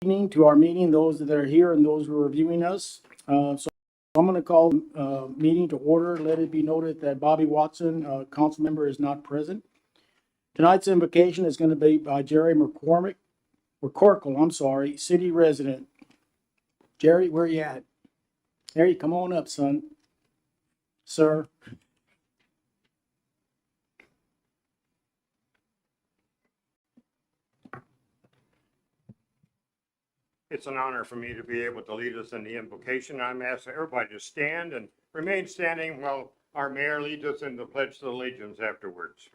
evening to our meeting, those that are here and those who are viewing us. So I'm going to call meeting to order. Let it be noted that Bobby Watson, council member, is not present. Tonight's invocation is going to be by Jerry McCorkle, city resident. Jerry, where you at? There you come on up, son. Sir. It's an honor for me to be able to lead us in the invocation. I'm asking everybody to stand and remain standing while our mayor leads us in the Pledge of Allegiance afterwards.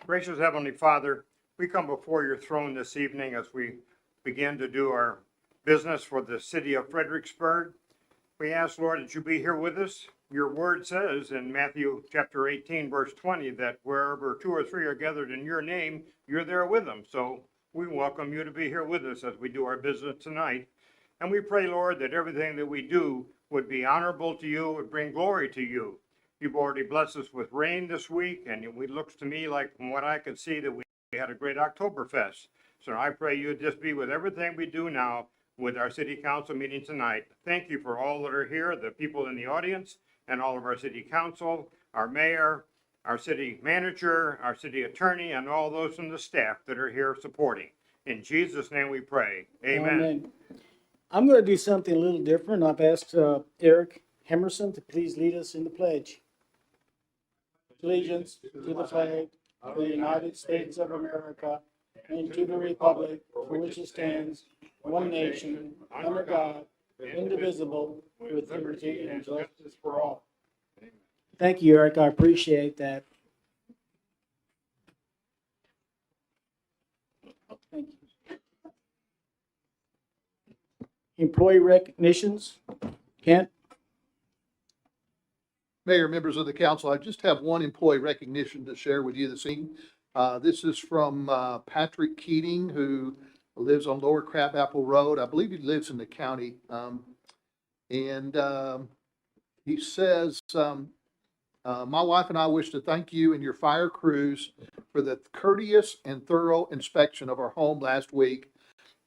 Gracious Heavenly Father, we come before your throne this evening as we begin to do our business for the city of Fredericksburg. We ask, Lord, that you be here with us. Your word says in Matthew chapter 18, verse 20, that wherever 2 or 3 are gathered in your name, you're there with them. So we welcome you to be here with us as we do our business tonight. And we pray, Lord, that everything that we do would be honorable to you, would bring glory to you. You've already blessed us with rain this week, and it looks to me like, from what I could see, that we had a great Oktoberfest. So I pray you'd just be with everything we do now with our city council meeting tonight. Thank you for all that are here, the people in the audience, and all of our city council, our mayor, our city manager, our city attorney, and all those from the staff that are here supporting. In Jesus' name we pray. Amen. Amen. I'm going to do something a little different. I've asked Eric Hemerson to please lead us in the pledge. Allegiance to the flag of the United States of America and to the republic for which it stands, one nation, under God, indivisible, with liberty and justice for all. Thank you, Eric. I appreciate that. Thank you. Employee recognitions. Kent? Mayor, members of the council, I just have one employee recognition to share with you this evening. This is from Patrick Keating, who lives on Lower Crabapple Road. I believe he lives in the county. He says, my wife and I wish to thank you and your fire crews for the courteous and thorough inspection of our home last week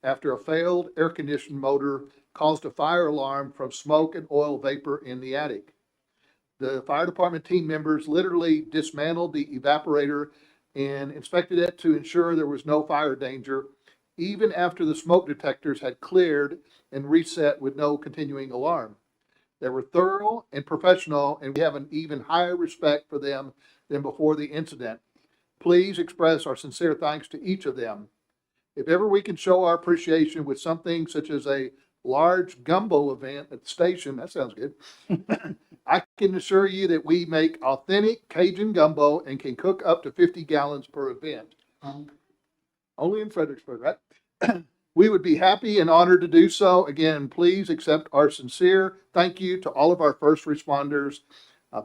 after a failed air conditioning motor caused a fire alarm from smoke and oil vapor in the attic. The fire department team members literally dismantled the evaporator and inspected it to ensure there was no fire danger, even after the smoke detectors had cleared and reset with no continuing alarm. They were thorough and professional, and we have an even higher respect for them than before the incident. Please express our sincere thanks to each of them. If ever we can show our appreciation with something such as a large gumbo event at the station, that sounds good. I can assure you that we make authentic Cajun gumbo and can cook up to 50 gallons per event. Only in Fredericksburg, right? We would be happy and honored to do so. Again, please accept our sincere thank you to all of our first responders,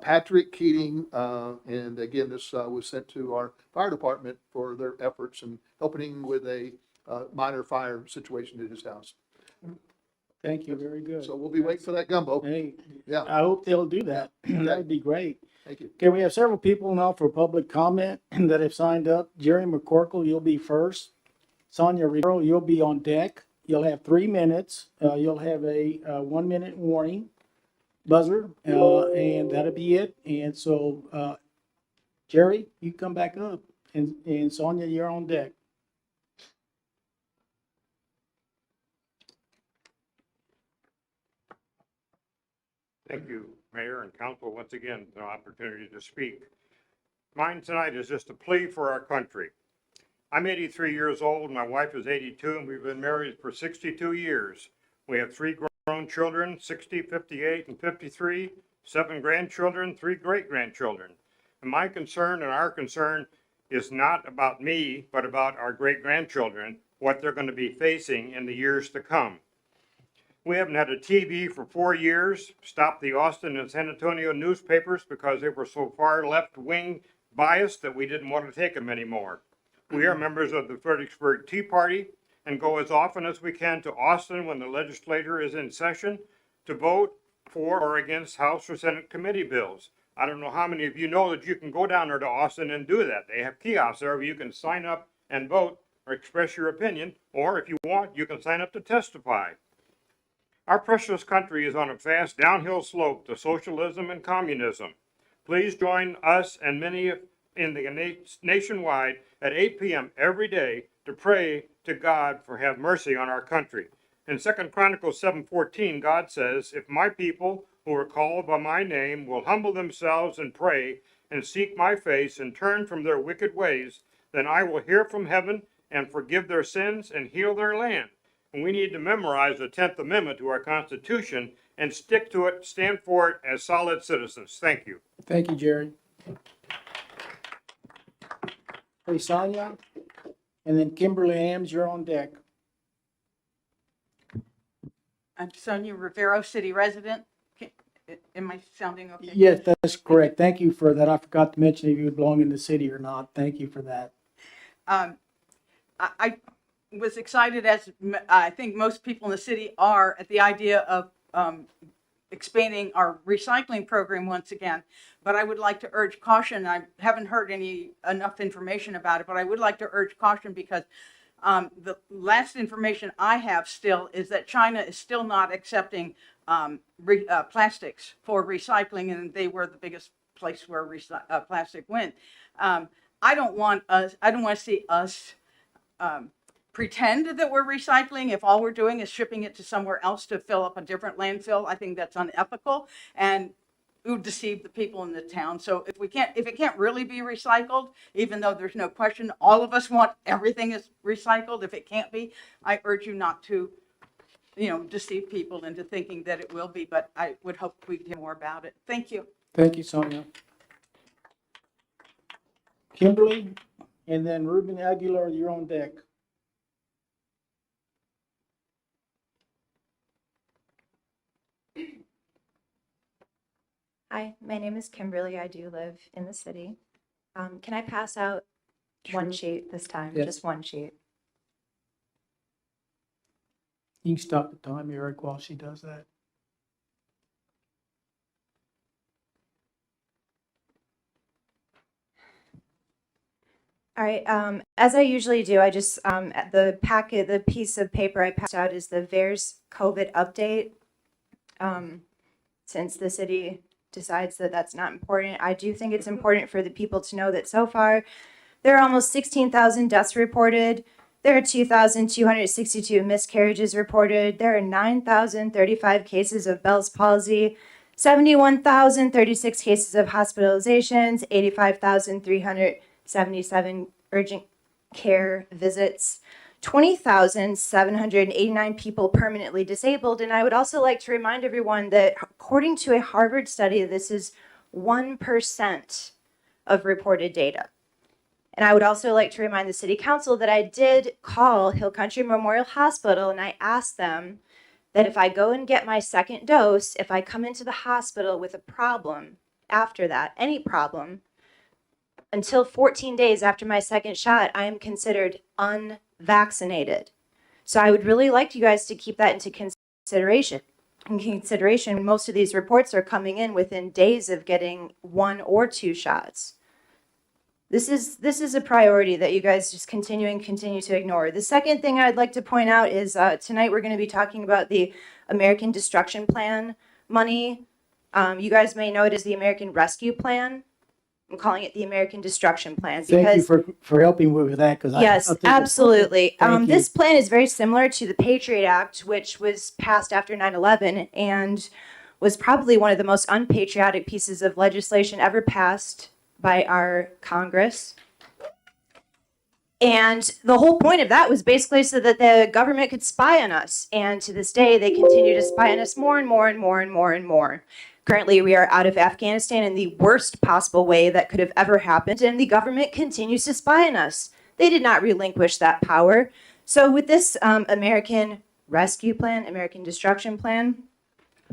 Patrick Keating, and again, this was sent to our fire department for their efforts in helping with a minor fire situation at his house. Thank you. Very good. So we'll be waiting for that gumbo. Hey, Yeah. I hope they'll do that. That would be great. Thank you. Okay, we have several people now for public comment that have signed up. Jerry McCorkle, you'll be first. Sonia Rivero, you'll be on deck. You'll have 3 minutes. You'll have a 1 minute warning buzzer, and that'll be it. And so, Jerry, you come back up, and Sonia, you're on deck. Thank you, Mayor and Council, once again, for the opportunity to speak. Mine tonight is just a plea for our country. I'm 83 years old, my wife is 82, and we've been married for 62 years. We have 3 grown children, 60, 58, and 53, 7 grandchildren, 3 great-grandchildren. And my concern and our concern is not about me, but about our great-grandchildren, what they're going to be facing in the years to come. We haven't had a TV for 4 years, stopped the Austin and San Antonio newspapers because they were so far left-wing biased that we didn't want to take them anymore. We are members of the Fredericksburg Tea Party and go as often as we can to Austin when the legislature is in session to vote for or against House or Senate committee bills. I don't know how many of you know that you can go down there to Austin and do that. They have kiosks there where you can sign up and vote or express your opinion, or if you want, you can sign up to testify. Our precious country is on a fast downhill slope to socialism and communism. Please join us and many in the nationwide at 8 p.m. every day to pray to God for have mercy on our country. In 2 Chronicles 7:14, God says, "If my people who are called by my name will humble themselves and pray and seek my face and turn from their wicked ways, then I will hear from heaven and forgive their sins and heal their land." And we need to memorize the 10th Amendment to our Constitution and stick to it, stand for it as solid citizens. Thank you. Thank you, Jerry. Hey, Sonia, and then Kimberly Ames, you're on deck. I'm Sonia Rivero, city resident. Am I sounding okay? Yes, that's correct. Thank you for that. I forgot to mention if you belong in the city or not. Thank you for that. I was excited, as I think most people in the city are, at the idea of expanding our recycling program once again. But I would like to urge caution. I haven't heard enough information about it, but I would like to urge caution because the last information I have still is that China is still not accepting plastics for recycling, and they were the biggest place where plastic went. I don't want to see us pretend that we're recycling if all we're doing is shipping it to somewhere else to fill up a different landfill. I think that's unethical and it would deceive the people in the town. So if it can't really be recycled, even though there's no question, all of us want everything is recycled. If it can't be, I urge you not to, deceive people into thinking that it will be, but I would hope we'd hear more about it. Thank you. Thank you, Sonia. Kimberly, and then Ruben Aguilar, you're on deck. Hi, my name is Kimberly. I do live in the city. Can I pass out one Sure. sheet this time? Yes. Just one sheet. You can stop the time, Eric, while she does that. All right. As I usually do, I just the piece of paper I passed out is the VAERS COVID update. Since the city decides that that's not important, I do think it's important for the people to know that so far there are almost 16,000 deaths reported. There are 2,262 miscarriages reported. There are 9,035 cases of Bell's palsy, 71,036 cases of hospitalizations, 85,377 urgent care visits, 20,789 people permanently disabled. And I would also like to remind everyone that according to a Harvard study, this is 1% of reported data. And I would also like to remind the city council that I did call Hill Country Memorial Hospital and I asked them that if I go and get my second dose, if I come into the hospital with a problem after that, any problem, until 14 days after my second shot, I am considered unvaccinated. So I would really like you guys to keep that into consideration. Most of these reports are coming in within days of getting 1 or 2 shots. This is a priority that you guys just continue to ignore. The second thing I'd like to point out is tonight we're going to be talking about the American Destruction Plan money. You guys may know it as the American Rescue Plan. I'm calling it the American Destruction Plan because Thank you for helping me with that. yes, absolutely. Thank you. This plan is very similar to the Patriot Act, which was passed after 9/11 and was probably one of the most unpatriotic pieces of legislation ever passed by our Congress. And the whole point of that was basically so that the government could spy on us. And to this day, they continue to spy on us more and more and more and more and more. Currently, we are out of Afghanistan in the worst possible way that could have ever happened, and the government continues to spy on us. They did not relinquish that power. So with this American Rescue Plan, American Destruction Plan,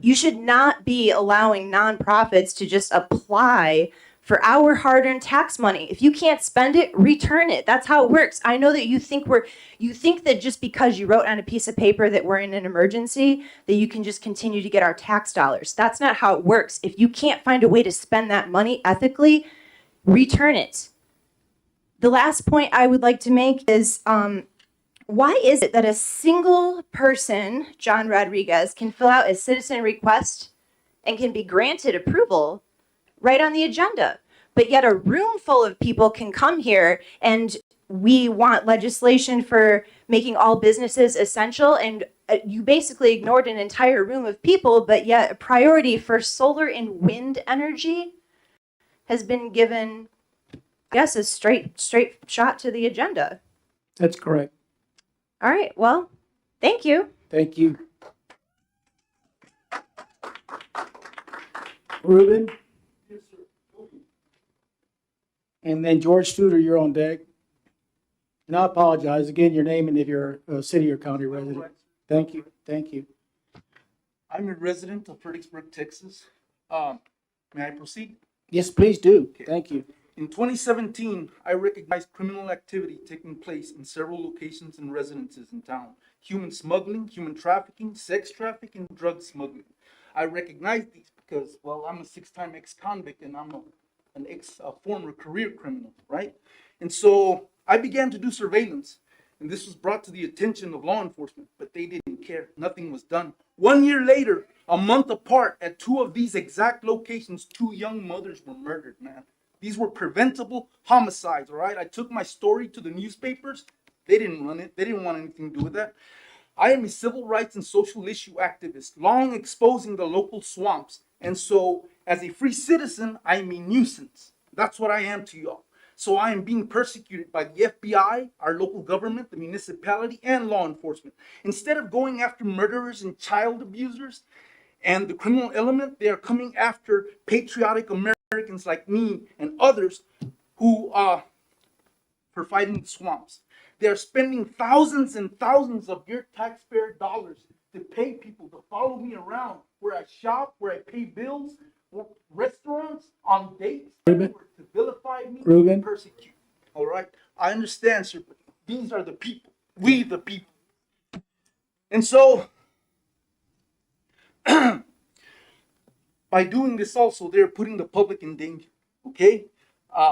you should not be allowing nonprofits to just apply for our hard-earned tax money. If you can't spend it, return it. That's how it works. I know that you think that just because you wrote on a piece of paper that we're in an emergency, that you can just continue to get our tax dollars. That's not how it works. If you can't find a way to spend that money ethically, return it. The last point I would like to make is why is it that a single person, John Rodriguez, can fill out a citizen request and can be granted approval right on the agenda, but yet a room full of people can come here and we want legislation for making all businesses essential, and you basically ignored an entire room of people, but yet a priority for solar and wind energy has been given, I guess, a straight shot to the agenda. That's correct. All right, well, thank you. Thank you. Ruben? And then George Studer, you're on deck. And I apologize, again, your name and if you're a city or county resident. Thank you, thank you. I'm a resident of Fredericksburg, Texas. May I proceed? Yes, please do. Thank you. In 2017, I recognized criminal activity taking place in several locations and residences in town. Human smuggling, human trafficking, sex trafficking, drug smuggling. I recognized these because, well, I'm a 6-time ex-convict and I'm a former career criminal, right? And so I began to do surveillance, and this was brought to the attention of law enforcement, but they didn't care. Nothing was done. 1 year later, a month apart, at 2 of these exact locations, 2 young mothers were murdered, man. These were preventable homicides, all right? I took my story to the newspapers. They didn't run it. They didn't want anything to do with that. I am a civil rights and social issue activist, long exposing the local swamps. And so, as a free citizen, I am a nuisance. That's what I am to y'all. So I am being persecuted by the FBI, our local government, the municipality, and law enforcement. Instead of going after murderers and child abusers and the criminal element, they are coming after patriotic Americans like me and others who for fighting the swamps. They are spending thousands and thousands of your taxpayer dollars to pay people to follow me around where I shop, where I pay bills, restaurants, on dates, Ruben? to vilify me, Ruben? and persecute. All right, I understand, sir, but these are the people, we the people. And so, by doing this also, they're putting the public in danger, okay?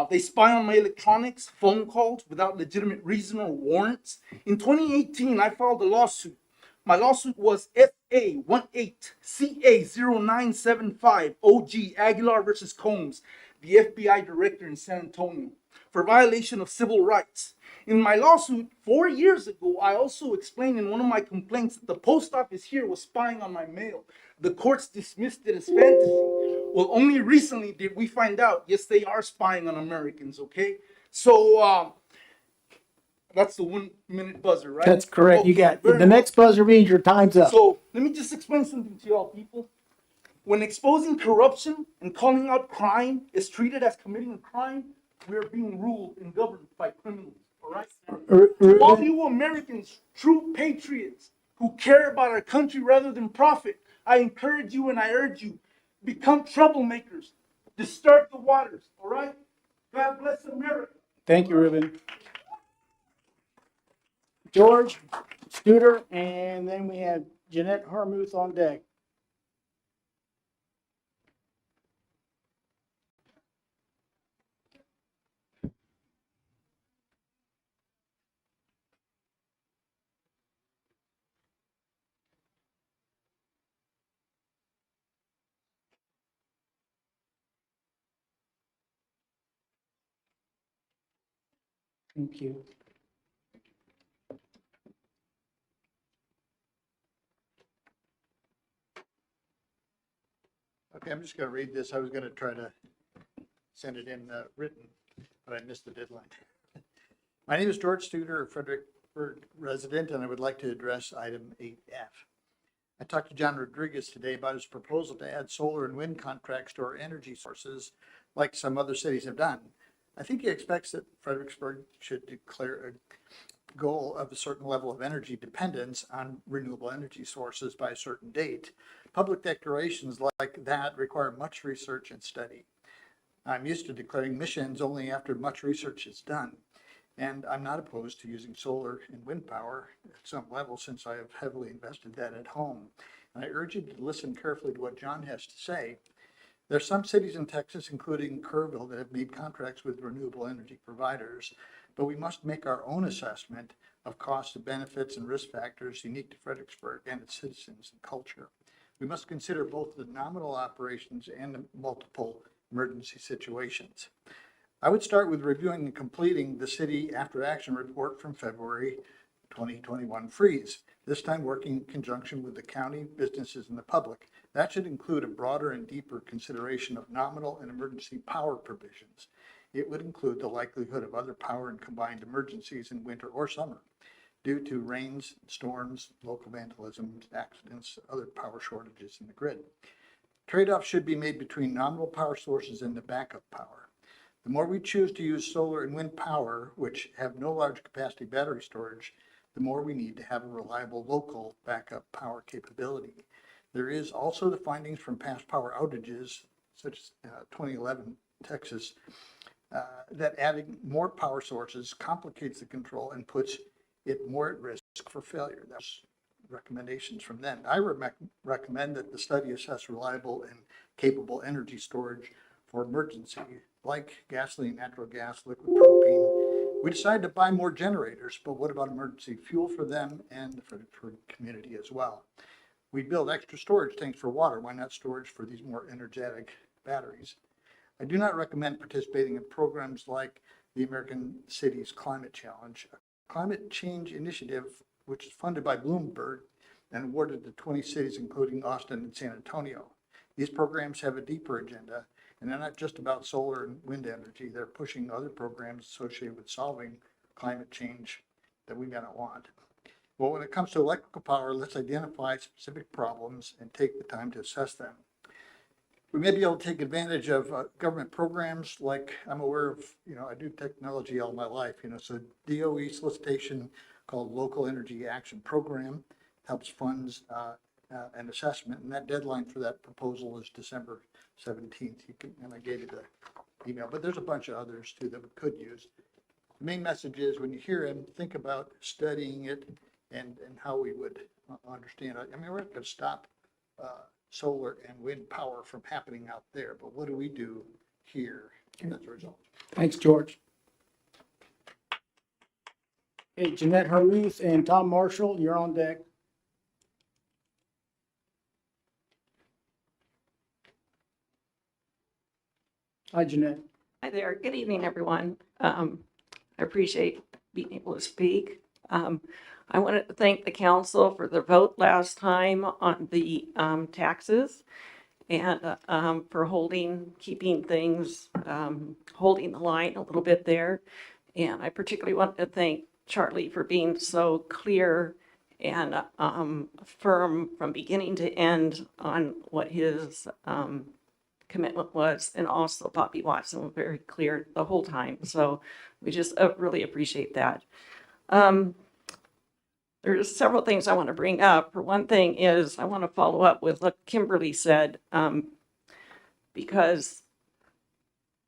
They spy on my electronics, phone calls without legitimate reason or warrants. In 2018, I filed a lawsuit. My lawsuit was FA18CA0975 OG Aguilar versus Combs, the FBI director in San Antonio, for violation of civil rights. In my lawsuit 4 years ago, I also explained in one of my complaints that the post office here was spying on my mail. The courts dismissed it as fantasy. Well, only recently did we find out, yes, they are spying on Americans, okay? So, that's the 1 minute buzzer, right? That's correct. You Okay, got, very the well. next buzzer means your time's up. So let me just explain something to y'all people. When exposing corruption and calling out crime is treated as committing a crime, we are being ruled and governed by criminals, all right? To all you Americans, true patriots who care about our country rather than profit, I encourage you and I urge you, become troublemakers, disturb the waters, all right? God bless America. Thank you, Ruben. George Studer, and then we have Jeanette Harmuth on deck. Thank you. Okay, I'm just going to read this. I was going to try to send it in written, but I missed the deadline. My name is George Studer, a Fredericksburg resident, and I would like to address item 8F. I talked to John Rodriguez today about his proposal to add solar and wind contracts to our energy sources like some other cities have done. I think he expects that Fredericksburg should declare a goal of a certain level of energy dependence on renewable energy sources by a certain date. Public declarations like that require much research and study. I'm used to declaring missions only after much research is done. And I'm not opposed to using solar and wind power at some level since I have heavily invested that at home. And I urge you to listen carefully to what John has to say. There are some cities in Texas, including Kerrville, that have made contracts with renewable energy providers. but we must make our own assessment of costs and benefits and risk factors unique to Fredericksburg and its citizens and culture. We must consider both the nominal operations and the multiple emergency situations. I would start with reviewing and completing the city after action report from February 2021 freeze, this time working in conjunction with the county, businesses, and the public. That should include a broader and deeper consideration of nominal and emergency power provisions. It would include the likelihood of other power and combined emergencies in winter or summer due to rains, storms, local vandalism, accidents, other power shortages in the grid. Trade-offs should be made between nominal power sources and the backup power. The more we choose to use solar and wind power, which have no large capacity battery storage, the more we need to have a reliable local backup power capability. There is also the findings from past power outages, such as 2011 Texas, that adding more power sources complicates the control and puts it more at risk for failure. That's recommendations from them. I recommend that the study assess reliable and capable energy storage for emergency, like gasoline, natural gas, liquid propane. We decided to buy more generators, but what about emergency fuel for them and for the community as well? We build extra storage tanks for water. Why not storage for these more energetic batteries? I do not recommend participating in programs like the American Cities Climate Challenge, a climate change initiative which is funded by Bloomberg and awarded to 20 cities, including Austin and San Antonio. These programs have a deeper agenda, and they're not just about solar and wind energy. They're pushing other programs associated with solving climate change that we may not want. Well, when it comes to electrical power, let's identify specific problems and take the time to assess them. We may be able to take advantage of government programs like I'm aware of, I do technology all my life, so DOE solicitation called Local Energy Action Program helps funds an assessment, and that deadline for that proposal is December 17th. And I gave you the email, but there's a bunch of others too that we could use. The main message is when you hear him, think about studying it and how we would understand it. I mean, we're not going to stop solar and wind power from happening out there, but what do we do here as a result? Thanks, George. Okay, Jeanette Harmuth and Tom Marshall, you're on deck. Hi, Jeanette. Hi there. Good evening, everyone. I appreciate being able to speak. I wanted to thank the council for their vote last time on the taxes and for keeping things, holding the line a little bit there. And I particularly want to thank Charlie for being so clear and firm from beginning to end on what his commitment was, and also Bobby Watson was very clear the whole time. So we just really appreciate that. There's several things I want to bring up. For one thing is I want to follow up with what Kimberly said, because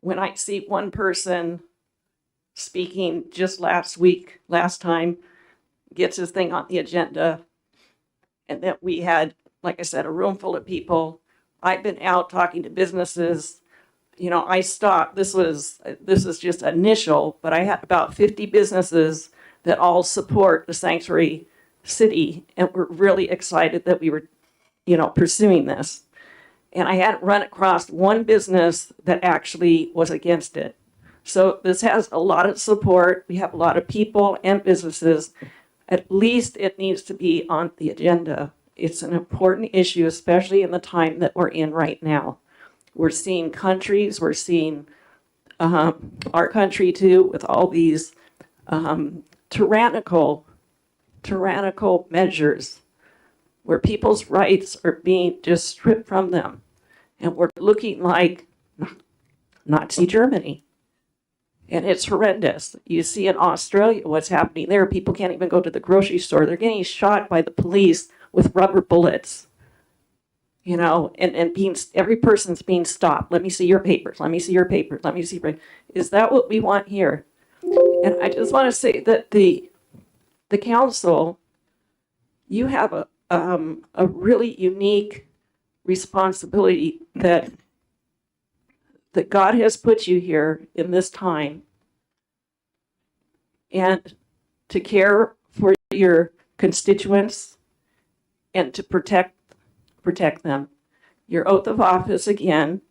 when I see one person speaking just last time, gets his thing on the agenda, and that we had, like I said, a room full of people. I've been out talking to businesses. I stopped. This is just initial, but I had about 50 businesses that all support the sanctuary city, and we're really excited that we were, pursuing this. And I hadn't run across one business that actually was against it. So this has a lot of support. We have a lot of people and businesses. At least it needs to be on the agenda. It's an important issue, especially in the time that we're in right now. We're seeing countries, we're seeing our country too, with all these tyrannical measures where people's rights are being just stripped from them. And we're looking like Nazi Germany. And it's horrendous. You see in Australia what's happening there. People can't even go to the grocery store. They're getting shot by the police with rubber bullets. And every person's being stopped. Let me see your papers. Let me see your papers. Let me see. Is that what we want here? And I just want to say that the council, you have a really unique responsibility that God has put you here in this time and to care for your constituents and to protect them. Your oath of office, again,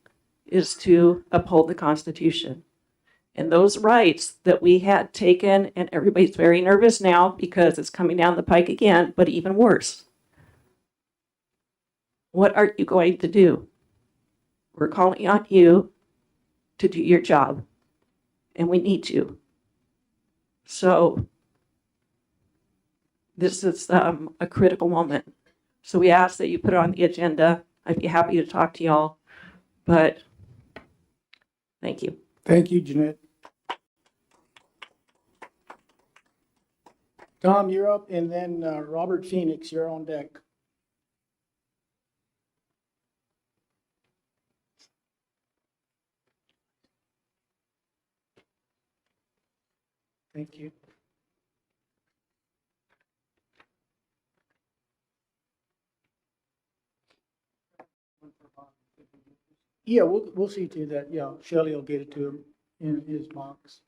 is to uphold the Constitution. And those rights that we had taken, and everybody's very nervous now because it's coming down the pike again, but even worse. What are you going to do? We're calling on you to do your job, and we need you. So this is a critical moment. So we ask that you put it on the agenda. I'd be happy to talk to y'all, but thank you. Thank you, Jeanette. Tom, you're up, and then Robert Phoenix, you're on deck. Thank you. Yeah, we'll see to that. Yeah, Shelley will get it to him in his box.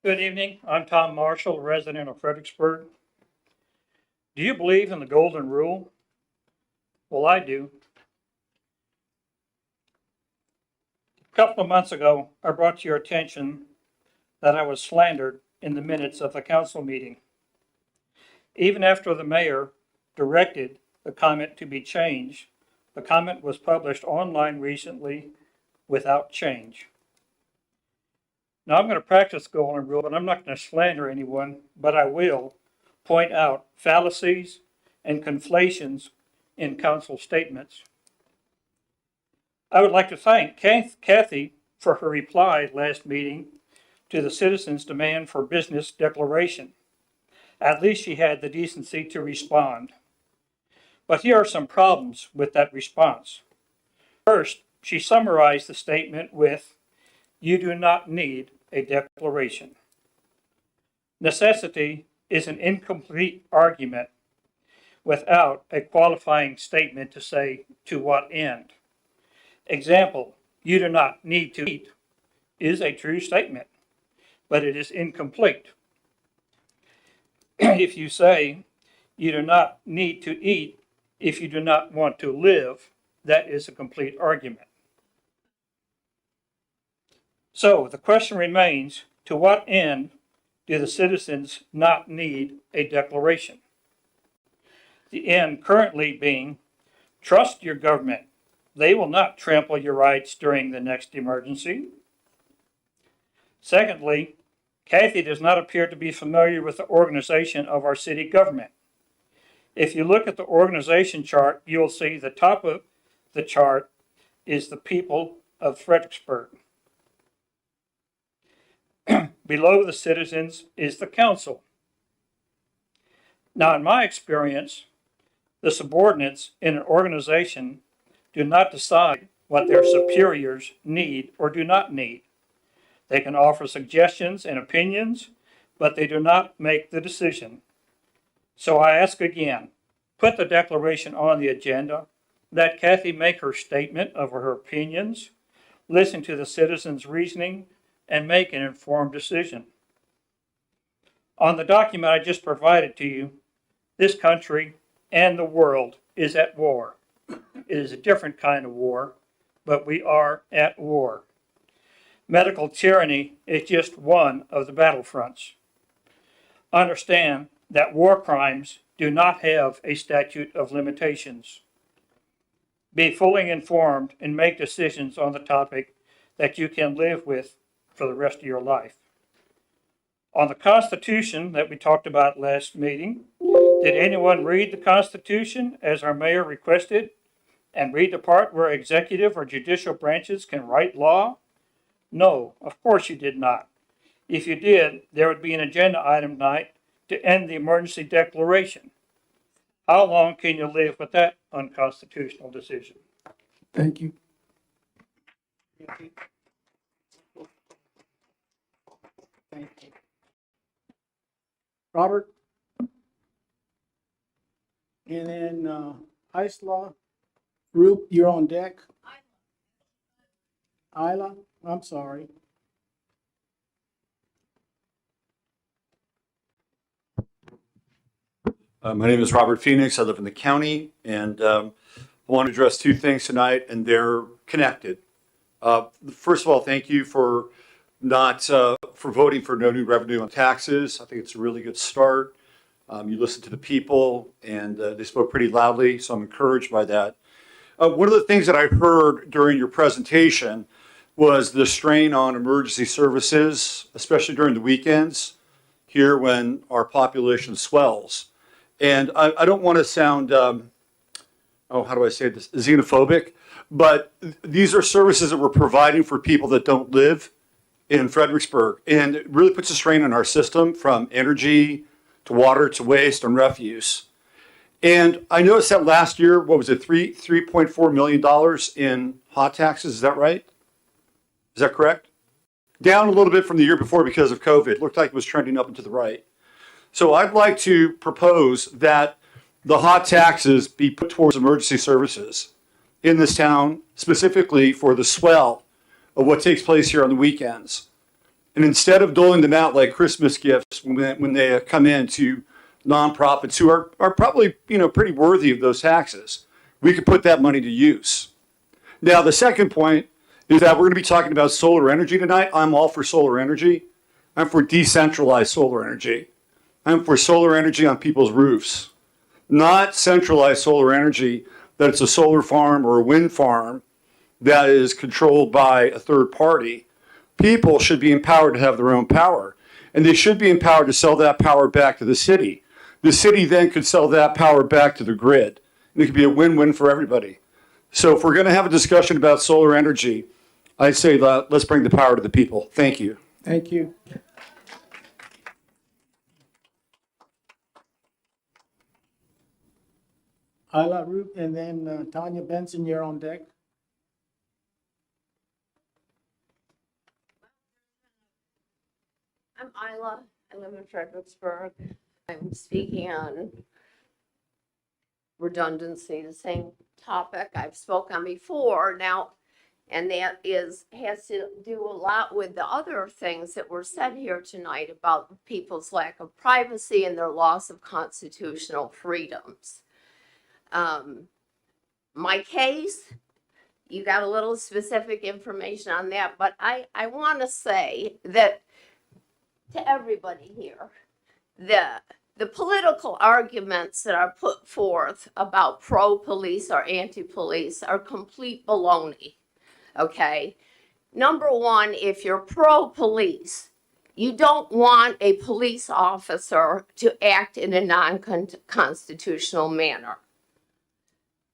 Good evening. I'm Tom Marshall, resident of Fredericksburg. Do you believe in the golden rule? Well, I do. A couple of months ago, I brought to your attention that I was slandered in the minutes of the council meeting. Even after the mayor directed the comment to be changed, the comment was published online recently without change. Now, I'm going to practice the golden rule, but I'm not going to slander anyone, but I will point out fallacies and conflations in council statements. I would like to thank Kathy for her reply last meeting to the citizens' demand for business declaration. At least she had the decency to respond. But here are some problems with that response. First, she summarized the statement with, "You do not need a declaration." Necessity is an incomplete argument without a qualifying statement to say to what end. Example, "You do not need to eat" is a true statement, but it is incomplete. If you say you do not need to eat if you do not want to live, that is a complete argument. So the question remains, to what end do the citizens not need a declaration? The end currently being, trust your government. They will not trample your rights during the next emergency. Secondly, Kathy does not appear to be familiar with the organization of our city government. If you look at the organization chart, you will see the top of the chart is the people of Fredericksburg. Below the citizens is the council. Now, in my experience, the subordinates in an organization do not decide what their superiors need or do not need. They can offer suggestions and opinions, but they do not make the decision. So I ask again, put the declaration on the agenda, let Kathy make her statement of her opinions, listen to the citizens' reasoning, and make an informed decision. On the document I just provided to you, this country and the world is at war. It is a different kind of war, but we are at war. Medical tyranny is just one of the battlefronts. Understand that war crimes do not have a statute of limitations. Be fully informed and make decisions on the topic that you can live with for the rest of your life. On the Constitution that we talked about last meeting, did anyone read the Constitution as our mayor requested and read the part where executive or judicial branches can write law? No, of course you did not. If you did, there would be an agenda item tonight to end the emergency declaration. How long can you live with that unconstitutional decision? Thank you. Thank you. Robert? And then Isla, Roop, you're on deck. Isla, I'm sorry. My name is Robert Phoenix. I live in the county, and I want to address two things tonight, and they're connected. First of all, thank you for for voting for no new revenue on taxes. I think it's a really good start. You listened to the people, and they spoke pretty loudly, so I'm encouraged by that. One of the things that I heard during your presentation was the strain on emergency services, especially during the weekends here when our population swells. And I don't want to sound, how do I say this, xenophobic, but these are services that we're providing for people that don't live in Fredericksburg. And it really puts a strain on our system, from energy to water to waste and refuse. And I noticed that last year, what was it, $3.4 million in hot taxes, is that right? Is that correct? Down a little bit from the year before because of COVID. It looked like it was trending up and to the right. So I'd like to propose that the hot taxes be put towards emergency services in this town, specifically for the swell of what takes place here on the weekends. And instead of doling them out like Christmas gifts when they come in to nonprofits who are probably, pretty worthy of those taxes, we could put that money to use. Now, the second point is that we're going to be talking about solar energy tonight. I'm all for solar energy. I'm for decentralized solar energy. I'm for solar energy on people's roofs, not centralized solar energy that it's a solar farm or a wind farm that is controlled by a third party. People should be empowered to have their own power, and they should be empowered to sell that power back to the city. The city then could sell that power back to the grid, and it could be a win-win for everybody. So if we're going to have a discussion about solar energy, I say let's bring the power to the people. Thank you. Thank you. Isla Root, and then Tanya Benson, you're on deck. I'm Isla. I live in Fredericksburg. I'm speaking on redundancy, the same topic I've spoken on before now, and that has to do a lot with the other things that were said here tonight about people's lack of privacy and their loss of constitutional freedoms. My case, you got a little specific information on that, but I want to say that to everybody here, the political arguments that are put forth about pro-police or anti-police are complete baloney, okay? Number one, if you're pro-police, you don't want a police officer to act in a non-constitutional manner.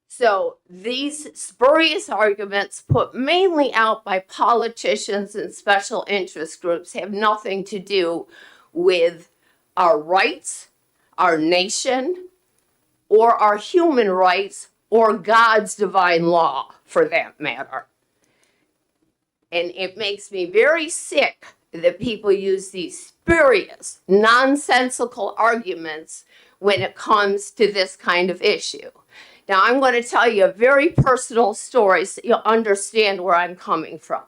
So these spurious arguments put mainly out by politicians and special interest groups have nothing to do with our rights, our nation, or our human rights, or God's divine law, for that matter. And it makes me very sick that people use these spurious, nonsensical arguments when it comes to this kind of issue. Now, I'm going to tell you a very personal story so you'll understand where I'm coming from.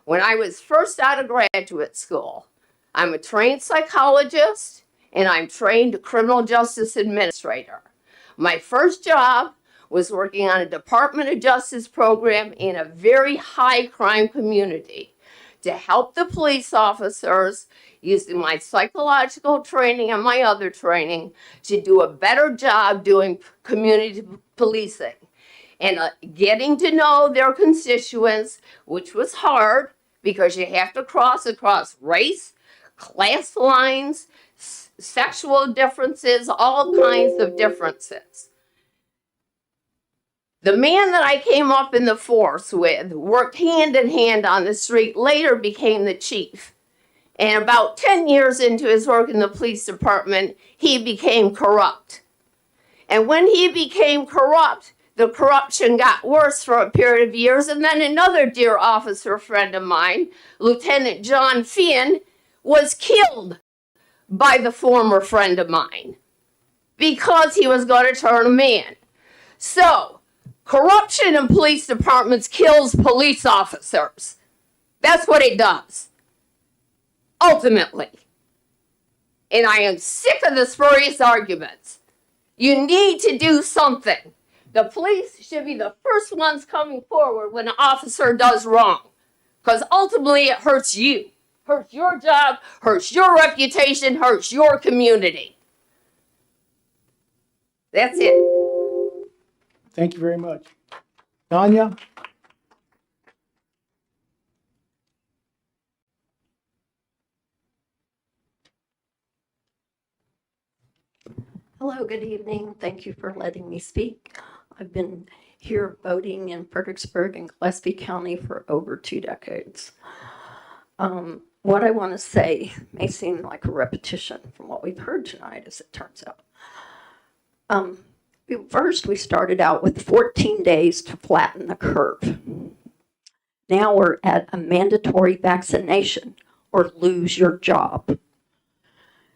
When I was first out of graduate school, I'm a trained psychologist and I'm trained criminal justice administrator. My first job was working on a Department of Justice program in a very high crime community to help the police officers using my psychological training and my other training to do a better job doing community policing and getting to know their constituents, which was hard because you have to cross across race, class lines, sexual differences, all kinds of differences. The man that I came up in the force with worked hand in hand on the street, later became the chief. And about 10 years into his work in the police department, he became corrupt. And when he became corrupt, the corruption got worse for a period of years. And then another dear officer friend of mine, Lieutenant John Finn, was killed by the former friend of mine because he was going to turn him in. So, corruption in police departments kills police officers. That's what it does. Ultimately. And I am sick of the spurious arguments. You need to do something. The police should be the first ones coming forward when an officer does wrong. Because ultimately it hurts you. Hurts your job, hurts your reputation, hurts your community. That's it. Thank you very much. Tanya? Hello, good evening. Thank you for letting me speak. I've been here voting in Fredericksburg and Gillespie County for over 2 decades. What I want to say may seem like a repetition from what we've heard tonight, as it turns out. First, we started out with 14 days to flatten the curve. Now we're at a mandatory vaccination or lose your job.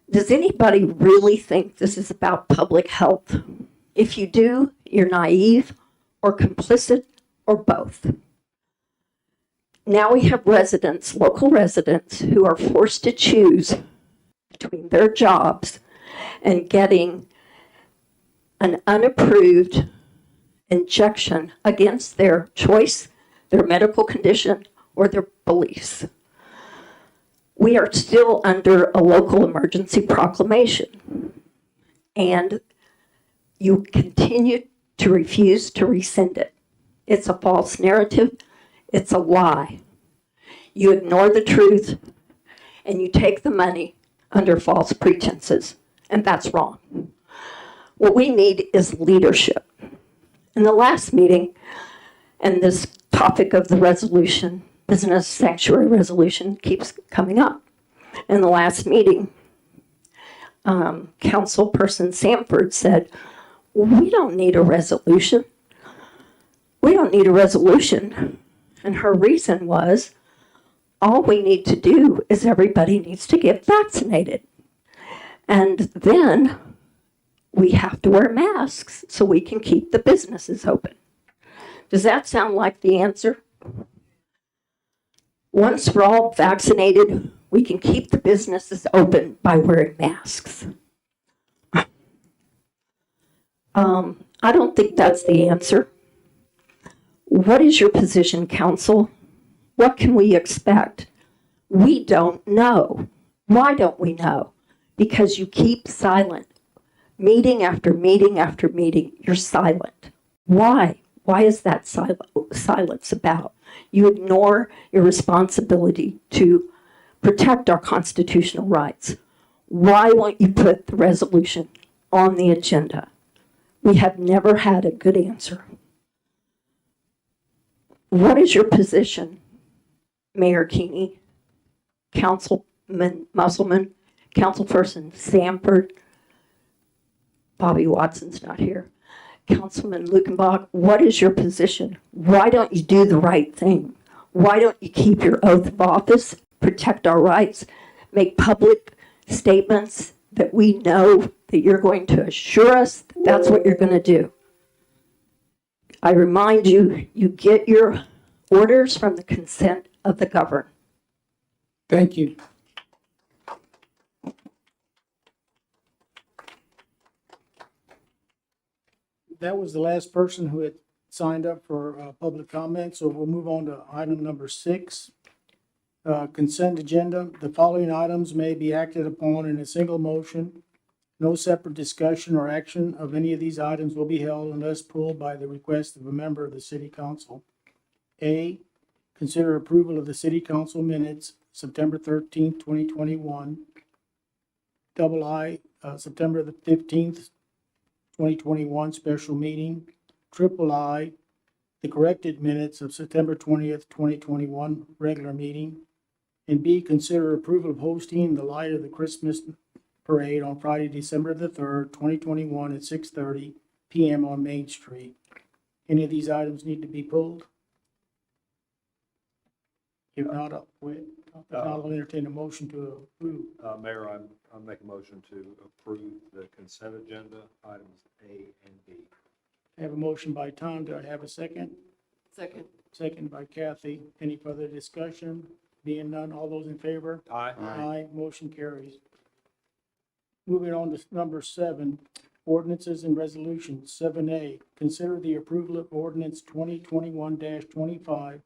Does anybody really think this is about public health? If you do, you're naive or complicit or both. Now we have residents, local residents, who are forced to choose between their jobs and getting an unapproved injection against their choice, their medical condition, or their beliefs. We are still under a local emergency proclamation, and you continue to refuse to rescind it. It's a false narrative. It's a lie. You ignore the truth, and you take the money under false pretenses, and that's wrong. What we need is leadership. In the last meeting, and this topic of the resolution, business sanctuary resolution, keeps coming up. In the last meeting, Councilperson Sanford said, we don't need a resolution. We don't need a resolution. And her reason was, all we need to do is everybody needs to get vaccinated. And then we have to wear masks so we can keep the businesses open. Does that sound like the answer? Once we're all vaccinated, we can keep the businesses open by wearing masks. I don't think that's the answer. What is your position, council? What can we expect? We don't know. Why don't we know? Because you keep silent. Meeting after meeting after meeting, you're silent. Why? Why is that silence about? You ignore your responsibility to protect our constitutional rights. Why won't you put the resolution on the agenda? We have never had a good answer. What is your position, Mayor Keeney, Councilman Musselman, Councilperson Sanford? Bobby Watson's not here. Councilman Lukenbach, what is your position? Why don't you do the right thing? Why don't you keep your oath of office, protect our rights, make public statements that we know that you're going to assure us that that's what you're going to do? I remind you, you get your orders from the consent of the governed. Thank you. That was the last person who had signed up for public comment, so we'll move on to item number 6. Consent agenda. The following items may be acted upon in a single motion. No separate discussion or action of any of these items will be held unless pulled by the request of a member of the city council. A, consider approval of the city council minutes, September 13th, 2021. Double I, September the 15th, 2021 special meeting. Triple I, the corrected minutes of September 20th, 2021 regular meeting. And B, consider approval of hosting the Light of the Christmas Parade on Friday, December the 3rd, 2021 at 6:30 p.m. on Main Street. Any of these items need to be pulled? If not, I'll entertain a motion to approve. Mayor, I make a motion to approve the consent agenda, items A and B. I have a motion by Tom. Do I have a second? Second. Second by Kathy. Any further discussion? Being none, all those in favor? Aye. Aye. Motion carries. Moving on to number 7, ordinances and resolutions. 7A, consider the approval of ordinance 2021-25,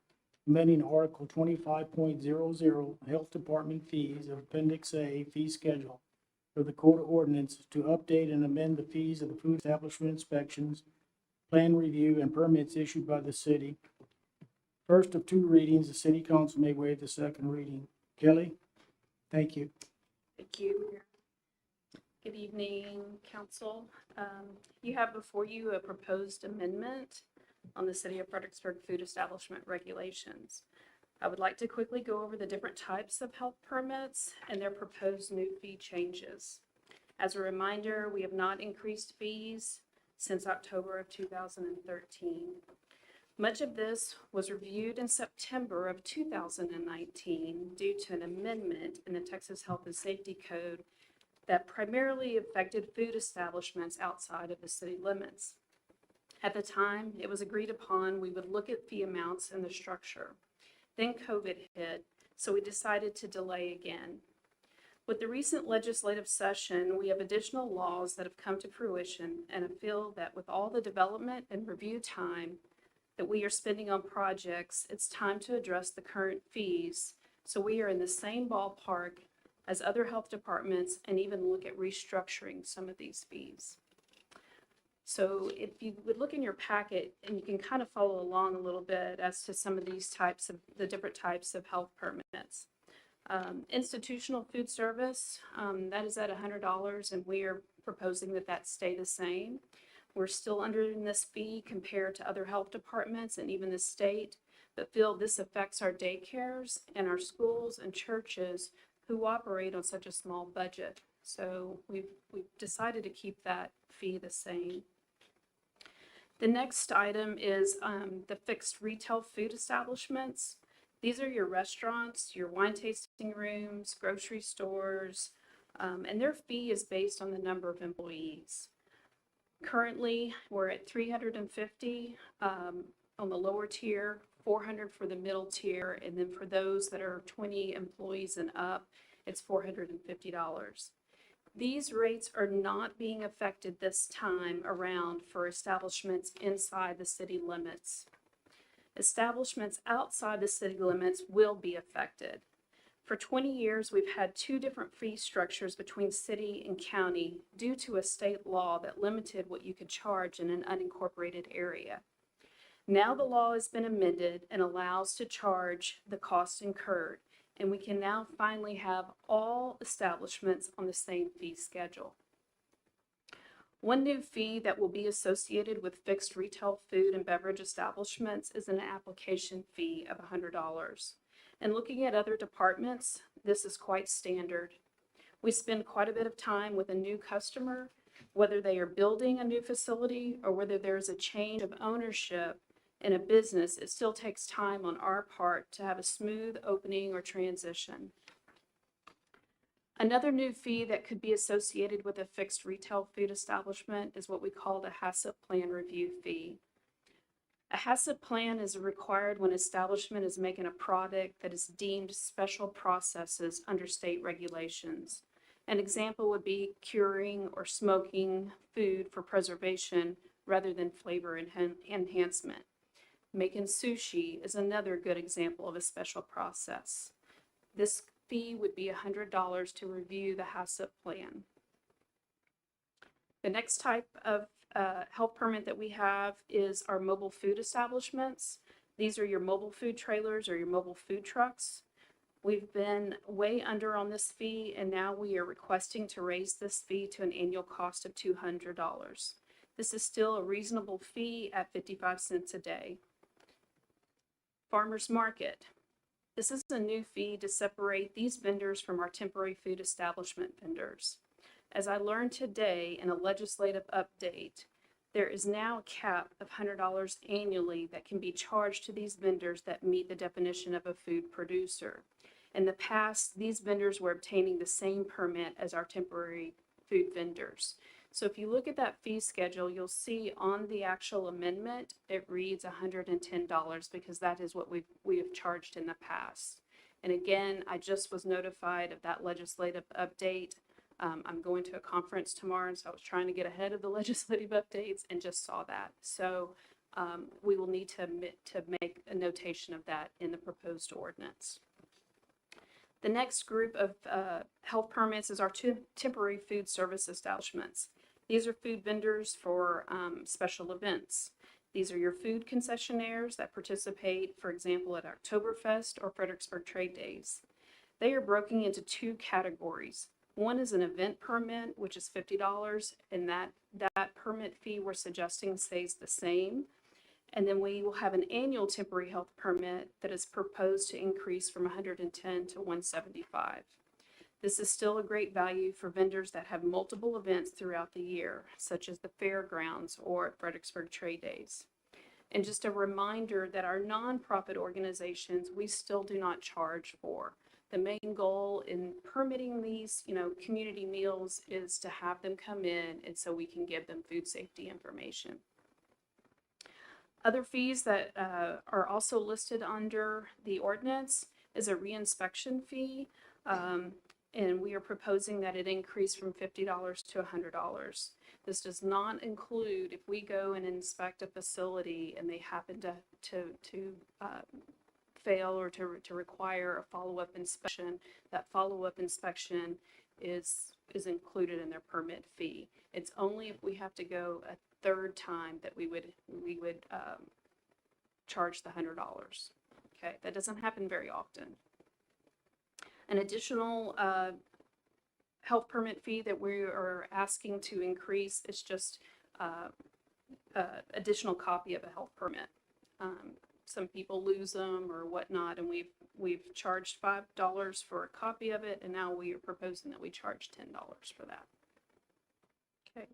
amending Article 25.00, Health Department fees of Appendix A fee schedule of the Code of Ordinances to update and amend the fees of the food establishment inspections, plan review, and permits issued by the city. First of 2 readings, the city council may waive the second reading. Kelly? Thank you. Thank you. Good evening, council. You have before you a proposed amendment on the City of Fredericksburg food establishment regulations. I would like to quickly go over the different types of health permits and their proposed new fee changes. As a reminder, we have not increased fees since October of 2013. Much of this was reviewed in September of 2019 due to an amendment in the Texas Health and Safety Code that primarily affected food establishments outside of the city limits. At the time, it was agreed upon we would look at fee amounts and the structure. Then COVID hit, so we decided to delay again. With the recent legislative session, we have additional laws that have come to fruition, and I feel that with all the development and review time that we are spending on projects, it's time to address the current fees so we are in the same ballpark as other health departments and even look at restructuring some of these fees. So if you would look in your packet, and you can kind of follow along a little bit as to some of these types of, the different types of health permits. Institutional food service, that is at $100, and we are proposing that that stay the same. We're still under this fee compared to other health departments and even the state, but feel this affects our daycares and our schools and churches who operate on such a small budget. So we've decided to keep that fee the same. The next item is the fixed retail food establishments. These are your restaurants, your wine tasting rooms, grocery stores, and their fee is based on the number of employees. Currently, we're at $350 on the lower tier, $400 for the middle tier, and then for those that are 20 employees and up, it's $450. These rates are not being affected this time around for establishments inside the city limits. Establishments outside the city limits will be affected. For 20 years, we've had 2 different fee structures between city and county due to a state law that limited what you could charge in an unincorporated area. Now the law has been amended and allows to charge the cost incurred, and we can now finally have all establishments on the same fee schedule. One new fee that will be associated with fixed retail food and beverage establishments is an application fee of $100. And looking at other departments, this is quite standard. We spend quite a bit of time with a new customer, whether they are building a new facility or whether there's a change of ownership in a business. It still takes time on our part to have a smooth opening or transition. Another new fee that could be associated with a fixed retail food establishment is what we call the HACCP plan review fee. A HACCP plan is required when establishment is making a product that is deemed special processes under state regulations. An example would be curing or smoking food for preservation rather than flavor enhancement. Making sushi is another good example of a special process. This fee would be $100 to review the HACCP plan. The next type of health permit that we have is our mobile food establishments. These are your mobile food trailers or your mobile food trucks. We've been way under on this fee, and now we are requesting to raise this fee to an annual cost of $200. This is still a reasonable fee at 55 cents a day. Farmers Market. This is a new fee to separate these vendors from our temporary food establishment vendors. As I learned today in a legislative update, there is now a cap of $100 annually that can be charged to these vendors that meet the definition of a food producer. In the past, these vendors were obtaining the same permit as our temporary food vendors. So if you look at that fee schedule, you'll see on the actual amendment, it reads $110 because that is what we have charged in the past. And again, I just was notified of that legislative update I'm going to a conference tomorrow, and so I was trying to get ahead of the legislative updates and just saw that. So we will need to make a notation of that in the proposed ordinance. The next group of health permits is our temporary food service establishments. These are food vendors for special events. These are your food concessionaires that participate, for example, at Oktoberfest or Fredericksburg Trade Days. They are broken into two categories. One is an event permit, which is $50, and that permit fee we're suggesting stays the same. And then we will have an annual temporary health permit that is proposed to increase from $110 to $175. This is still a great value for vendors that have multiple events throughout the year, such as the fairgrounds or Fredericksburg Trade Days. And just a reminder that our nonprofit organizations, we still do not charge for. The main goal in permitting these, community meals is to have them come in and so we can give them food safety information. Other fees that are also listed under the ordinance is a reinspection fee. And we are proposing that it increase from $50 to $100. This does not include if we go and inspect a facility and they happen to fail or to require a follow-up inspection. That follow-up inspection is included in their permit fee. It's only if we have to go a third time that we would charge the $100. Okay, that doesn't happen very often. An additional health permit fee that we are asking to increase is just additional copy of a health permit. Some people lose them or whatnot, and we've charged $5 for a copy of it, and now we are proposing that we charge $10 for that. Okay,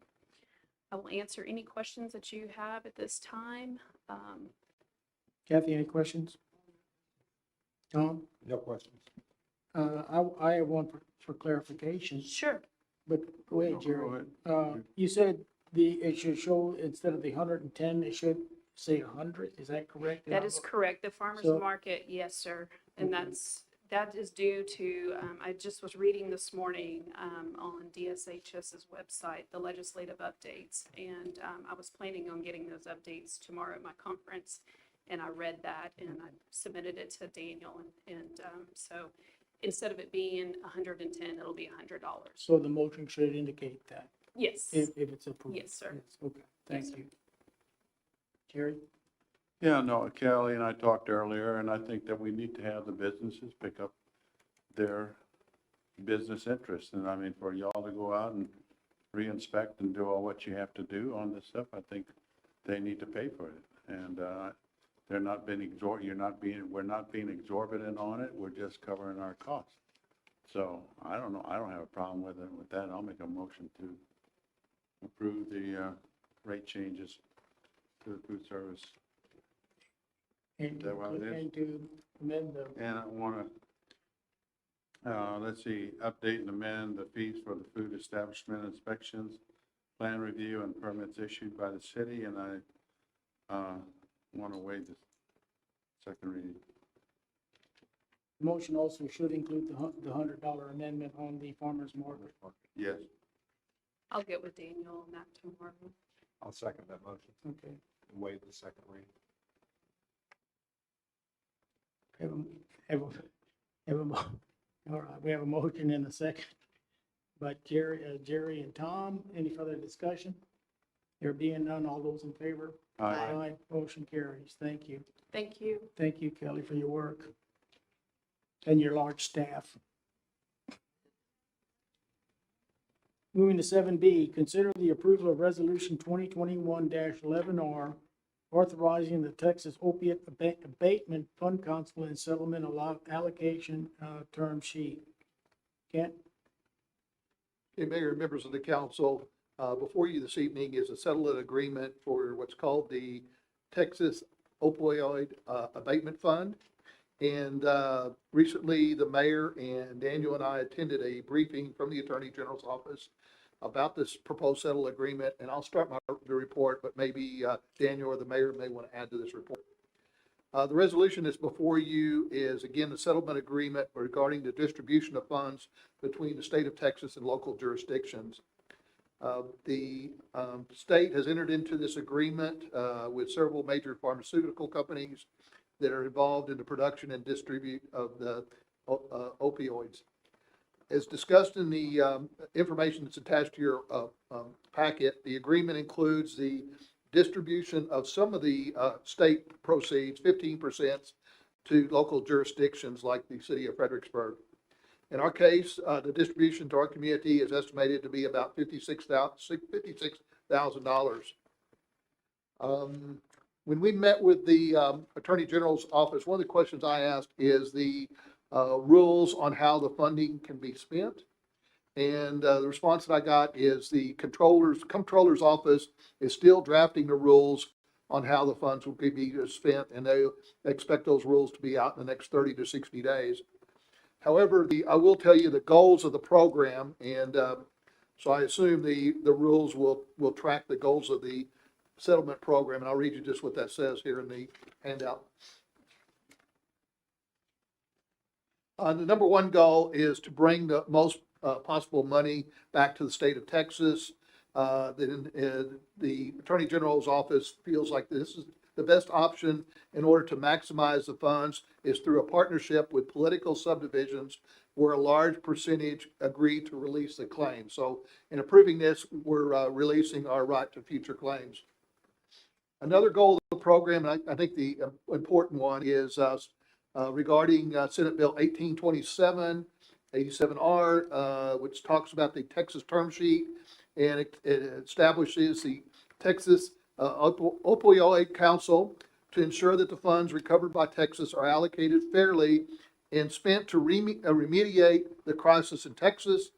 I will answer any questions that you have at this time. Kathy, any questions? Tom? No questions. I have one for clarification, Sure. but go ahead, Jerry. You said it should show, instead of the 110, it should say 100, is that correct? That is correct. The farmer's So- market, yes, sir. And Okay. that is due to, I just was reading this morning on DSHS's website, the legislative updates. And I was planning on getting those updates tomorrow at my conference. And I read that and I submitted it to Daniel. And so instead of it being 110, it'll be $100. So the motion should indicate that, Yes. if it's approved. Yes, sir. Yes, okay, thank Yes, sir. you. Jerry? Yeah, no, Kelly and I talked earlier, and I think that we need to have the businesses pick up their business interests. And I mean, for y'all to go out and re-inspect and do all what you have to do on this stuff, I think they need to pay for it. And they're not being we're not being exorbitant on it, we're just covering our costs. So I don't know, I don't have a problem with it. With that, I'll make a motion to approve the rate changes to the food service. And that what it is? and to amend the, And I want to, let's see, update and amend the fees for the food establishment inspections, plan review, and permits issued by the city. And I want to waive the second reading. the motion also should include the $100 amendment on the farmer's market. Yes. I'll get with Daniel on that tomorrow. I'll second that motion. Okay. Waive the second reading. All right, we have a motion and a second. But Jerry and Tom, any further discussion? There being none, all those in favor? Aye. Motion carries. Thank you. Thank you. Thank you, Kelly, for your work and your large staff. Moving to 7B, consider the approval of Resolution 2021-11R, authorizing the Texas Opiate Abatement Fund Council and Settlement Allocation Term Sheet. Kent? Okay, Mayor and members of the council, before you this evening is a settlement agreement for what's called the Texas Opioid Abatement Fund. And recently, the mayor and Daniel and I attended a briefing from the Attorney General's office about this proposed settle agreement. And I'll start the report, but maybe Daniel or the mayor may want to add to this report. The resolution that's before you is, again, the settlement agreement regarding the distribution of funds between the state of Texas and local jurisdictions. The state has entered into this agreement with several major pharmaceutical companies that are involved in the production and distribute of the opioids. As discussed in the information that's attached to your packet, the agreement includes the distribution of some of the state proceeds, 15%, to local jurisdictions like the city of Fredericksburg. In our case, the distribution to our community is estimated to be about $56,000. When we met with the Attorney General's office, one of the questions I asked is the rules on how the funding can be spent. And the response that I got is the comptroller's office is still drafting the rules on how the funds will be spent, and they expect those rules to be out in the next 30 to 60 days. However, I will tell you the goals of the program, and so I assume the rules will track the goals of the settlement program, and I'll read you just what that says here in the handout. The number one goal is to bring the most possible money back to the state of Texas. The Attorney General's office feels like this is the best option in order to maximize the funds is through a partnership with political subdivisions where a large percentage agree to release the claim. So in approving this, we're releasing our right to future claims. Another goal of the program, and I think the important one, is regarding Senate Bill 1827, 87R, which talks about the Texas term sheet, and it establishes the Texas Opioid Council to ensure that the funds recovered by Texas are allocated fairly and spent to remediate the crisis in Texas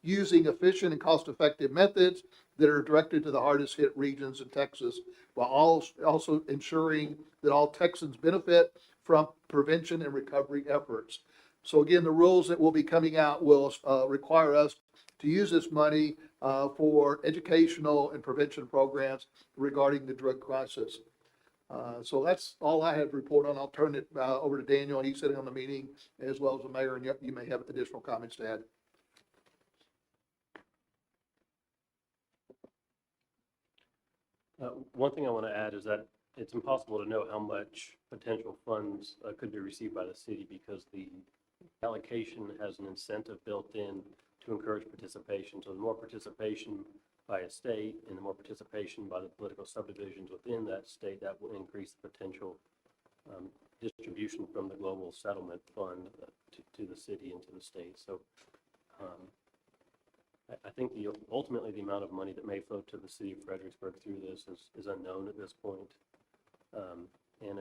using efficient and cost-effective methods that are directed to the hardest hit regions in Texas, while also ensuring that all Texans benefit from prevention and recovery efforts. So again, the rules that will be coming out will require us to use this money for educational and prevention programs regarding the drug crisis. So that's all I have to report on. I'll turn it over to Daniel. He's sitting on the meeting as well as the mayor, and you may have additional comments to add. One thing I want to add is that it's impossible to know how much potential funds could be received by the city because the allocation has an incentive built in to encourage participation. So the more participation by a state and the more participation by the political subdivisions within that state, that will increase the potential distribution from the global settlement fund to the city and to the state. So I think ultimately the amount of money that may flow to the city of Fredericksburg through this is unknown at this point. And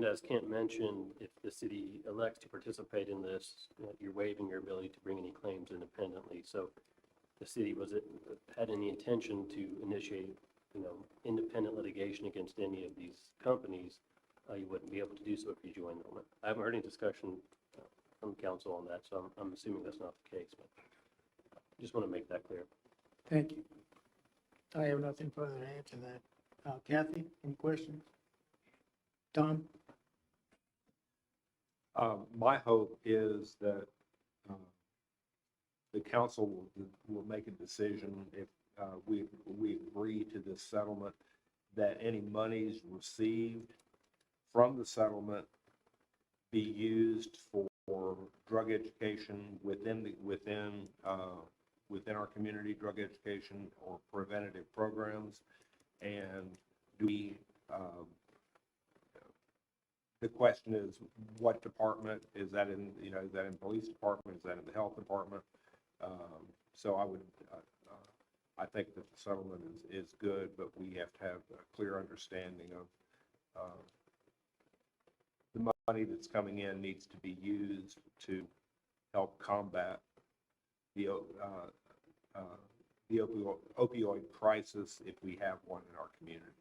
as Kent mentioned, if the city elects to participate in this, you're waiving your ability to bring any claims independently. So the city had any intention to initiate, independent litigation against any of these companies, you wouldn't be able to do so if you joined them. I haven't heard any discussion from council on that, so I'm assuming that's not the case, but just want to make that clear. Thank you. I have nothing further to add to that. Kathy, any questions? Tom? My hope is that the council will make a decision if we agree to this settlement, that any monies received from the settlement be used for drug education within our community, drug education or preventative programs. And the question is, what department is that in? Is that in police department? Is that in the health department? So I think that the settlement is good, but we have to have a clear understanding of the money that's coming in needs to be used to help combat the opioid crisis if we have one in our community.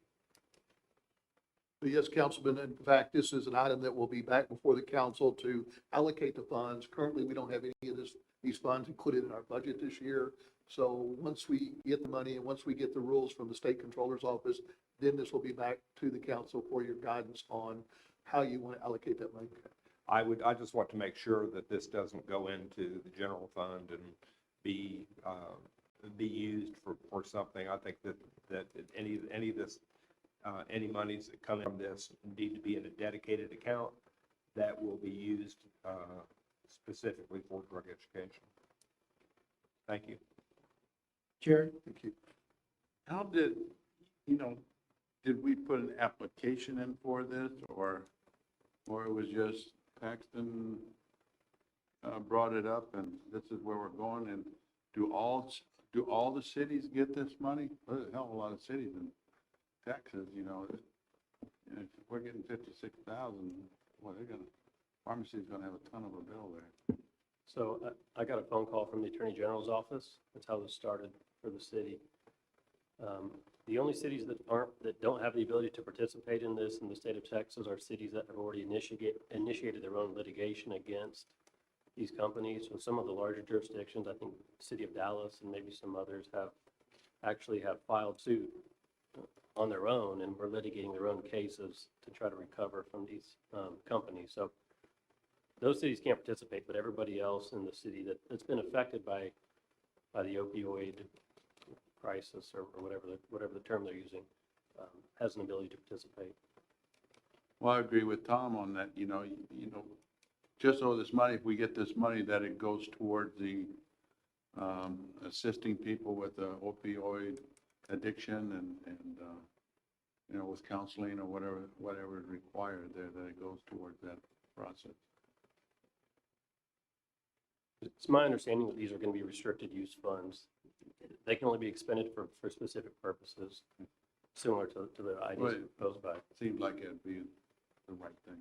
Yes, Councilman, in fact, this is an item that will be back before the council to allocate the funds. Currently, we don't have any of these funds included in our budget this year. So once we get the money and once we get the rules from the state controller's office, then this will be back to the council for your guidance on how you want to allocate that money. I just want to make sure that this doesn't go into the general fund and be used for something. I think that any of this, any monies that come in from this need to be in a dedicated account that will be used specifically for drug education. Thank you. Jerry? Thank you. How did we put an application in for this, or it was just Paxton brought it up and this is where we're going? And do all the cities get this money? There's a hell of a lot of cities in Texas, if we're getting 56,000, well, pharmacy's gonna have a ton of a bill there. So I got a phone call from the Attorney General's office. That's how this started for the city. The only cities that don't have the ability to participate in this in the state of Texas are cities that have already initiated their own litigation against these companies. So some of the larger jurisdictions, I think the city of Dallas and maybe some others actually have filed suit on their own and were litigating their own cases to try to recover from these companies. So those cities can't participate, but everybody else in the city that's been affected by the opioid crisis or whatever the term they're using has an ability to participate. Well, I agree with Tom on that, just so this money, if we get this money, that it goes towards the assisting people with the opioid addiction and with counseling or whatever is required there, that it goes towards that process. It's my understanding that these are going to be restricted use funds. They can only be expended for specific purposes, similar to the ideas proposed by. Seems like it'd be the right thing.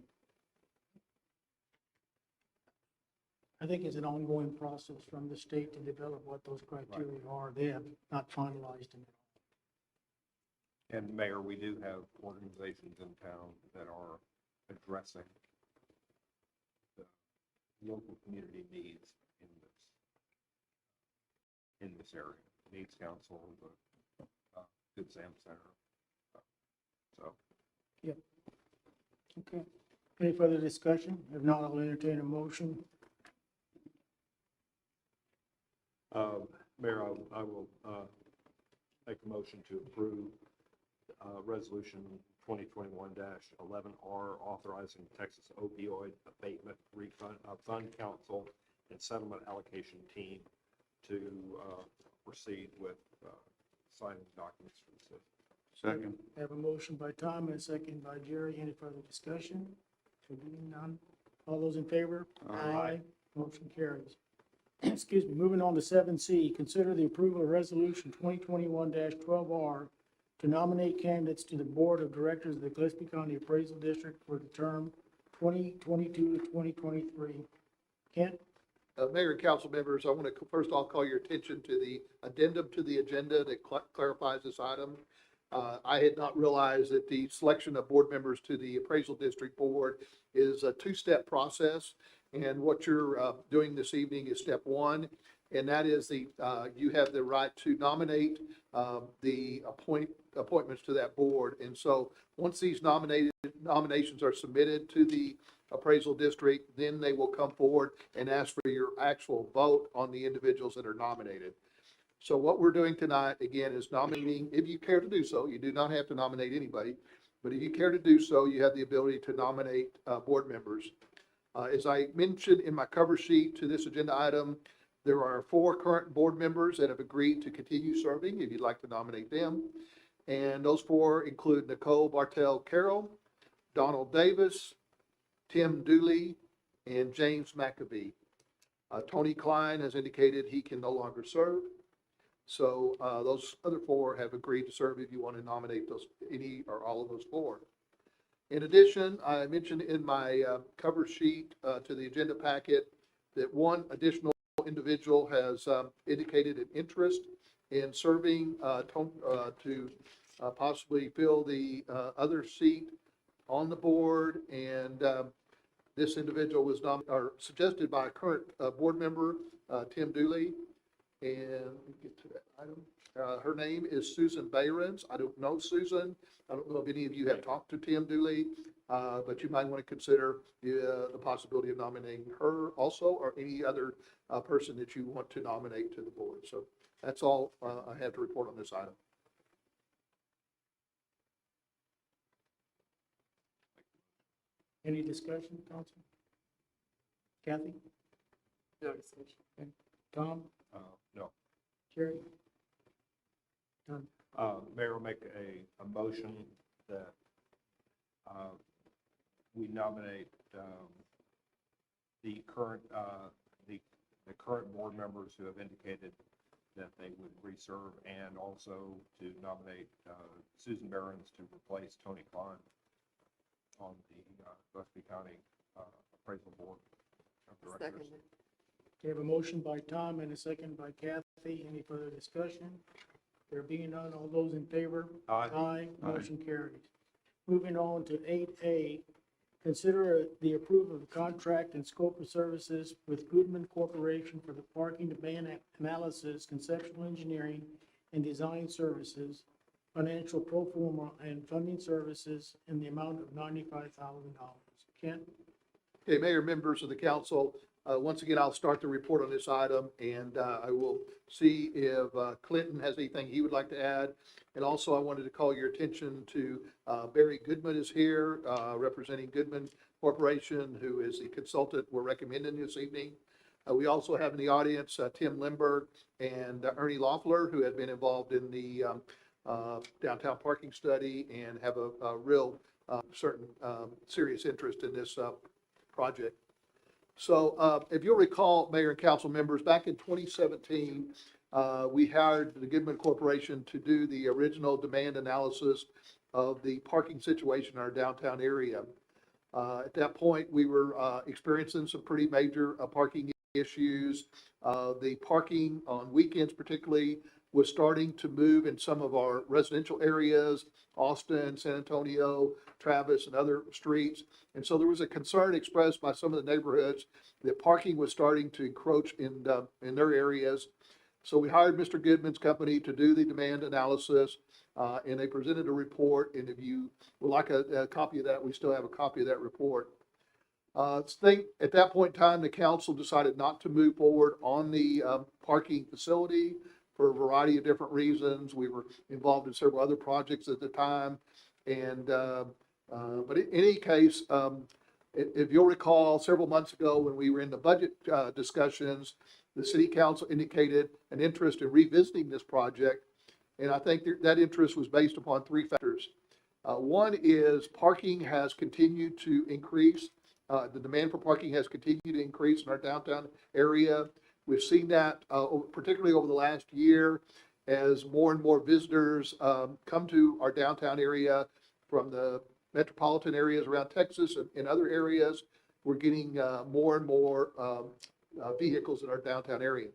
I think it's an ongoing process from the state to develop what those criteria are. They have not finalized them. And Mayor, we do have organizations in town that are addressing the local community needs in this area. Needs Council, the Good Sam Center. So. Yep. Okay. Any further discussion? If not, I'll entertain a motion. Mayor, I will make a motion to approve Resolution 2021-11R authorizing Texas Opioid Abatement Refund Fund Council and Settlement Allocation Team to proceed with signing documents for the city. Second. Have a motion by Tom and a second by Jerry. Any further discussion? There being none. All those in favor? Aye. Motion carries. Excuse me. Moving on to 7C, consider the approval of Resolution 2021-12R to nominate candidates to the Board of Directors of the Gillespie County Appraisal District for the term 2022 to 2023. Kent? Mayor and council members, I want to first of all call your attention to the addendum to the agenda that clarifies this item. I had not realized that the selection of board members to the Appraisal District Board is a two-step process. And what you're doing this evening is step one, and that is you have the right to nominate the appointments to that board. And so once these nominations are submitted to the Appraisal District, then they will come forward and ask for your actual vote on the individuals that are nominated. So what we're doing tonight, again, is nominating, if you care to do so. You do not have to nominate anybody, but if you care to do so, you have the ability to nominate board members. As I mentioned in my cover sheet to this agenda item, there are 4 current board members that have agreed to continue serving, if you'd like to nominate them. And those 4 include Nicole Bartel-Carroll, Donald Davis, Tim Dooley, and James McAbee. Tony Klein has indicated he can no longer serve. So those other 4 have agreed to serve if you want to nominate those, any or all of those 4. In addition, I mentioned in my cover sheet to the agenda packet that 1 additional individual has indicated an interest in serving to possibly fill the other seat on the board. And this individual was suggested by a current board member, Tim Dooley. And let me get to that item. Her name is Susan Behrens. I don't know Susan. I don't know if any of you have talked to Tim Dooley. but you might want to consider the possibility of nominating her also, or any other person that you want to nominate to the board. So that's all I have to report on this item. Any discussion, council? Kathy? No discussion. Okay. Tom? No. Jerry? Done. Mayor will make a motion that we nominate the current board members who have indicated that they would reserve, and also to nominate Susan Behrens to replace Tony Klein on the Gillespie County Appraisal Board of Directors. We have a motion by Tom and a second by Kathy. Any further discussion? There being none, all those in favor? Aye. Aye, motion carries. Moving on to 8A, consider the approval of the contract and scope of services with Goodman Corporation for the parking demand analysis, conceptual engineering, and design services, financial pro forma, and funding services in the amount of $95,000. Kent? Okay, Mayor, members of the council, once again, I'll start the report on this item, and I will see if Clinton has anything he would like to add. And also, I wanted to call your attention to Barry Goodman is here, representing Goodman Corporation, who is the consultant we're recommending this evening. We also have in the audience Tim Limberg and Ernie Loeffler, who have been involved in the downtown parking study and have a real certain serious interest in this project. So if you'll recall, Mayor and council members, back in 2017, we hired the Goodman Corporation to do the original demand analysis of the parking situation in our downtown area. At that point, we were experiencing some pretty major parking issues. The parking on weekends particularly was starting to move in some of our residential areas, Austin, San Antonio, Travis, and other streets. And so there was a concern expressed by some of the neighborhoods that parking was starting to encroach in their areas. So we hired Mr. Goodman's company to do the demand analysis, and they presented a report. And if you would like a copy of that, we still have a copy of that report. At that point in time, the council decided not to move forward on the parking facility for a variety of different reasons. We were involved in several other projects at the time. And but in any case, if you'll recall, several months ago when we were in the budget discussions, the city council indicated an interest in revisiting this project. And I think that interest was based upon three factors. One is parking has continued to increase. The demand for parking has continued to increase in our downtown area. We've seen that particularly over the last year as more and more visitors come to our downtown area from the metropolitan areas around Texas and other areas. We're getting more and more vehicles in our downtown area.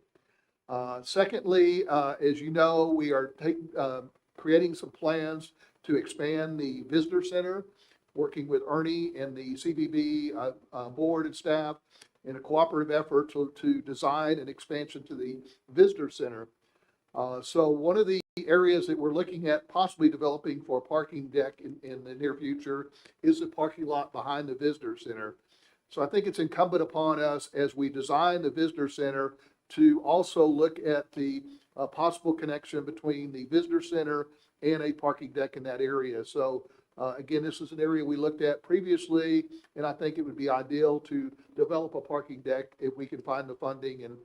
Secondly, as you know, we are creating some plans to expand the visitor center, working with Ernie and the CVB board and staff in a cooperative effort to design an expansion to the visitor center. So one of the areas that we're looking at possibly developing for a parking deck in the near future is the parking lot behind the visitor center. So I think it's incumbent upon us as we design the visitor center to also look at the possible connection between the visitor center and a parking deck in that area. So again, this is an area we looked at previously, and I think it would be ideal to develop a parking deck if we can find the funding and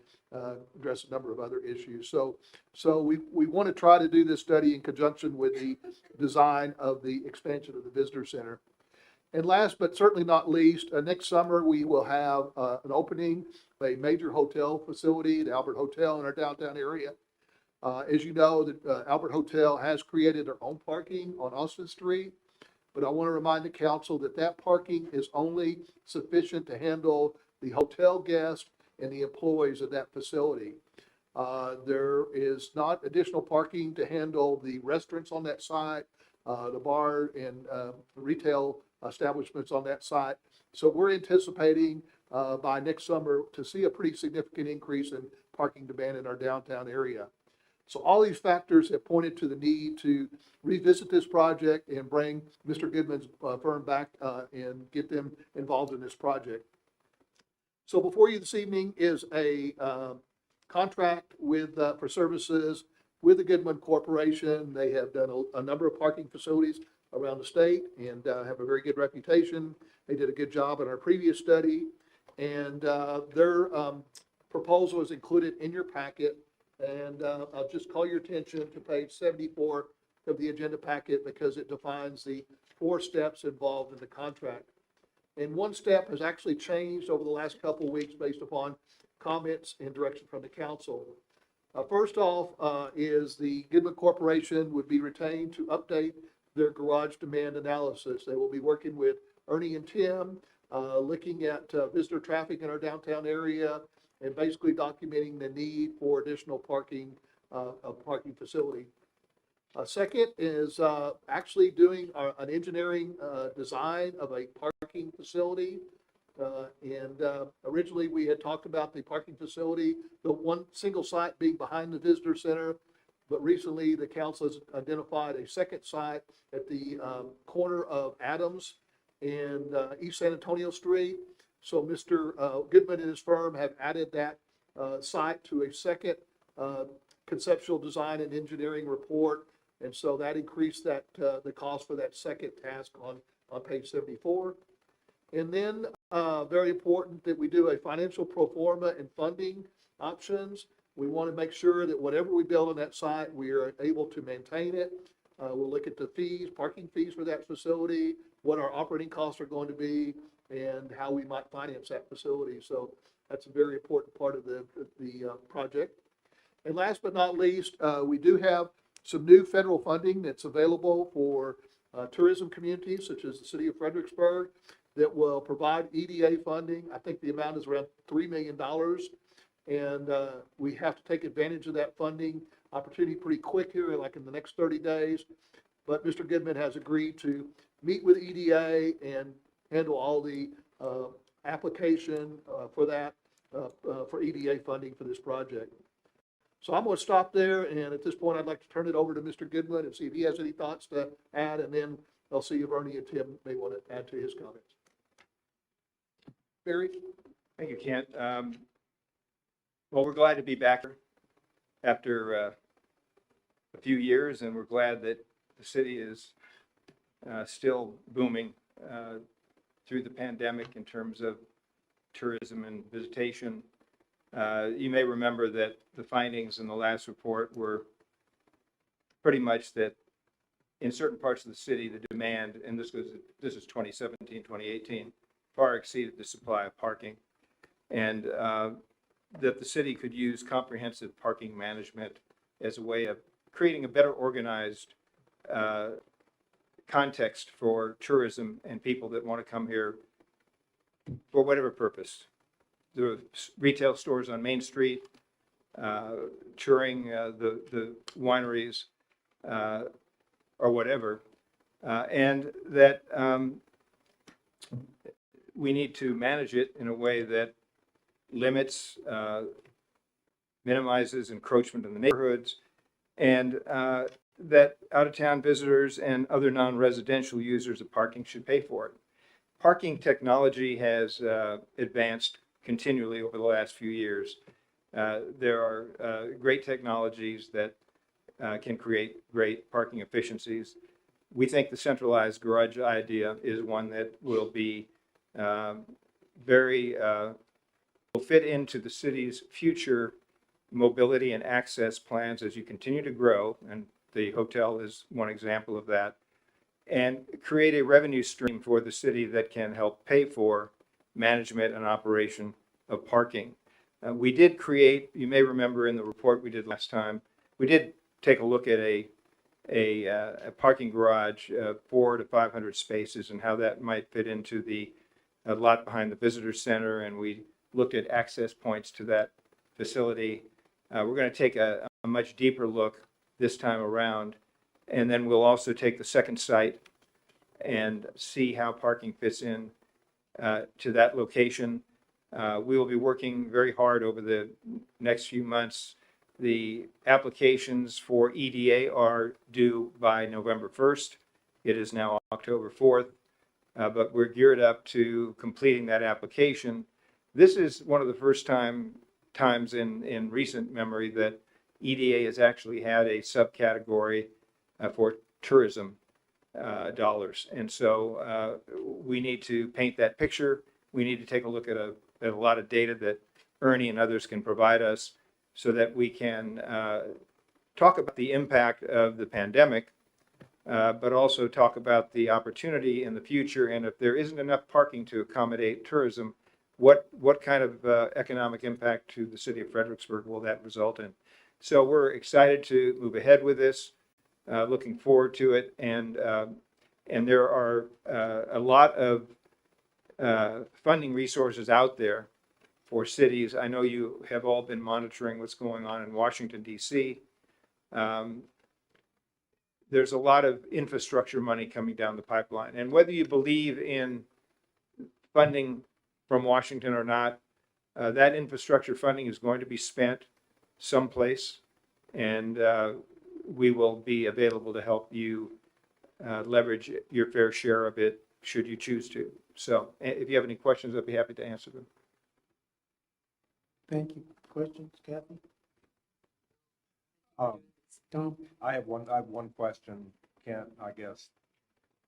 address a number of other issues. So we want to try to do this study in conjunction with the design of the expansion of the visitor center. And last but certainly not least, next summer we will have an opening of a major hotel facility, the Albert Hotel in our downtown area. As you know, the Albert Hotel has created their own parking on Austin Street. But I want to remind the council that that parking is only sufficient to handle the hotel guests and the employees of that facility. There is not additional parking to handle the restaurants on that site, the bar and retail establishments on that site. So we're anticipating by next summer to see a pretty significant increase in parking demand in our downtown area. So all these factors have pointed to the need to revisit this project and bring Mr. Goodman's firm back and get them involved in this project. So before you this evening is a contract with, for services with the Goodman Corporation. They have done a number of parking facilities around the state and have a very good reputation. They did a good job in our previous study, and their proposal is included in your packet. And I'll just call your attention to page 74 of the agenda packet because it defines the 4 steps involved in the contract. And one step has actually changed over the last couple of weeks based upon comments and direction from the council. First off is the Goodman Corporation would be retained to update their garage demand analysis. They will be working with Ernie and Tim, looking at visitor traffic in our downtown area and basically documenting the need for additional parking, a parking facility. Second is actually doing an engineering design of a parking facility. Originally we had talked about the parking facility, the one single site being behind the visitor center, but recently the council has identified a second site at the corner of Adams and East San Antonio Street. So Mr. Goodman and his firm have added that site to a second conceptual design and engineering report. And so that increased that the cost for that second task on page 74. And then very important that we do a financial pro forma and funding options. We want to make sure that whatever we build on that site, we are able to maintain it. We'll look at the fees, parking fees for that facility, what our operating costs are going to be, and how we might finance that facility. So that's a very important part of the project. And last but not least, we do have some new federal funding that's available for tourism communities such as the city of Fredericksburg that will provide EDA funding. I think the amount is around $3 million. And we have to take advantage of that funding opportunity pretty quick here, like in the next 30 days. But Mr. Goodman has agreed to meet with EDA and handle all the application for that, for EDA funding for this project. So I'm going to stop there, and at this point, I'd like to turn it over to Mr. Goodman and see if he has any thoughts to add, and then I'll see if Ernie and Tim may want to add to his comments. Barry? Thank you, Kent. Well, we're glad to be back after a few years, and we're glad that the city is still booming through the pandemic in terms of tourism and visitation. You may remember that the findings in the last report were pretty much that in certain parts of the city, the demand, and this is 2017, 2018, far exceeded the supply of parking, and that the city could use comprehensive parking management as a way of creating a better organized context for tourism and people that want to come here for whatever purpose. The retail stores on Main Street, touring the wineries, or whatever, and that we need to manage it in a way that limits, minimizes encroachment in the neighborhoods, and that out-of-town visitors and other non-residential users of parking should pay for it. Parking technology has advanced continually over the last few years. There are great technologies that can create great parking efficiencies. We think the centralized garage idea is one that will be will fit into the city's future mobility and access plans as you continue to grow, and the hotel is one example of that, and create a revenue stream for the city that can help pay for management and operation of parking. We did create, you may remember in the report we did last time, we did take a look at a parking garage, 400 to 500 spaces, and how that might fit into the lot behind the visitor center, and we looked at access points to that facility. We're going to take a much deeper look this time around, and then we'll also take the second site and see how parking fits in to that location. We will be working very hard over the next few months The applications for EDA are due by November 1st. It is now October 4th, but we're geared up to completing that application. This is one of the first times in recent memory that EDA has actually had a subcategory for tourism dollars. And so we need to paint that picture. We need to take a look at a lot of data that Ernie and others can provide us so that we can talk about the impact of the pandemic, but also talk about the opportunity in the future. And if there isn't enough parking to accommodate tourism, what kind of economic impact to the city of Fredericksburg will that result in? So we're excited to move ahead with this, looking forward to it. And there are a lot of funding resources out there for cities. I know you have all been monitoring what's going on in Washington, D.C. There's a lot of infrastructure money coming down the pipeline. And whether you believe in funding from Washington or not, that infrastructure funding is going to be spent someplace, and we will be available to help you leverage your fair share of it should you choose to. So if you have any questions, I'd be happy to answer them. Thank you. Questions, Kathy? Tom? I have one question, Kent, I guess,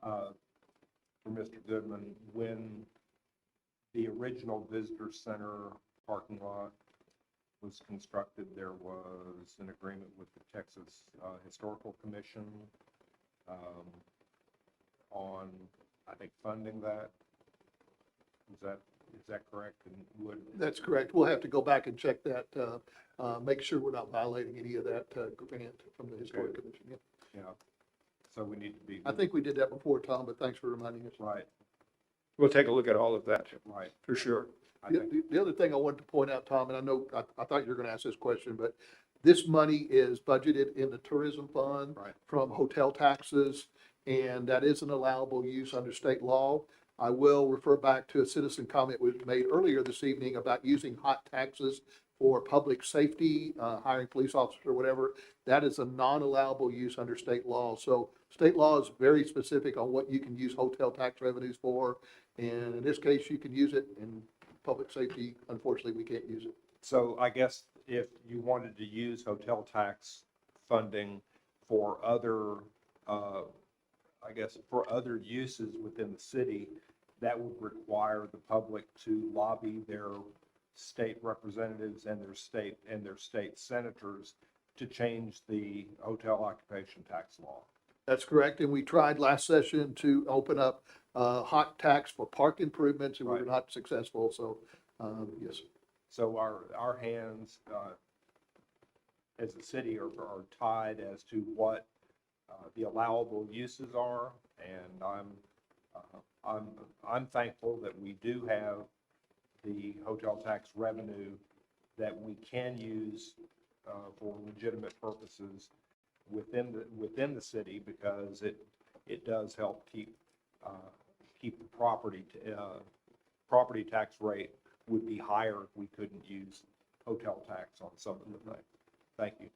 for Mr. Goodman. When the original visitor center parking lot was constructed, there was an agreement with the Texas Historical Commission on, I think, funding that. Is that correct? And would That's correct. We'll have to go back and check that, make sure we're not violating any of that grant from the Historic Commission. Yeah. yeah. So we need to be. I think we did that before, Tom, but thanks for reminding us. Right. We'll take a look at all of that. Right. For sure. The other thing I wanted to point out, Tom, and I know, I thought you were going to ask this question, but this money is budgeted in the tourism fund from hotel taxes, and that is an allowable use under state law. I will refer back to a citizen comment we made earlier this evening about using hot taxes for public safety, hiring police officers or whatever. That is a non-allowable use under state law. So state law is very specific on what you can use hotel tax revenues for. And in this case, you can use it. In public safety, unfortunately, we can't use it. So I guess if you wanted to use hotel tax funding for other, for other uses within the city, that would require the public to lobby their state representatives and their state senators to change the hotel occupation tax law. That's correct. And we tried last session to open up hot tax for park improvements, and we were not successful. So, yes. So our hands as a city are tied as to what the allowable uses are, and I'm thankful that we do have the hotel tax revenue that we can use for legitimate purposes within the city, because it does help keep the property tax rate would be higher if we couldn't use hotel tax on some of the things. Thank you.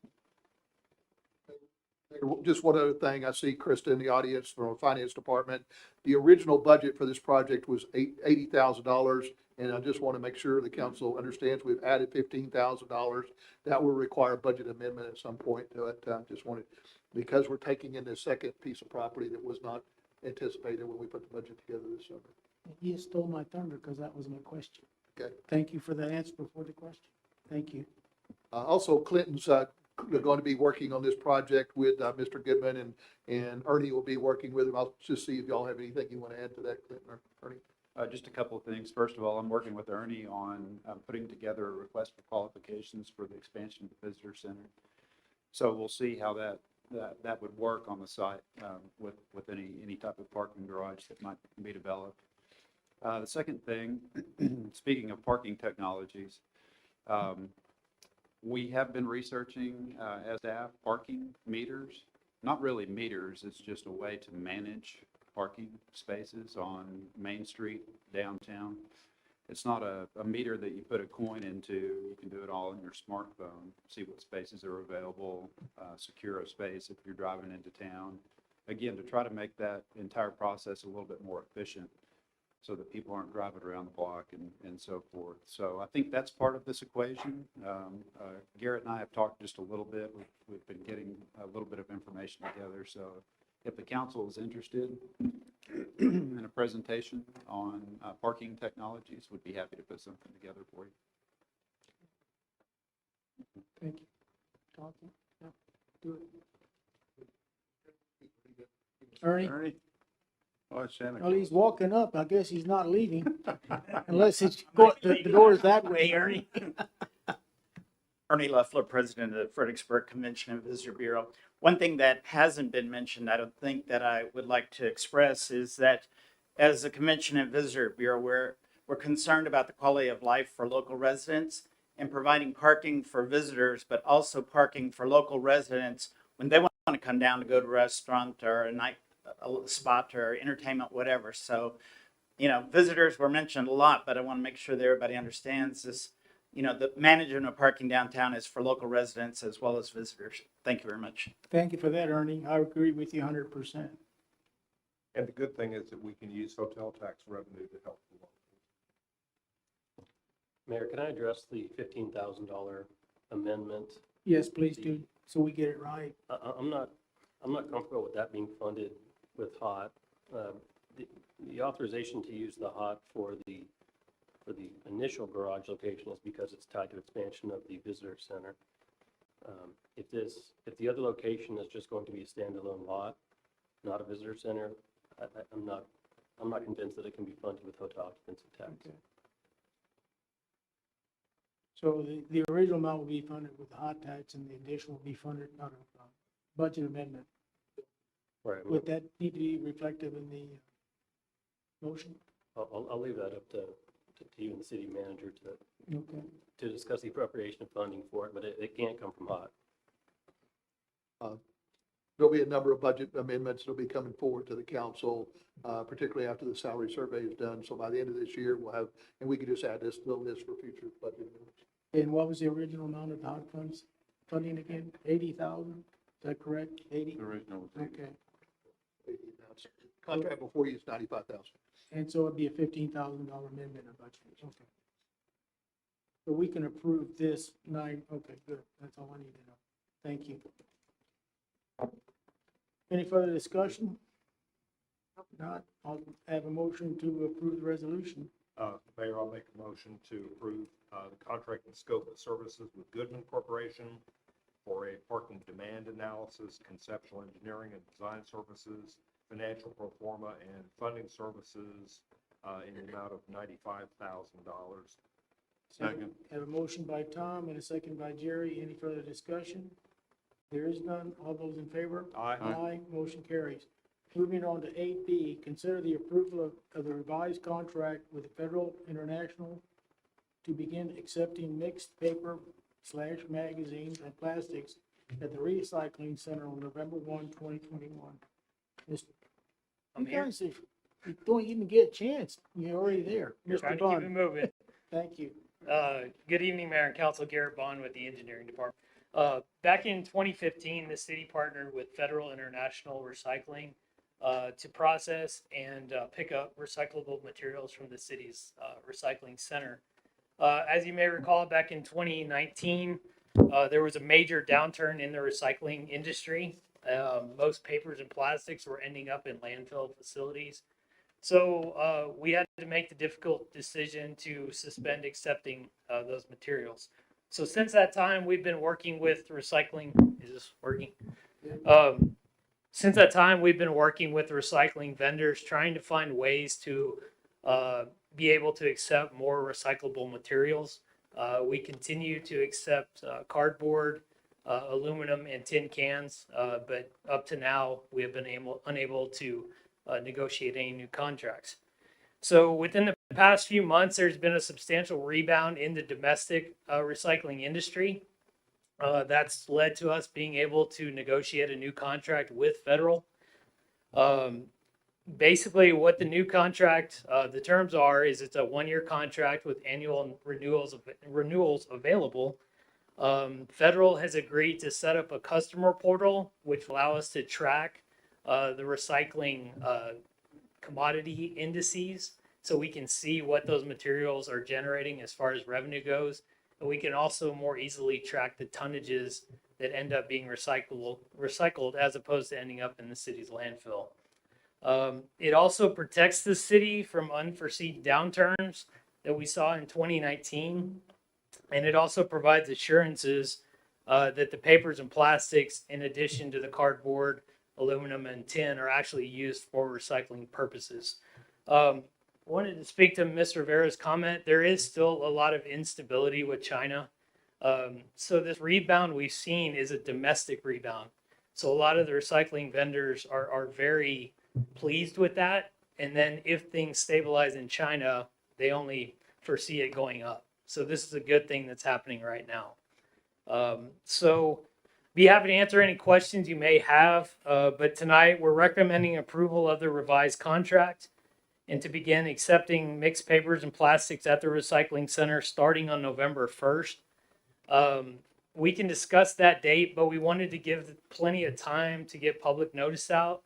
Just one other thing, I see Krista in the audience from our finance department. The original budget for this project was $80,000, and I just want to make sure the council understands we've added $15,000. That will require a budget amendment at some point to it. Just wanted, because we're taking in this second piece of property that was not anticipated when we put the budget together this summer. You stole my thunder because that was my question. Okay. Thank you for that answer before the question. Thank you. Also, Clinton's going to be working on this project with Mr. Goodman, and Ernie will be working with him. I'll just see if y'all have anything you want to add to that, Clinton or Ernie. Just a couple of things. First of all, I'm working with Ernie on putting together a request for qualifications for the expansion of the visitor center. So we'll see how that would work on the site with any type of parking garage that might be developed. The second thing, speaking of parking technologies, we have been researching as staff parking meters. Not really meters, it's just a way to manage parking spaces on Main Street downtown. it's not a meter that you put a coin into. You can do it all on your smartphone, see what spaces are available, secure a space if you're driving into town. Again, to try to make that entire process a little bit more efficient so that people aren't driving around the block and so forth. So I think that's part of this equation. Garrett and I have talked just a little bit. We've been getting a little bit of information together. So if the council is interested in a presentation on parking technologies, we'd be happy to put something together for you. Thank you. Talking? Yeah, do it. Ernie? Oh, it's Santa Well, Claus. he's walking up. I guess he's not leaving. Unless it's, the door's that way, Ernie. Ernie Leffler, President of the Fredericksburg Convention and Visitor Bureau. One thing that hasn't been mentioned, I don't think, that I would like to express is that as a Convention and Visitor Bureau, we're concerned about the quality of life for local residents and providing parking for visitors, but also parking for local residents when they want to come down to go to a restaurant or a night spot or entertainment, whatever. So, visitors were mentioned a lot, but I want to make sure that everybody understands this. The management of parking downtown is for local residents as well as visitors. Thank you very much. Thank you for that, Ernie. I agree with you 100%. And the good thing is that we can use hotel tax revenue to help the locals. Mayor, can I address the $15,000 amendment? Yes, please do, so we get it right. I'm not comfortable with that being funded with HOT. The authorization to use the HOT for the initial garage location is because it's tied to expansion of the visitor center. If the other location is just going to be a standalone lot, not a visitor center, I'm not convinced that it can be funded with hotel occupancy tax. Okay. So the original amount will be funded with the hot tax and the additional will be funded out of budget amendment. Right. Would that need to be reflective in the motion? I'll leave that up to you and the city manager Okay. to discuss the appropriation of funding for it, but it can't come from HOT. There'll be a number of budget amendments that'll be coming forward to the council, particularly after the salary survey is done. So by the end of this year, we'll have, and we can just add this to the list for future budget amendments. And what was the original amount of the hot funds funding again? 80,000? Is that correct? 80? The original was 80. Okay. Contract before you is 95,000. And so it'd be a $15,000 amendment of budget. Okay. So we can approve this nine. Okay, good. That's all I need to know. Thank you. Any further discussion? If not, I'll have a motion to approve the resolution. Mayor, I'll make a motion to approve the contract and scope of services with Goodman Corporation for a parking demand analysis, conceptual engineering and design services, financial pro forma, and funding services in the amount of $95,000. Second. Have a motion by Tom and a second by Jerry. Any further discussion? There is none. All those in favor? Aye. Aye. Motion carries. Moving on to 8B, consider the approval of the revised contract with Federal International to begin accepting mixed paper/magazines and plastics at the recycling center on November 1, 2021. I'm You here. guys, if you don't even get a chance, you're already there. Trying Mr. to keep it Bond, moving. thank you. Good evening, Mayor and Council. Garrett Bond with the Engineering Department. Back in 2015, the city partnered with Federal International Recycling to process and pick up recyclable materials from the city's recycling center. As you may recall, back in 2019, there was a major downturn in the recycling industry. Most papers and plastics were ending up in landfill facilities. So we had to make the difficult decision to suspend accepting those materials. So since that time, we've been working with recycling. Is this working? Since that time, we've been working with recycling vendors, trying to find ways to be able to accept more recyclable materials. We continue to accept cardboard, aluminum, and tin cans, but up to now, we have been unable to negotiate any new contracts. So within the past few months, there's been a substantial rebound in the domestic recycling industry. That's led to us being able to negotiate a new contract with Federal. basically what the new contract, the terms are, is it's a 1-year contract with annual renewals available. Federal has agreed to set up a customer portal, which will allow us to track the recycling commodity indices, so we can see what those materials are generating as far as revenue goes. And we can also more easily track the tonnages that end up being recycled as opposed to ending up in the city's landfill. It also protects the city from unforeseen downturns that we saw in 2019. And it also provides assurances that the papers and plastics, in addition to the cardboard, aluminum, and tin, are actually used for recycling purposes. Wanted to speak to Mr. Rivera's comment. There is still a lot of instability with China. So this rebound we've seen is a domestic rebound. So a lot of the recycling vendors are very pleased with that. And then if things stabilize in China, they only foresee it going up. So this is a good thing that's happening right now. So be happy to answer any questions you may have. But tonight we're recommending approval of the revised contract and to begin accepting mixed papers and plastics at the recycling center starting on November 1st. We can discuss that date, but we wanted to give plenty of time to get public notice out.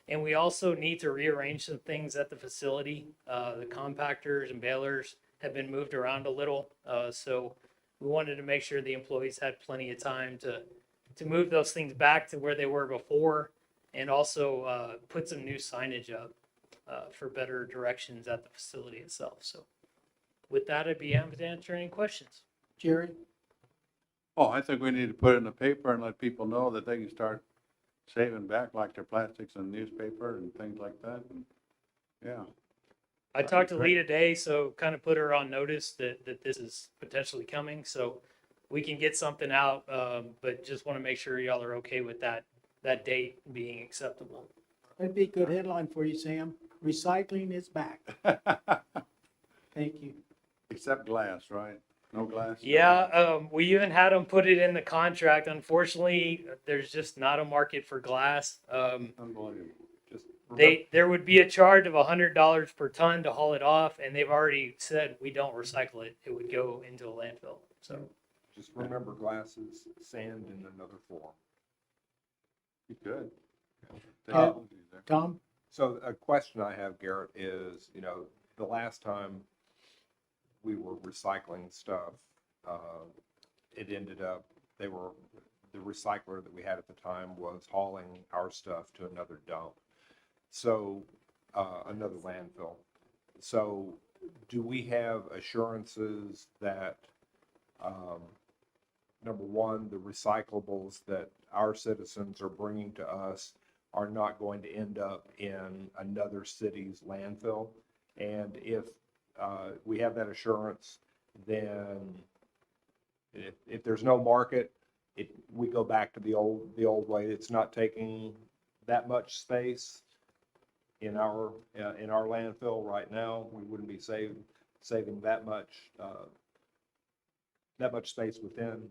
And we also need to rearrange some things at the facility. The compactors and balers have been moved around a little. So we wanted to make sure the employees had plenty of time to move those things back to where they were before, and also put some new signage up for better directions at the facility itself. So with that, I'd be happy to answer any questions. Jerry? Oh, I think we need to put it in the paper and let people know that they can start saving back like their plastics and newspaper and things like that. And, yeah. I talked to Lee today, so kind of put her on notice that this is potentially coming. So we can get something out, but just want to make sure y'all are okay with that date being acceptable. That'd be a good headline for you, Sam. Recycling is back. Thank you. Except glass, right? No glass? Yeah, we even had them put it in the contract. Unfortunately, there's just not a market for glass. Unbelievable. Just remember, There would be a charge of $100 per ton to haul it off, and they've already said we don't recycle it. It would go into a landfill. So Just remember, glass is sand in another form. you could. Tom? So a question I have, Garrett, is, the last time we were recycling stuff, it ended up, the recycler that we had at the time was hauling our stuff to another dump. So, another landfill. So do we have assurances that, number one, the recyclables that our citizens are bringing to us are not going to end up in another city's landfill? And if we have that assurance, then if there's no market, we go back to the old way. It's not taking that much space in our landfill right now. We wouldn't be saving that much space within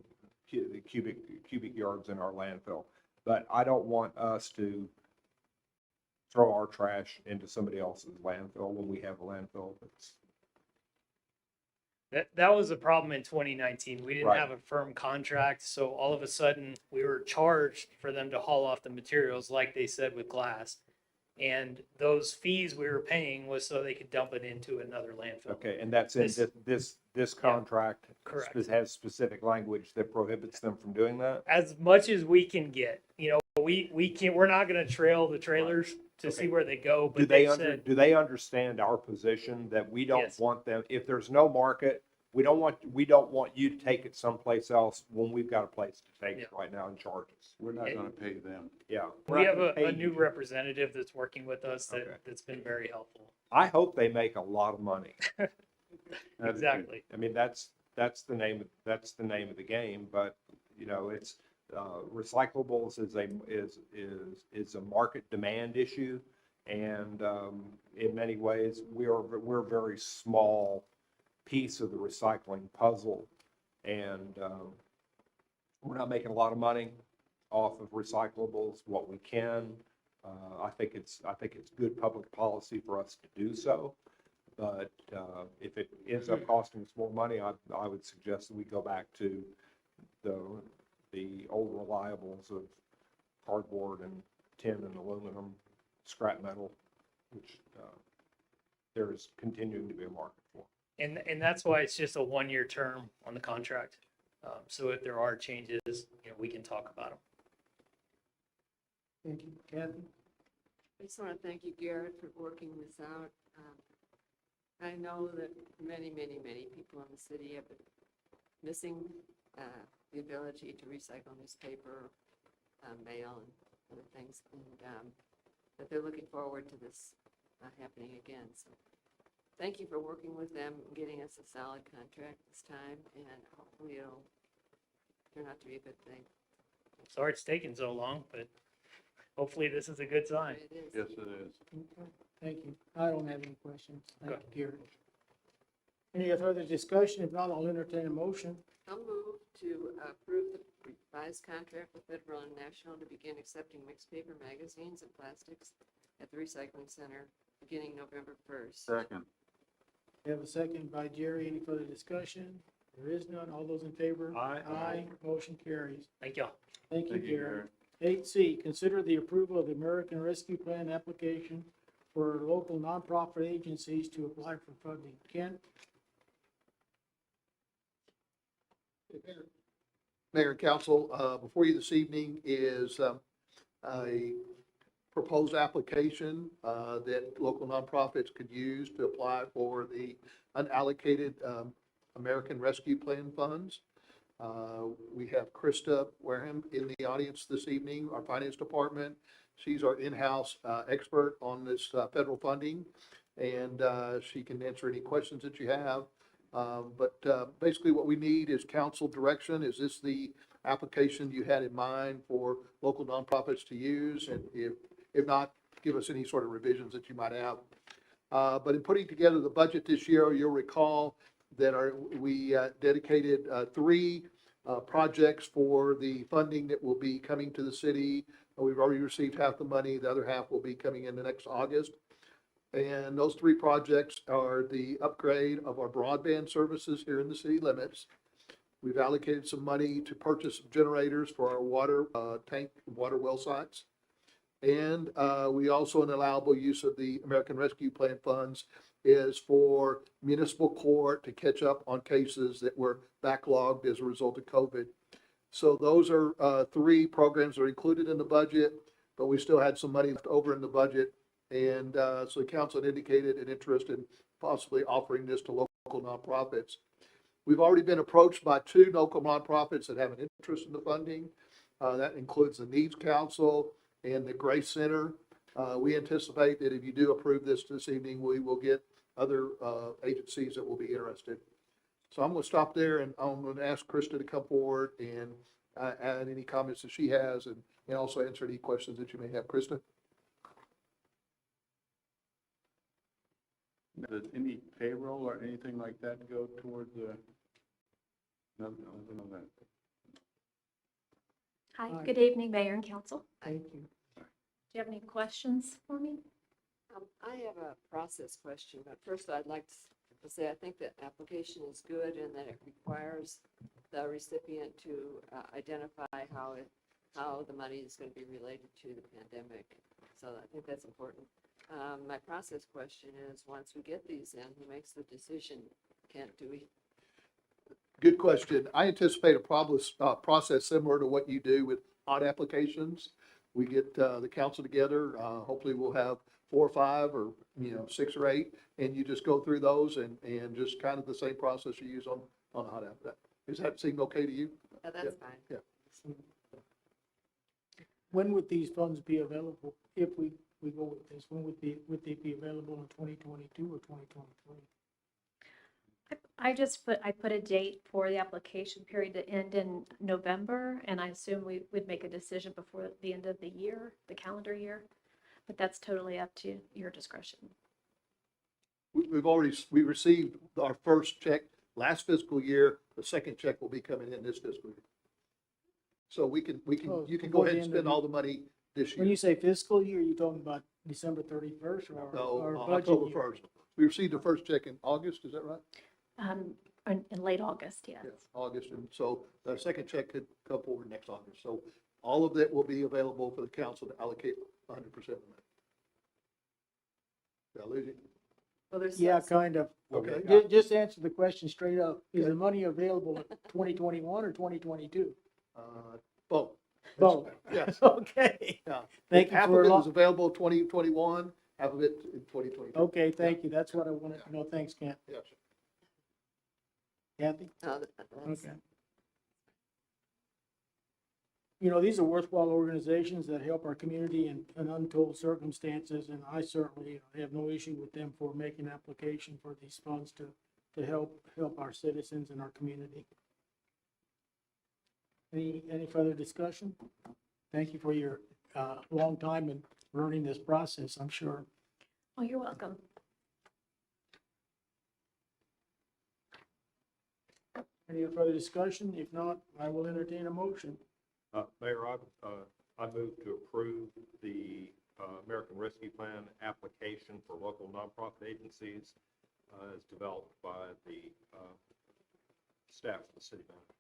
the cubic yards in our landfill. But I don't want us to throw our trash into somebody else's landfill when we have a landfill that's. that was a problem in 2019. We didn't Right. have a firm contract, so all of a sudden we were charged for them to haul off the materials, like they said with glass. And those fees we were paying was so they could dump it into another landfill. Okay, and that's in this contract. Correct. Has specific language that prohibits them from doing that? As much as we can get, we're not going to trail the trailers to see where they go, but Do they understand our position that we don't Yes. want them, if there's no market, we don't want you to take it someplace else when we've got a place to take it right now and charge us. We're not gonna pay them. Yeah. we have a new representative that's working with us that's been very helpful. I hope they make a lot of money. Exactly. I mean, that's the name of the game, but it's recyclables is a market demand issue, and in many ways we're a very small piece of the recycling puzzle, and we're not making a lot of money off of recyclables. What we can I think it's good public policy for us to do so. But if it ends up costing us more money, I would suggest that we go back to the old reliables of cardboard and tin and aluminum, scrap metal, which there is continuing to be a market for. And that's why it's just a 1-year term on the contract. So if there are changes, we can talk about them. Thank you. Kathy? I just want to thank you, Garrett, for working this out. I know that many people in the city have been missing the ability to recycle newspaper, mail, and other things, and that they're looking forward to this happening again. So thank you for working with them and getting us a solid contract this time, and hopefully it'll turn out to be a good thing. Sorry it's taking so long, but hopefully this is a good sign. It is. Yes, it is. Okay, thank you. I don't have any questions. Thank Good. you, Gary. Any further discussion? If not, I'll entertain a motion. I'll move to approve the revised contract with Federal and National to begin accepting mixed paper magazines and plastics at the recycling center beginning November 1st. Second. We have a second by Jerry. Any further discussion? There is none. All those in favor? Aye. Aye. Motion carries. Thank y'all. Thank you, Thank you, Gary. 8C, consider the approval of the American Rescue Plan application for local nonprofit agencies to apply for funding. Ken? Mayor and council, before you this evening is a proposed application that local nonprofits could use to apply for the unallocated American Rescue Plan funds. We have Krista Wareham in the audience this evening, our finance department. She's our in-house expert on this federal funding, and she can answer any questions that you have. But basically what we need is council direction. Is this the application you had in mind for local nonprofits to use? And if not, give us any sort of revisions that you might have. But in putting together the budget this year, you'll recall that we dedicated 3 projects for the funding that will be coming to the city. We've already received half the money. The other half will be coming in the next August. And those 3 projects are the upgrade of our broadband services here in the city limits. We've allocated some money to purchase some generators for our water tank, water well sites. And we also, an allowable use of the American Rescue Plan funds is for municipal court to catch up on cases that were backlogged as a result of COVID. So those are 3 programs that are included in the budget, but we still had some money left over in the budget. And so the council had indicated an interest in possibly offering this to local nonprofits. We've already been approached by 2 local nonprofits that have an interest in the funding. That includes the Needs Council and the Grace Center. We anticipate that if you do approve this evening, we will get other agencies that will be interested. So I'm going to stop there, and I'm going to ask Krista to come forward and add any comments that she has, and also answer any questions that you may have. Krista? Does any payroll or anything like that go toward the, no, that. Hi, Hi. good evening, Mayor and Council. Thank you. Do you have any questions for me? I have a process question, but first I'd like to say I think the application is good and that it requires the recipient to identify how the money is going to be related to the pandemic. So I think that's important. My process question is, once we get these in, who makes the decision? Do we? Good question. I anticipate a process similar to what you do with odd applications. We get the council together. Hopefully we'll have 4 or 5 or 6 or 8, and you just go through those and just kind of the same process you use on odd app. Does that seem okay to you? That's fine. Yeah. When would these funds be available if we go with this? When would they be available in 2022 or 2023? I put a date for the application period to end in November, and I assume we would make a decision before the end of the year, the calendar year. But that's totally up to your discretion. We received our first check last fiscal year. The second check will be coming in this fiscal year. So you can go ahead and spend all the money this year. When you say fiscal year, you talking about December 31st No, or budget October year? 1st. We received the first check in August, is that right? In late August, yes. Yes, August, and so the second check could come forward next August. So all of that will be available for the council to allocate 100% of that. Did I lose you? Well, there's Yeah, kind of. Okay. Just answer the question straight up. Is the money available in 2021 or 2022? Both. Both. Yes. Okay. Yeah. Thank you Half for of it a was available 2021, half of it in 2022. Okay, thank you. That's what I wanted to know. Thanks, Kent. Yes. Kathy? That's- Okay. You know, these are worthwhile organizations that help our community in untold circumstances, and I certainly have no issue with them for making application for these funds to help our citizens and our community. Any further discussion? Thank you for your long time in learning this process, I'm sure. Oh, you're welcome. Any further discussion? If not, I will entertain a motion. Mayor, I move to approve the American Rescue Plan application for local nonprofit agencies as developed by the staff of the city manager.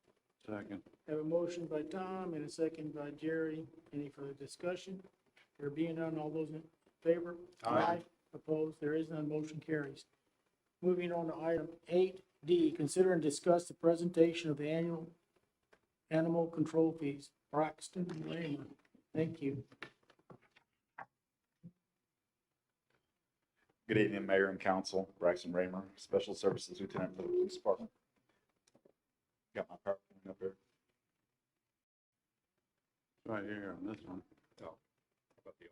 Second. Have a motion by Tom and a second by Jerry. Any further discussion? There being none, all those in favor? Aye. Opposed? There is none. Motion carries. Moving on to item 8D, consider and discuss the presentation of the annual animal control fees. Braxton Lehman. Thank you. Good evening, Mayor and Council. Braxton Raymer, Special Services Lieutenant for the Police Department. Got my PowerPoint up there. Right here on this one. Oh, about the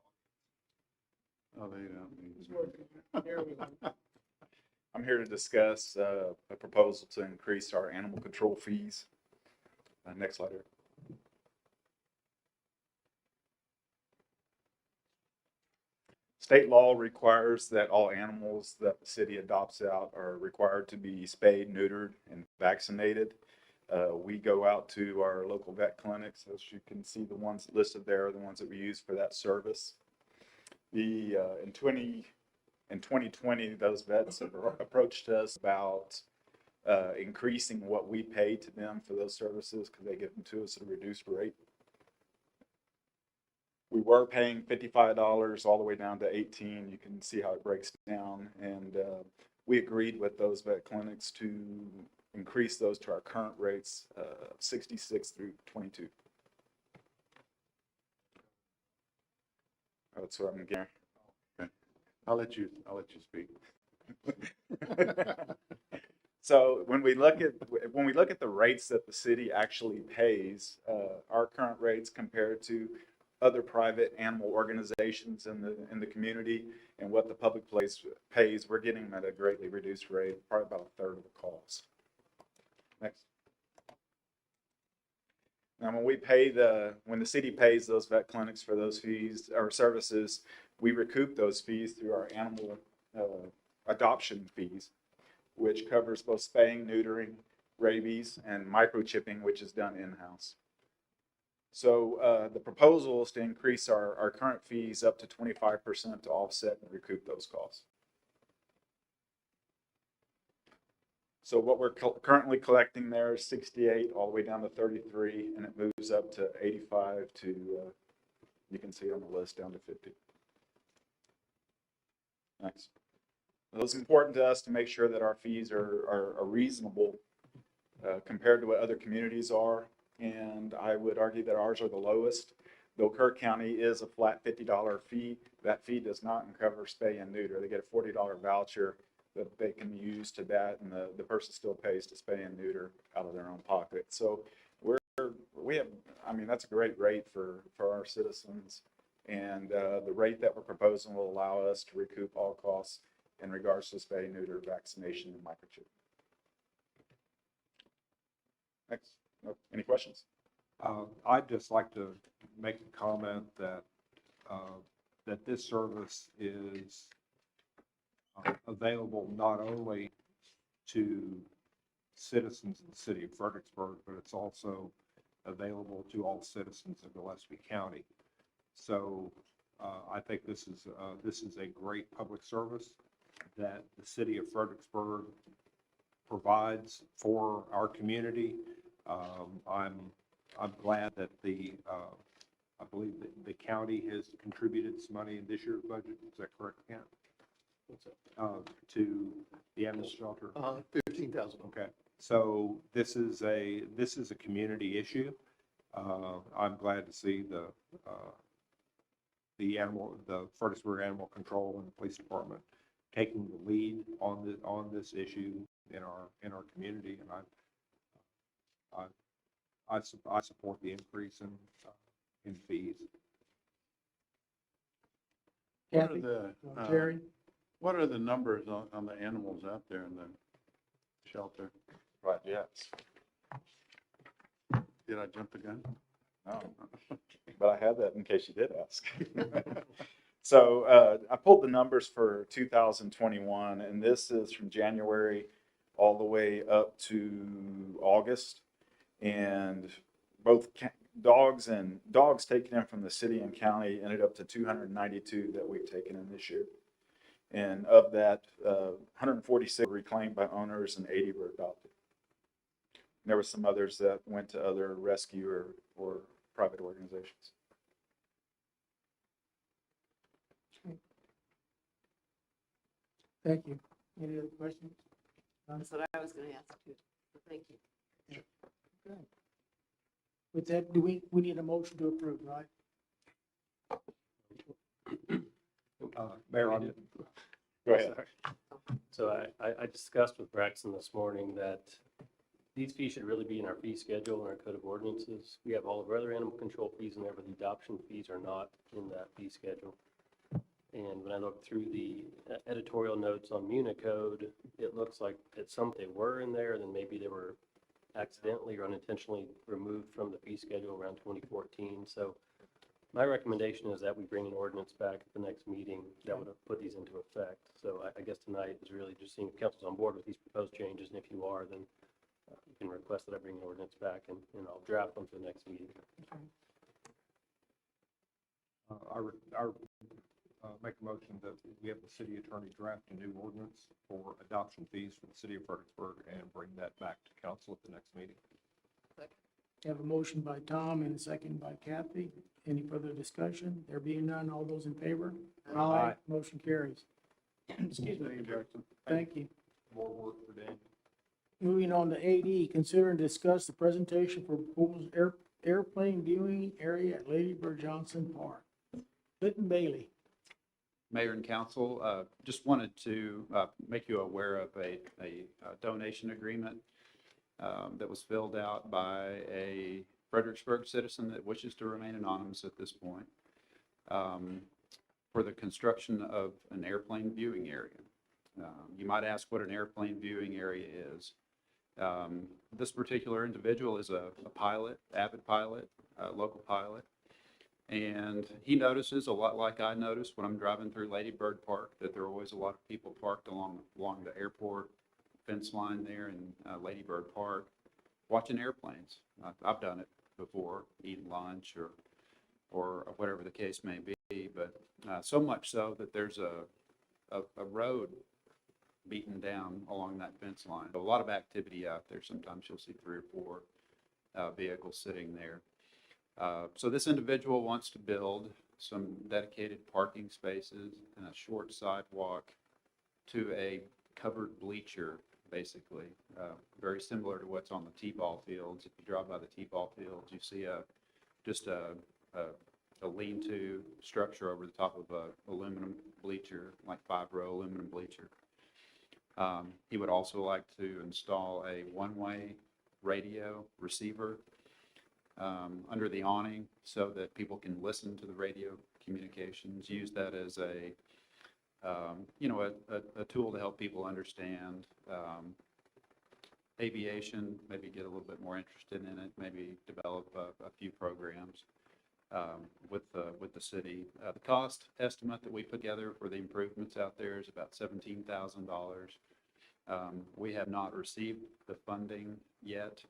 Oh, they don't. There we go. I'm here to discuss a proposal to increase our animal control fees. Next slide here. State law requires that all animals that the city adopts out are required to be spayed, neutered, and vaccinated. We go out to our local vet clinics. As you can see, the ones listed there are the ones that we use for that service. In 2020, those vets have approached us about increasing what we pay to them for those services because they give them to us at a reduced rate. We were paying $55 all the way down to $18. You can see how it breaks down. And we agreed with those vet clinics to increase those to our current rates, 66 through 22. That's what I'm getting. Okay. I'll let you speak. So when we look at the rates that the city actually pays, our current rates compared to other private animal organizations in the community and what the public place pays, we're getting them at a greatly reduced rate, probably about a third of the cost. Next. Now, when the city pays those vet clinics for those fees or services, we recoup those fees through our animal adoption fees, which covers both spaying, neutering, rabies, and microchipping, which is done in-house. So the proposal is to increase our current fees up to 25% to offset and recoup those costs. So what we're currently collecting there is 68 all the way down to 33, and it moves up to 85 to, you can see on the list, down to 50. Next. It was important to us to make sure that our fees are reasonable compared to what other communities are. And I would argue that ours are the lowest. Though Kerr County is a flat $50 fee, that fee does not cover spay and neuter. They get a $40 voucher that they can use to that, and the person still pays to spay and neuter out of their own pocket. So that's a great rate for our citizens. And the rate that we're proposing will allow us to recoup all costs in regards to spay, neuter, vaccination, and microchip. Next. Any questions? I'd just like to make a comment that that this service is available not only to citizens in the city of Fredericksburg, but it's also available to all citizens of Gillespie County. So I think this is a great public service that the city of Fredericksburg provides for our community. I'm glad that I believe that the county has contributed some money in this year's budget. Is that correct, Kent? To the ambulance shelter? 15,000. Okay, so this is a community issue. I'm glad to see the Fredericksburg Animal Control and the Police Department taking the lead on this issue in our community, and I support the increase in fees. What are Kathy? the, Jerry? what are the numbers on the animals out there in the shelter? Right, yes. Did I jump the gun? No, but I had that in case you did ask. So I pulled the numbers for 2021, and this is from January all the way up to August. And both dogs taken in from the city and county ended up to 292 that we've taken in this year. And of that, 146 were reclaimed by owners and 80 were adopted. And there were some others that went to other rescue or private organizations. Thank you. Any other questions? That's what I was going to ask too. So thank you. Okay. With that, we need a motion to approve, right? Mayor, Go ahead. So I discussed with Braxton this morning that these fees should really be in our fee schedule and our code of ordinances. We have all of our other animal control fees in there, but the adoption fees are not in that fee schedule. And when I looked through the editorial notes on Municode, it looks like at some they were in there, then maybe they were accidentally or unintentionally removed from the fee schedule around 2014. So my recommendation is that we bring an ordinance back at the next meeting that would have put these into effect. So I guess tonight is really just seeing if council's on board with these proposed changes, and if you are, then you can request that I bring the ordinance back, and I'll draft one for the next meeting. Make a motion that we have the city attorney draft a new ordinance for adoption fees for the city of Fredericksburg and bring that back to council at the next meeting. Have a motion by Tom and a second by Kathy. Any further discussion? There being none, all those in favor? Aye. Motion carries. Excuse me. Thank you. More work for Dan. Moving on to 8E, consider and discuss the presentation for proposed airplane viewing area at Lady Bird Johnson Park. Clinton Bailey. Mayor and council, just wanted to make you aware of a donation agreement that was filled out by a Fredericksburg citizen that wishes to remain anonymous at this point for the construction of an airplane viewing area. You might ask what an airplane viewing area is. This particular individual is a pilot, avid pilot, local pilot. And he notices, a lot like I notice when I'm driving through Lady Bird Park, that there are always a lot of people parked along the airport fence line there in Lady Bird Park, watching airplanes. I've done it before, eating lunch or whatever the case may be, but so much so that there's a road beaten down along that fence line. A lot of activity out there. Sometimes you'll see 3 or 4 vehicles sitting there. So this individual wants to build some dedicated parking spaces and a short sidewalk to a covered bleacher, basically, very similar to what's on the T-ball fields. If you drive by the T-ball fields, you see just a lean-to structure over the top of a aluminum bleacher, like 5-row aluminum bleacher. He would also like to install a one-way radio receiver under the awning so that people can listen to the radio communications, use that as a tool to help people understand aviation, maybe get a little bit more interested in it, maybe develop a few programs with the city. The cost estimate that we put together for the improvements out there is about $17,000. We have not received the funding yet.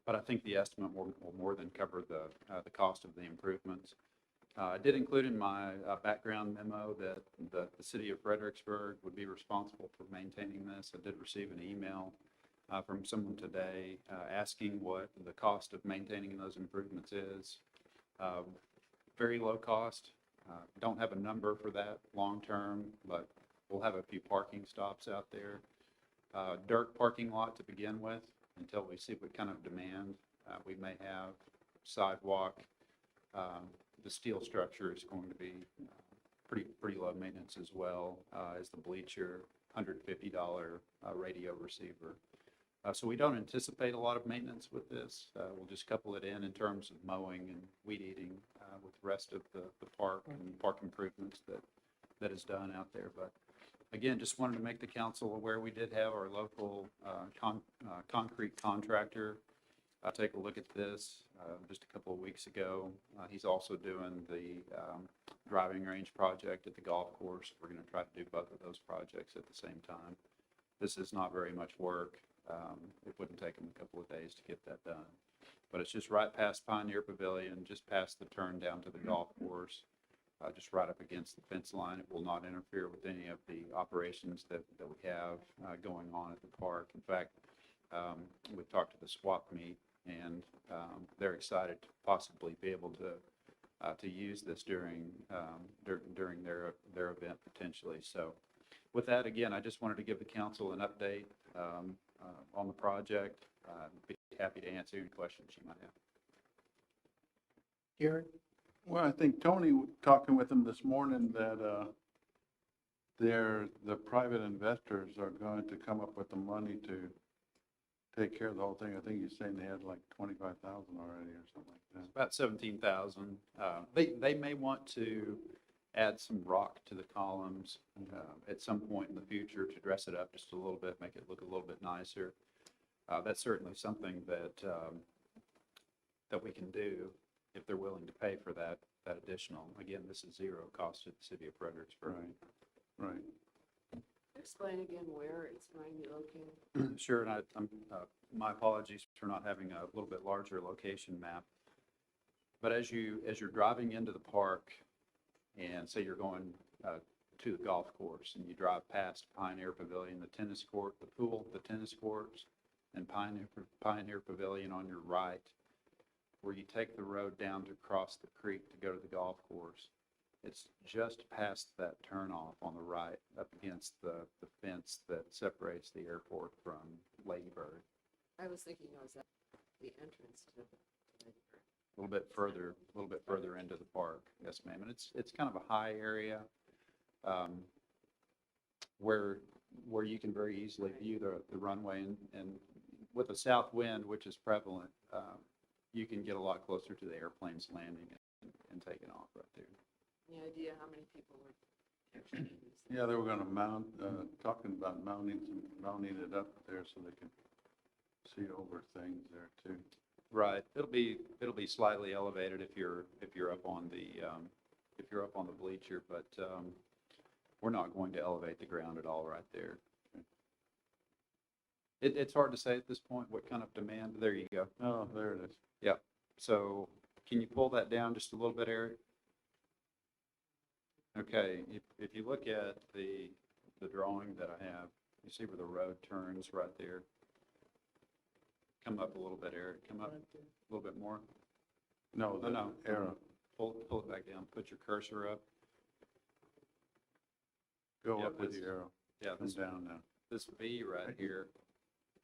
but I think the estimate will more than cover the cost of the improvements. I did include in my background memo that the city of Fredericksburg would be responsible for maintaining this. I did receive an email from someone today asking what the cost of maintaining those improvements is. Very low cost. Don't have a number for that long-term, but we'll have a few parking stops out there. Dirt parking lot to begin with until we see what kind of demand we may have. Sidewalk. The steel structure is going to be pretty low maintenance as well as the bleacher, $150 radio receiver. So we don't anticipate a lot of maintenance with this. We'll just couple it in terms of mowing and weed eating with the rest of the park and park improvements that is done out there. But again, just wanted to make the council aware we did have our local concrete contractor take a look at this just a couple of weeks ago. He's also doing the driving range project at the golf course. We're going to try to do both of those projects at the same time. This is not very much work. It wouldn't take them a couple of days to get that done. But it's just right past Pioneer Pavilion, just past the turn down to the golf course, just right up against the fence line. It will not interfere with any of the operations that we have going on at the park. In fact, we talked to the swap meet, and they're excited to possibly be able to use this during their event potentially. So with that, again, I just wanted to give the council an update on the project. Be happy to answer any questions you might have. Gary? Well, I think Tony, talking with him this morning, that the private investors are going to come up with the money to take care of the whole thing. I think he's saying they had like 25,000 already or something like that. About 17,000. They may want to add some rock to the columns at some point in the future to dress it up just a little bit, make it look a little bit nicer. That's certainly something that we can do if they're willing to pay for that additional. Again, this is zero cost to the city of Fredericksburg. Right. Explain again where it's going to be located. Sure, and my apologies for not having a little bit larger location map. But as you're driving into the park, and say you're going to the golf course, and you drive past Pioneer Pavilion, the tennis court, the pool, the tennis courts, and Pioneer Pavilion on your right, where you take the road down to cross the creek to go to the golf course. It's just past that turnoff on the right, up against the fence that separates the airport from Lady Bird. I was thinking it was at the entrance to Lady Bird. A little bit further into the park. Yes, ma'am. And it's kind of a high area where you can very easily view the runway, and with a south wind, which is prevalent, you can get a lot closer to the airplanes landing and taking off right there. Any idea how many people would actually use that? Yeah, they were gonna mount, talking about mounting it up there so they can see over things there too. Right. It'll be slightly elevated if you're up on the bleacher, but we're not going to elevate the ground at all right there. It's hard to say at this point what kind of demand. There you go. Oh, there it is. Yep. So can you pull that down just a little bit, Eric? Okay. If you look at the drawing that I have, you see where the road turns right there. Come up a little bit, Eric. Come up a little bit more. No, No. arrow. Pull it back down. Put your cursor up. Go Yep, up with the it's- arrow. Yeah, Come this down now. This V right here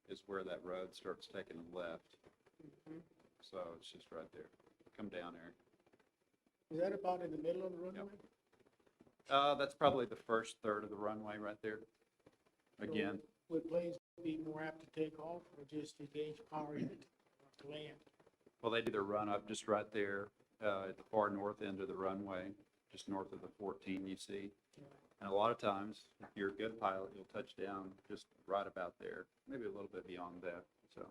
is where that road starts taking a left. So it's just right there. Come down, Eric. Is that about in the middle of the runway? That's probably the first third of the runway right there. Again, Would planes be more apt to take off or just to gauge power unit to land? well, they do their run up just right there at the far north end of the runway, just north of the 14 you see. And a lot of times, if you're a good pilot, you'll touch down just right about there, maybe a little bit beyond that. So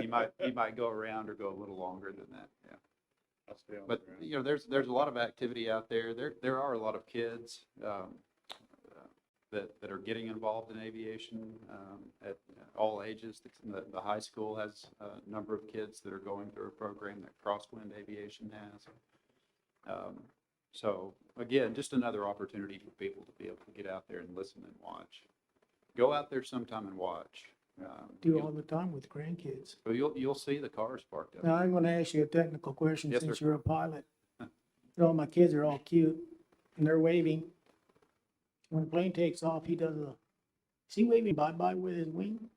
you might go around or go a little longer than that. Yeah. I'll stay on But the ground. you know, there's a lot of activity out there. There are a lot of kids. that are getting involved in aviation at all ages. The high school has a number of kids that are going through a program that Crosswind Aviation has. So again, just another opportunity for people to be able to get out there and listen and watch. Go out there sometime and watch. Do all the time with grandkids. But you'll see the cars parked up. Now, I'm gonna ask you a technical question Yes, since sir. you're a pilot. All my kids are all cute and they're waving. When the plane takes off, is he waving bye-bye with his wing?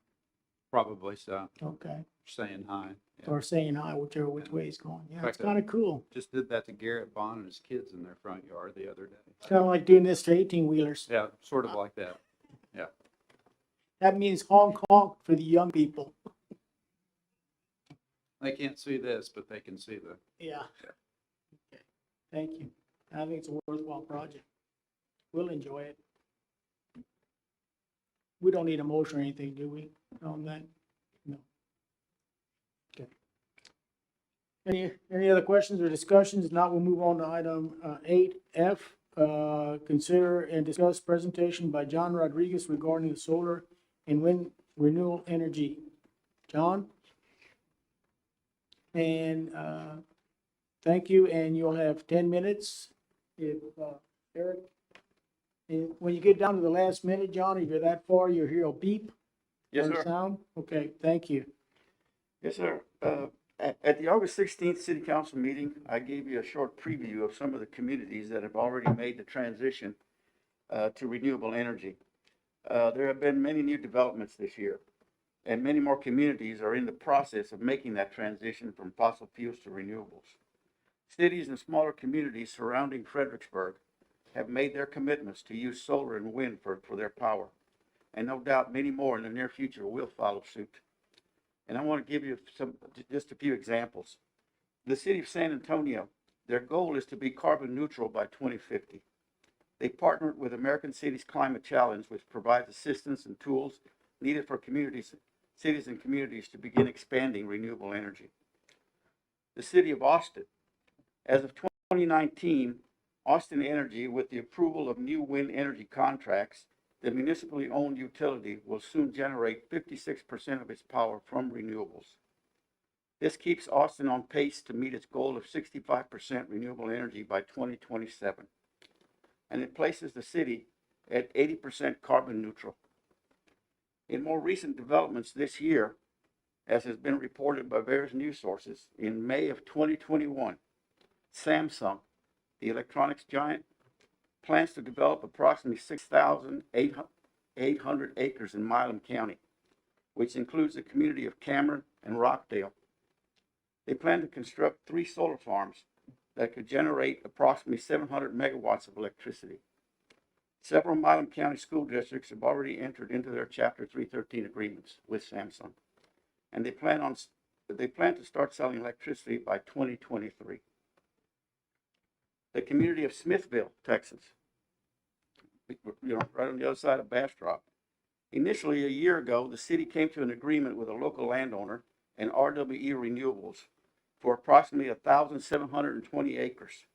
Probably so. Okay. Saying hi. Yeah. Or saying hi, which way he's going. Yeah, In it's fact, kind of cool. Just did that to Garrett Bond and his kids in their front yard the other day. It's kind of like doing this to 18-wheelers. Yeah, sort of like that. Yeah. That means honk honk for the young people. They can't see this, but they can see the. Yeah. Okay. Thank you. I think it's a worthwhile project. We'll enjoy it. We don't need a motion or anything, do we, on that? No. Okay. Any other questions or discussions? If not, we'll move on to item 8F. Consider and discuss presentation by John Rodriguez regarding the solar and wind renewable energy. John? And thank you, and you'll have 10 minutes. If Eric, when you get down to the last minute, John, if you're that far, you'll hear a beep. Yes, or a sir. sound. Okay, thank you. Yes, sir. At the August 16th City Council meeting, I gave you a short preview of some of the communities that have already made the transition to renewable energy. There have been many new developments this year, and many more communities are in the process of making that transition from fossil fuels to renewables. Cities and smaller communities surrounding Fredericksburg have made their commitments to use solar and wind for their power, and no doubt many more in the near future will follow suit. And I want to give you just a few examples. The city of San Antonio, their goal is to be carbon neutral by 2050. They partnered with American Cities Climate Challenge, which provides assistance and tools needed for cities and communities to begin expanding renewable energy. The city of Austin, as of 2019, Austin Energy, with the approval of new wind energy contracts, the municipally owned utility will soon generate 56% of its power from renewables. This keeps Austin on pace to meet its goal of 65% renewable energy by 2027. And it places the city at 80% carbon neutral. In more recent developments this year, as has been reported by various news sources, in May of 2021, Samsung, the electronics giant, plans to develop approximately 6,800 acres in Milam County, which includes the community of Cameron and Rockdale. They plan to construct 3 solar farms that could generate approximately 700 megawatts of electricity. Several Milam County school districts have already entered into their Chapter 313 agreements with Samsung, and they plan to start selling electricity by 2023. The community of Smithville, Texas, right on the other side of Bastrop. Initially, a year ago, the city came to an agreement with a local landowner and RWE Renewables for approximately 1,720 acres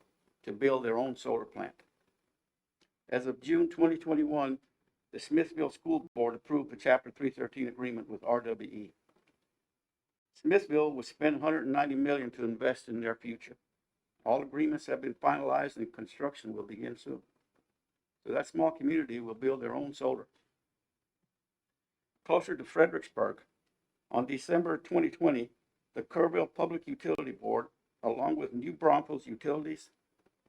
to build their own solar plant. As of June 2021, the Smithville School Board approved the Chapter 313 agreement with RWE. Smithville will spend $190 million to invest in their future. All agreements have been finalized and construction will begin soon. So that small community will build their own solar. Closer to Fredericksburg, on December 2020, the Kerrville Public Utility Board, along with New Braunfels Utilities,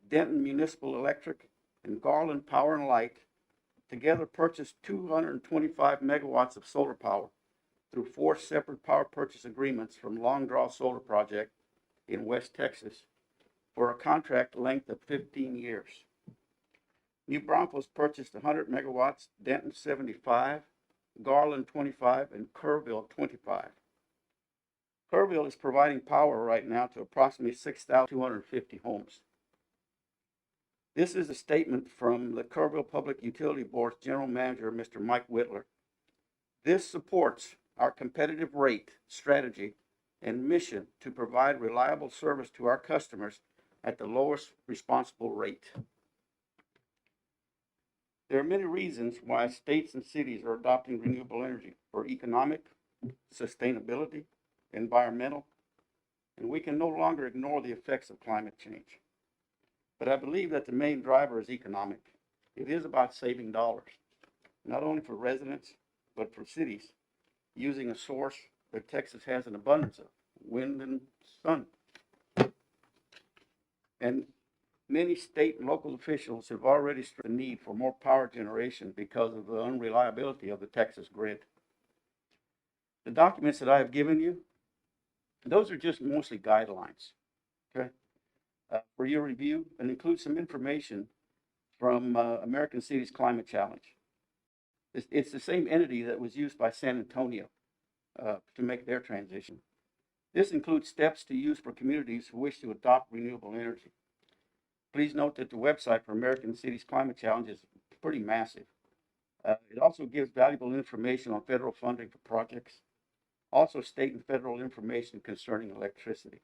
Denton Municipal Electric, and Garland Power and Light, together purchased 225 megawatts of solar power through 4 separate power purchase agreements from Long Draw Solar Project in West Texas for a contract length of 15 years. New Braunfels purchased 100 megawatts, Denton 75, Garland 25, and Kerrville 25. Kerrville is providing power right now to approximately 6,250 homes. This is a statement from the Kerrville Public Utility Board's General Manager, Mr. Mike Whitler. This supports our competitive rate strategy and mission to provide reliable service to our customers at the lowest responsible rate. There are many reasons why states and cities are adopting renewable energy for economic, sustainability, environmental, and we can no longer ignore the effects of climate change. But I believe that the main driver is economic. It is about saving dollars, not only for residents, but for cities, using a source that Texas has an abundance of, wind and sun. And many state and local officials have already stressed the need for more power generation because of the unreliability of the Texas grid. The documents that I have given you, those are just mostly guidelines, okay, for your review, and include some information from American Cities Climate Challenge. It's the same entity that was used by San Antonio to make their transition. This includes steps to use for communities who wish to adopt renewable energy. Please note that the website for American Cities Climate Challenge is pretty massive. It also gives valuable information on federal funding for projects, also state and federal information concerning electricity.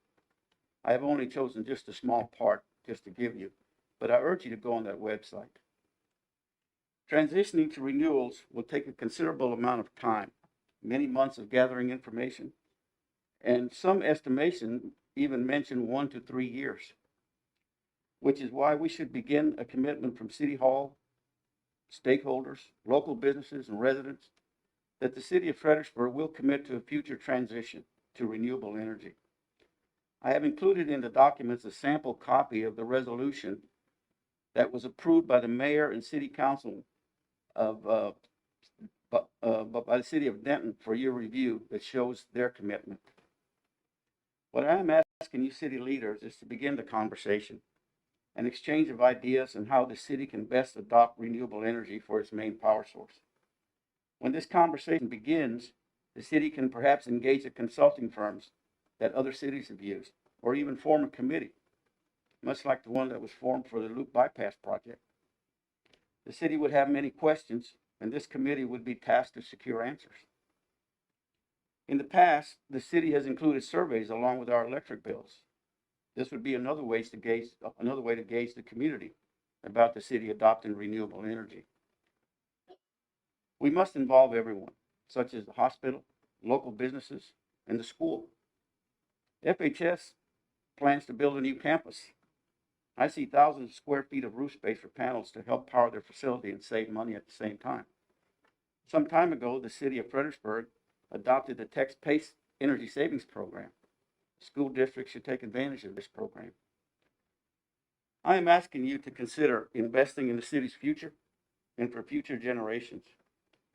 I have only chosen just a small part just to give you, but I urge you to go on that website. Transitioning to renewals will take a considerable amount of time, many months of gathering information, and some estimation even mention 1 to 3 years, which is why we should begin a commitment from City Hall, stakeholders, local businesses, and residents that the City of Fredericksburg will commit to a future transition to renewable energy. I have included in the documents a sample copy of the resolution that was approved by the mayor and city council by the city of Denton for your review that shows their commitment. What I am asking you city leaders is to begin the conversation, an exchange of ideas on how the city can best adopt renewable energy for its main power source. When this conversation begins, the city can perhaps engage the consulting firms that other cities have used, or even form a committee, much like the one that was formed for the Loop Bypass project. The city would have many questions, and this committee would be tasked to secure answers. In the past, the city has included surveys along with our electric bills. This would be another way to gauge the community about the city adopting renewable energy. We must involve everyone, such as the hospital, local businesses, and the school. FHS plans to build a new campus. I see thousands of square feet of roof space for panels to help power their facility and save money at the same time. Some time ago, the city of Fredericksburg adopted the Tex PACE Energy Savings Program. School districts should take advantage of this program. I am asking you to consider investing in the city's future and for future generations.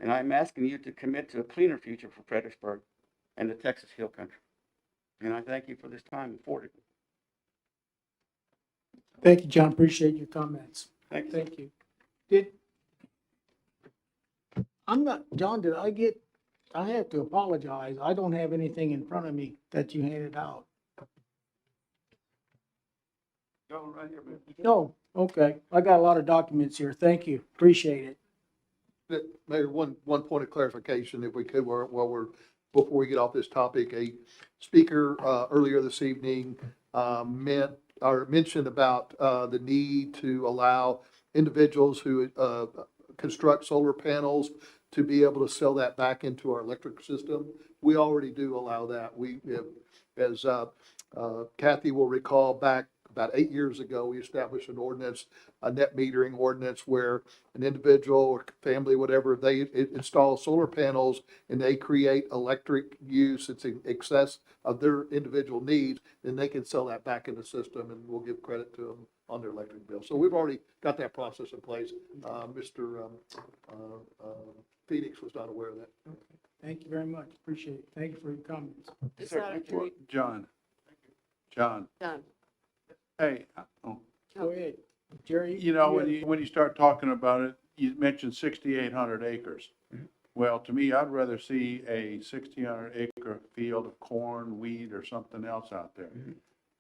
And I'm asking you to commit to a cleaner future for Fredericksburg and the Texas Hill Country. And I thank you for this time afforded me. Thank you, John. Appreciate your comments. Thank you. Thank you. John, I have to apologize. I don't have anything in front of me that you handed out. Go right here, man. No, okay. I got a lot of documents here. Thank you. Appreciate it. Mayor, one point of clarification, if we could, before we get off this topic, a speaker earlier this evening mentioned about the need to allow individuals who construct solar panels to be able to sell that back into our electric system. We already do allow that. We have, as Kathy will recall, back about 8 years ago, we established an ordinance, a net metering ordinance, where an individual or family, whatever, they install solar panels and they create electric use that's in excess of their individual needs, then they can sell that back in the system and we'll give credit to them on their electric bill. So we've already got that process in place. Mr. Phoenix was not aware of that. Okay. Thank you very much. Appreciate it. Thank you for your comments. John. Done. Hey, Go ahead, Jerry. you know, when you start talking about it, you mentioned 6,800 acres. Well, to me, I'd rather see a 1,600 acre field of corn, wheat, or something else out there.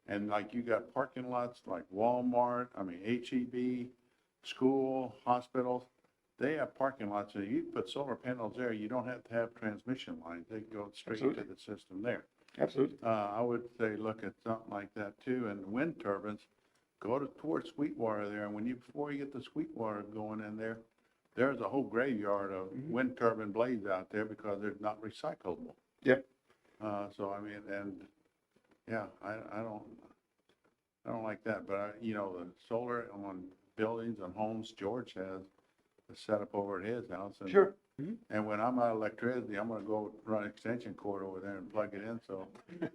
And like you got parking lots like Walmart, HEB, school, hospitals, they have parking lots. And you put solar panels there, you don't have to have transmission lines. They go straight to the system there. Absolutely. I would say look at something like that too. And wind turbines, go towards Sweetwater there. And before you get the Sweetwater going in there, there's a whole graveyard of wind turbine blades out there because they're not recyclable. Yep. So I mean, and yeah, I don't like that, but you know, the solar on buildings and homes, George has a setup over at his house. And, Sure. and when I'm out of electricity, I'm gonna go run an extension cord over there and plug it in so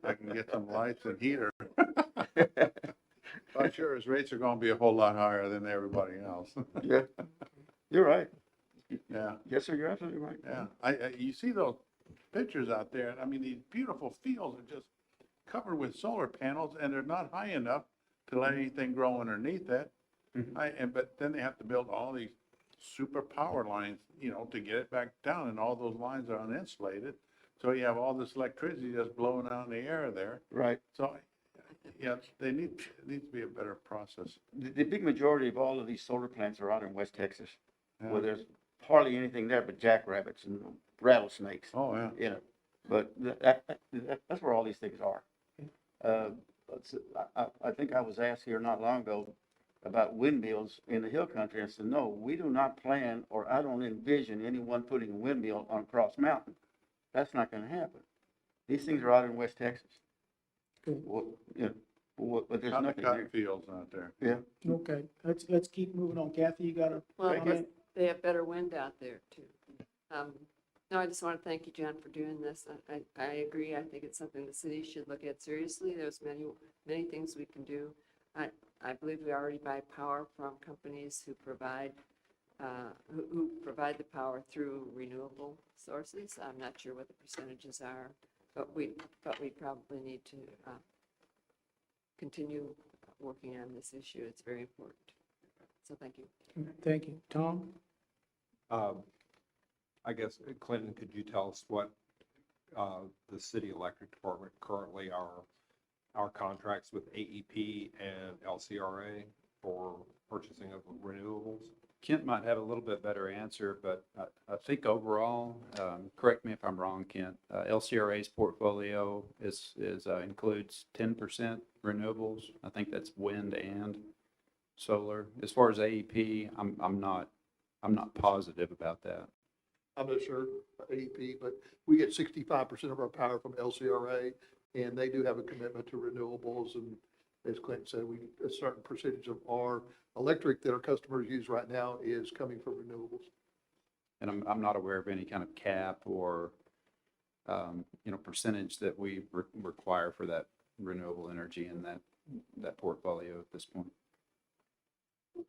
I can get some lights and heater. I'm sure his rates are gonna be a whole lot higher than everybody else. Yeah, you're right. Yeah. Yes, sir, you're absolutely right. Yeah, you see those pictures out there, I mean, these beautiful fields are just covered with solar panels and they're not high enough to let anything grow underneath that. But then they have to build all these super power lines, you know, to get it back down, and all those lines are uninsulated. So you have all this electricity just blowing out in the air there. Right. So, yeah, they needs to be a better process. The big majority of all of these solar plants are out in West Texas, Yeah. where there's hardly anything there but jackrabbits and rattlesnakes. Oh, yeah. You know, but that's where all these things are. I think I was asked here not long ago about windmills in the hill country. I said, no, we do not plan, or I don't envision anyone putting a windmill on Cross Mountain. That's not going to happen. These things are out in West Texas. Well, you know, but there's Out in the nothing cotton there. fields out there. Yeah. Okay, let's keep moving on. Kathy, you got a Well, I guess comment? they have better wind out there too. No, I just want to thank you, John, for doing this. I agree. I think it's something the city should look at seriously. There's many things we can do. I believe we already buy power from companies who provide the power through renewable sources. I'm not sure what the percentages are, but we probably need to continue working on this issue. It's very important. So thank you. Thank you. Tom? I guess, Clinton, could you tell us what the city electric department currently our contracts with AEP and LCRA for purchasing of renewables? Kent might have a little bit better answer, but I think overall, correct me if I'm wrong, Kent, LCRA's portfolio includes 10% renewables. I think that's wind and solar. As far as AEP, I'm not positive about that. I'm not sure AEP, but we get 65% of our power from LCRA, and they do have a commitment to renewables. And as Clinton said, a certain percentage of our electric that our customers use right now is coming from renewables. And I'm not aware of any kind of cap or, percentage that we require for that renewable energy in that portfolio at this point.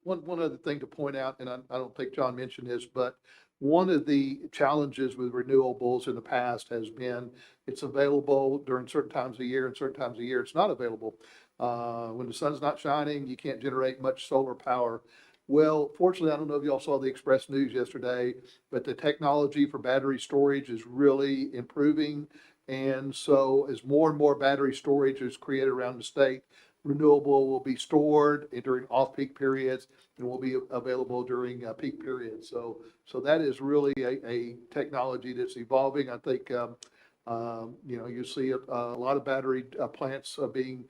One other thing to point out, and I don't think John mentioned this, but one of the challenges with renewables in the past has been it's available during certain times of the year, and certain times of the year it's not available. When the sun's not shining, you can't generate much solar power. Well, fortunately, I don't know if y'all saw the Express News yesterday, but the technology for battery storage is really improving. And so as more and more battery storage is created around the state, renewable will be stored during off-peak periods and will be available during peak periods. So that is really a technology that's evolving. I think, you see a lot of battery plants being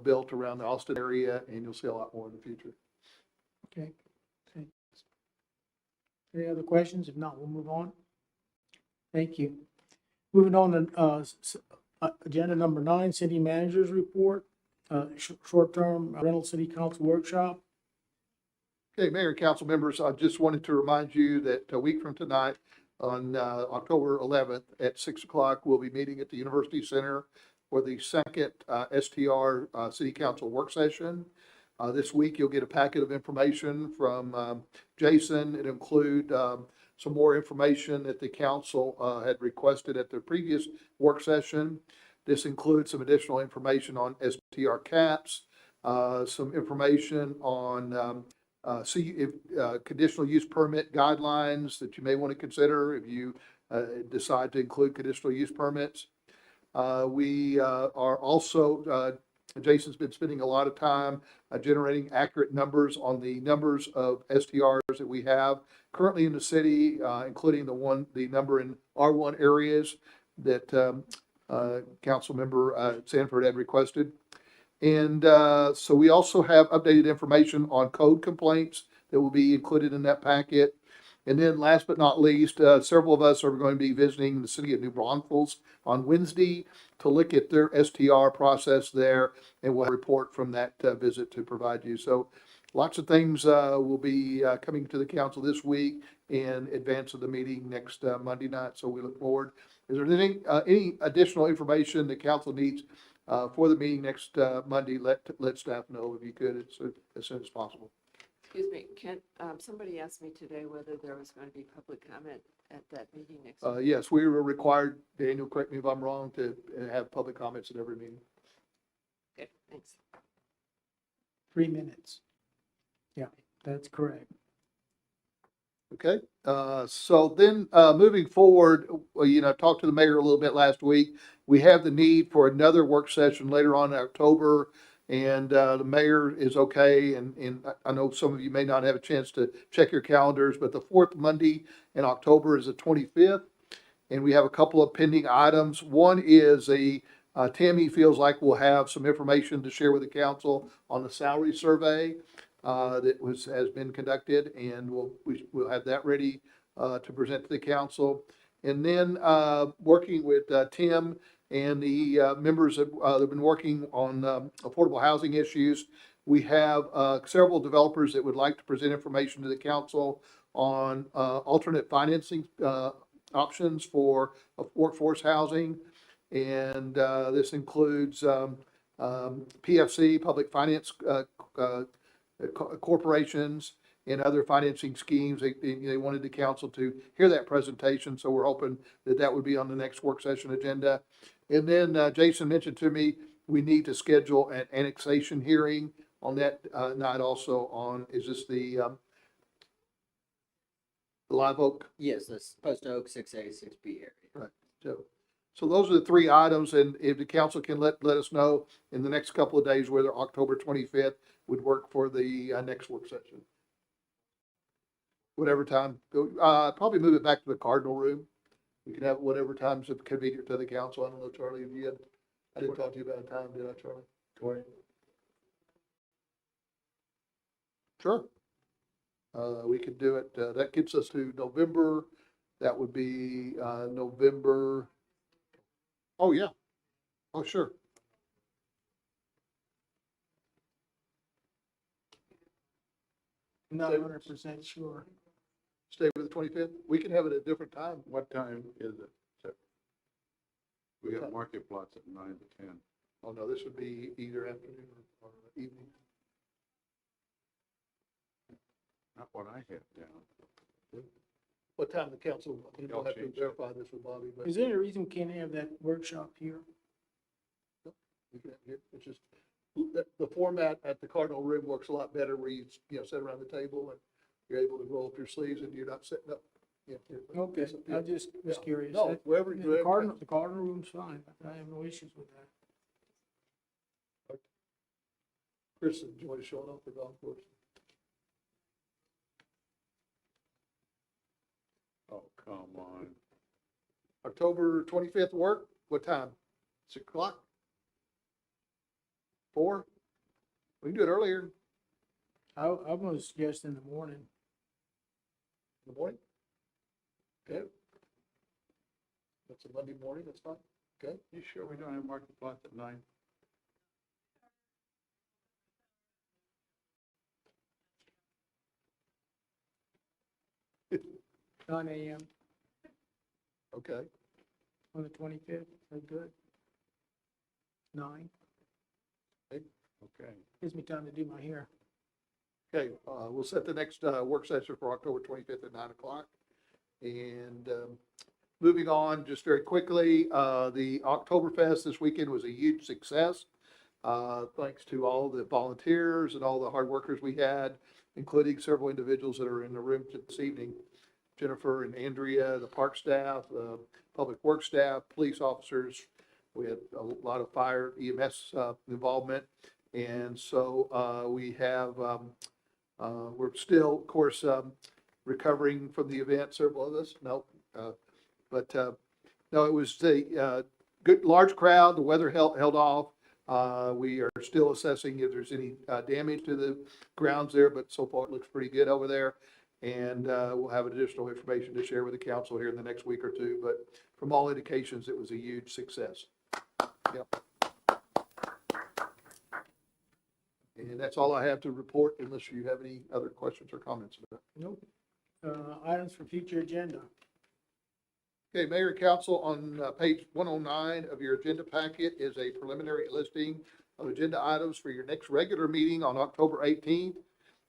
built around the Austin area, and you'll see a lot more in the future. Okay. Thanks. Any other questions? If not, we'll move on. Thank you. Moving on to agenda number 9, city manager's report. Short-term rental city council workshop. Okay, Mayor and council members, I just wanted to remind you that a week from tonight, on October 11th at 6 o'clock, we'll be meeting at the University Center for the second STR City Council work session. This week, you'll get a packet of information from Jason. It include some more information that the council had requested at the previous work session. This includes some additional information on STR caps, some information on conditional use permit guidelines that you may want to consider if you decide to include conditional use permits. We are also, Jason's been spending a lot of time generating accurate numbers on the numbers of STRs that we have currently in the city, including the number in R1 areas that council member Sanford had requested. And so we also have updated information on code complaints that will be included in that packet. And then last but not least, several of us are going to be visiting the city of New Braunfels on Wednesday to look at their STR process there, and we'll have a report from that visit to provide you. So lots of things will be coming to the council this week in advance of the meeting next Monday night, so we look forward. Is there any additional information the council needs for the meeting next Monday? Let staff know if you could as soon as possible. Excuse me, somebody asked me today whether there was going to be public comment at that meeting next week. Yes, we were required, Daniel, correct me if I'm wrong, to have public comments at every meeting. Okay, thanks. 3 minutes. Yeah, that's correct. Okay, so then moving forward, I talked to the mayor a little bit last week. We have the need for another work session later on in October, and the mayor is okay. And I know some of you may not have a chance to check your calendars, but the fourth Monday in October is the 25th, and we have a couple of pending items. One is Tammy feels like we'll have some information to share with the council on the salary survey that has been conducted, and we'll have that ready to present to the council. And then working with Tim and the members that have been working on affordable housing issues, we have several developers that would like to present information to the council on alternate financing options for workforce housing. And this includes PFC, public finance corporations, and other financing schemes. They wanted the council to hear that presentation, so we're hoping that would be on the next work session agenda. And then Jason mentioned to me we need to schedule an annexation hearing on that night also on, is this the Live Oak? Yes, that's Post Oak 6A, 6B area. Right. So those are the three items, and if the council can let us know in the next couple of days whether October 25th would work for the next work session. Whatever time, probably move it back to the Cardinal Room. We can have whatever time's convenient to the council. I don't know, Charlie, if you had, I didn't talk to you about a time, did I, Charlie? 20. Sure. We could do it, that gets us to November. That would be November. Oh, yeah. Oh, sure. Not 100% sure. Stay with the 25th. We can have it at a different time. What time is it? We got market plots at 9 to 10. Oh, no, this would be either afternoon or evening. Not what I have down. What time the council, you don't have to verify this with Bobby, but. Is there any reason we can't have that workshop here? We can have it here. It's just, the format at the Cardinal Room works a lot better where you sit around the table and you're able to roll up your sleeves and you're not sitting up. Okay, I just was curious. No, wherever. The Cardinal Room's fine. I have no issues with that. Chris, do you want to show off the golf course? Oh, come on. October 25th work? What time? 6 o'clock? 4? We can do it earlier. I'm gonna suggest in the morning. In the morning? Okay. That's a Monday morning, that's fine. Okay. You sure we don't have market plots at 9? Nine a.m. Okay. on the 25th. That's good. 9. Okay. Gives me time to do my hair. Okay, we'll set the next work session for October 25th at 9 o'clock. And moving on, just very quickly, the Oktoberfest this weekend was a huge success. Thanks to all the volunteers and all the hard workers we had, including several individuals that are in the room this evening. Jennifer and Andrea, the park staff, public works staff, police officers. We had a lot of fire EMS involvement. And so we have, we're still, of course, recovering from the event, several of us. No, it was a good, large crowd. The weather held off. We are still assessing if there's any damage to the grounds there, but so far it looks pretty good over there. And we'll have additional information to share with the council here in the next week or two. But from all indications, it was a huge success. Yep. And that's all I have to report, unless you have any other questions or comments about it. Nope. Items for future agenda. Okay, Mayor and Council, on page 109 of your agenda packet is a preliminary listing of agenda items for your next regular meeting on October 18th.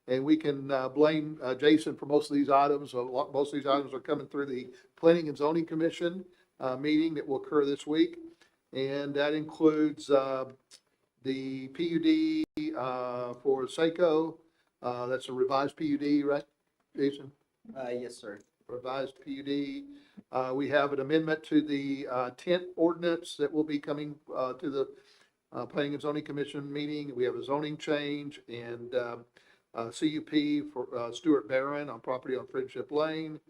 And we can blame Jason for most of these items. Most of these items are coming through the Planning and Zoning Commission meeting that will occur this week. And that includes the PUD for Seiko. That's a revised PUD, right, Jason? Yes, sir. Revised PUD. We have an amendment to the tent ordinance that will be coming to the Planning and Zoning Commission meeting. We have a zoning change and CUP for Stuart Barron on property on Friendship Lane.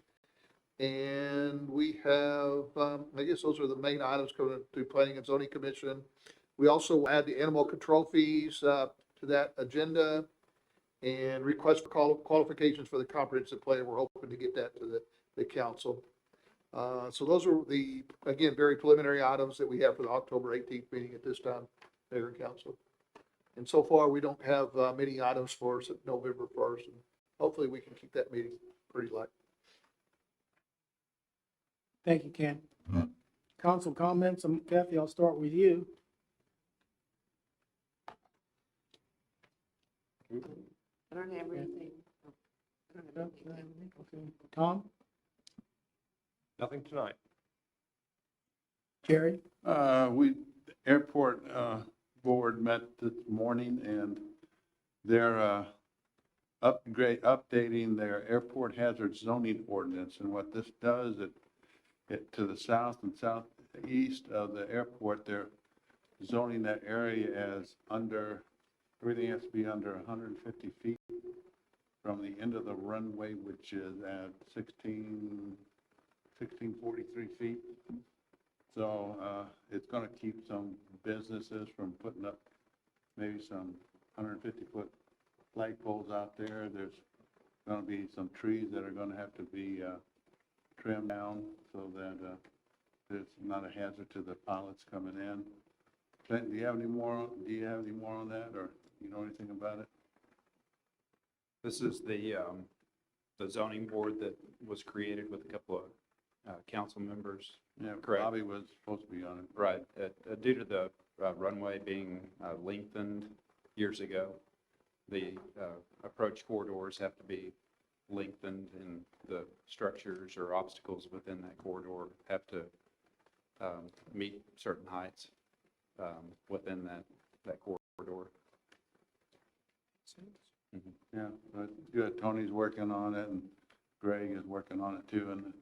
And we have, I guess those are the main items coming to Planning and Zoning Commission. We also add the animal control fees to that agenda and request for qualifications for the comprehensive plan. We're hoping to get that to the council. So those are the, again, very preliminary items that we have for the October 18th meeting at this time, Mayor and Council. And so far, we don't have many items for November 1st, and hopefully we can keep that meeting pretty light. Thank you, Ken. Council comments. Kathy, I'll start with you. I don't have anything. I don't have anything. Okay. Tom? Nothing tonight. Jerry? Airport board met this morning, and they're updating their airport hazard zoning ordinance. And what this does, it to the south and southeast of the airport, they're zoning that area as everything has to be under 150 feet from the end of the runway, which is at 1643 feet. So it's going to keep some businesses from putting up maybe some 150-foot flag poles out there. There's going to be some trees that are going to have to be trimmed down so that there's not a hazard to the pilots coming in. Clint, do you have any more on that, or you know anything about it? This is the zoning board that was created with a couple of council members. Yeah, correct. Bobby was supposed to be on it. Right. Due to the runway being lengthened years ago, the approach corridors have to be lengthened, and the structures or obstacles within that corridor have to meet certain heights within that corridor. Yeah, but good. Tony's working on it, and Greg is working on it too, and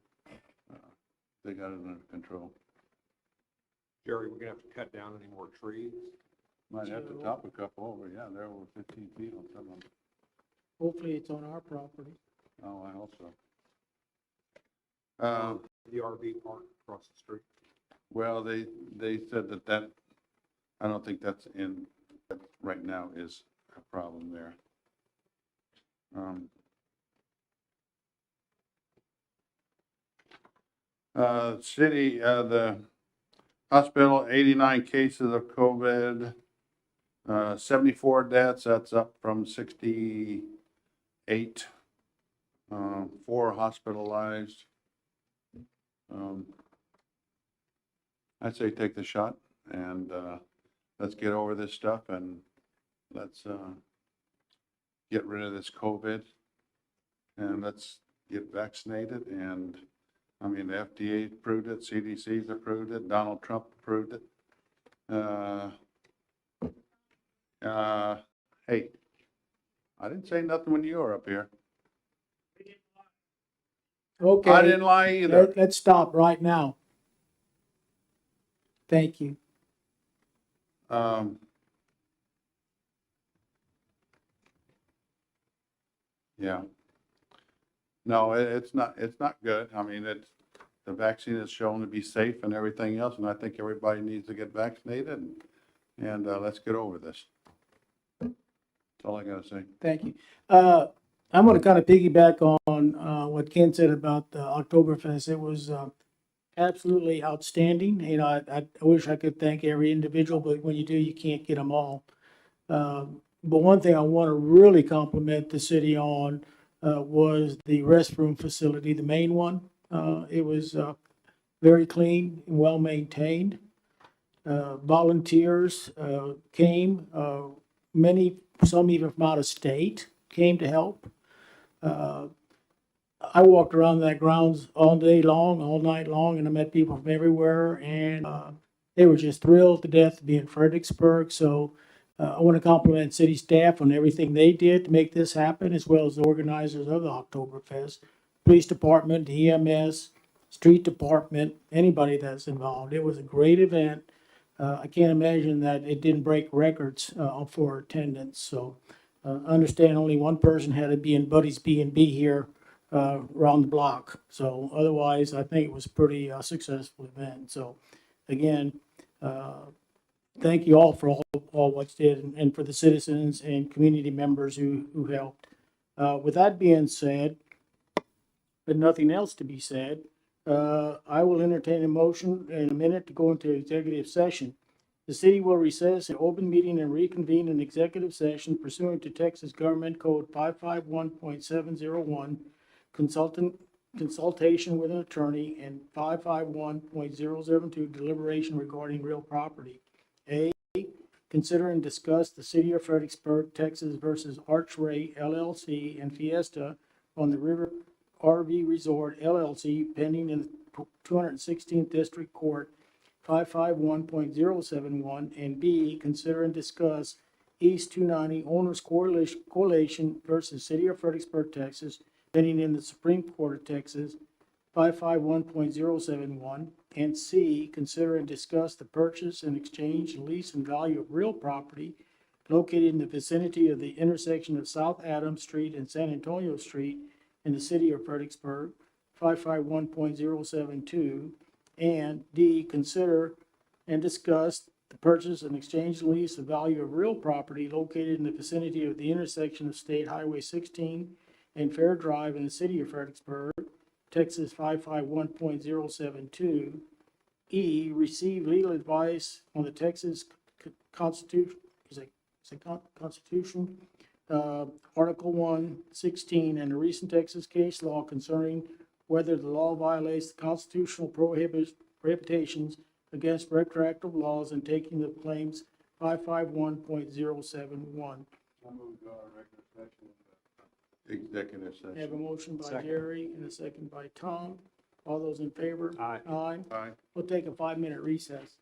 they got it under control. Jerry, we're gonna have to cut down any more trees? Might have to top a couple over. Yeah, they're over 15 feet on some of them. Hopefully it's on our property. Oh, I hope so. The RV park across the street. Well, they said that I don't think that's right now is a problem there. City, the hospital, 89 cases of COVID, 74 deaths. That's up from 68. 4 hospitalized. I'd say take the shot and let's get over this stuff, and let's get rid of this COVID, and let's get vaccinated. And I mean, the FDA approved it, CDC's approved it, Donald Trump approved it. Hey, I didn't say nothing when you were up here. Okay. I didn't lie either. Let's stop right now. Thank you. Yeah. No, it's not good. I mean, the vaccine is shown to be safe and everything else, and I think everybody needs to get vaccinated, and let's get over this. That's all I gotta say. Thank you. I'm gonna kind of piggyback on, what Ken said about the Oktoberfest. It was, absolutely outstanding. You know, I wish I could thank every individual, but when you do, you can't get them all. But one thing I want to really compliment the city on, was the restroom facility, the main one. It was, very clean and well maintained. Volunteers, came, many, some even from out of state came to help. Uh, I walked around that grounds all day long, all night long, and I met people from everywhere, and they were just thrilled to death to be in Fredericksburg. So I want to compliment city staff on everything they did to make this happen, as well as the organizers of the Oktoberfest, police department, EMS, street department, anybody that's involved. It was a great event. I can't imagine that it didn't break records for attendance. So I understand only one person had to be in Buddy's B&B here around the block. So otherwise, I think it was a pretty successful event. So again, thank you all for all what you did, and for the citizens and community members who helped. With that being said, but nothing else to be said, I will entertain a motion in a minute to go into executive session. The city will recess an open meeting and reconvene an executive session pursuant to Texas Government Code 551.701, consultation with an attorney, and 551.002, deliberation regarding real property. A, consider and discuss the City of Fredericksburg, Texas versus Archway LLC and Fiesta on the River RV Resort LLC pending in the 216th District Court, 551.071, and B, consider and discuss East 290 Owners Coalition versus City of Fredericksburg, Texas, pending in the Supreme Court of Texas, 551.071, and C, consider and discuss the purchase and exchange, lease, and value of real property located in the vicinity of the intersection of South Adams Street and San Antonio Street in the City of Fredericksburg, 551.072, and D, consider and discuss the purchase and exchange, lease, the value of real property located in the vicinity of the intersection of State Highway 16 and Fair Drive in the City of Fredericksburg, Texas 551.072. E, receive legal advice on the Texas Constitution, Constitution, Article 116, and the recent Texas case law concerning whether the law violates the constitutional prohibitions against retroactive laws, and taking the claims 551.071. Executive session. I have a motion by Jerry and a second by Tom. All those in favor? Aye. Aye. Aye. We'll take a 5-minute recess.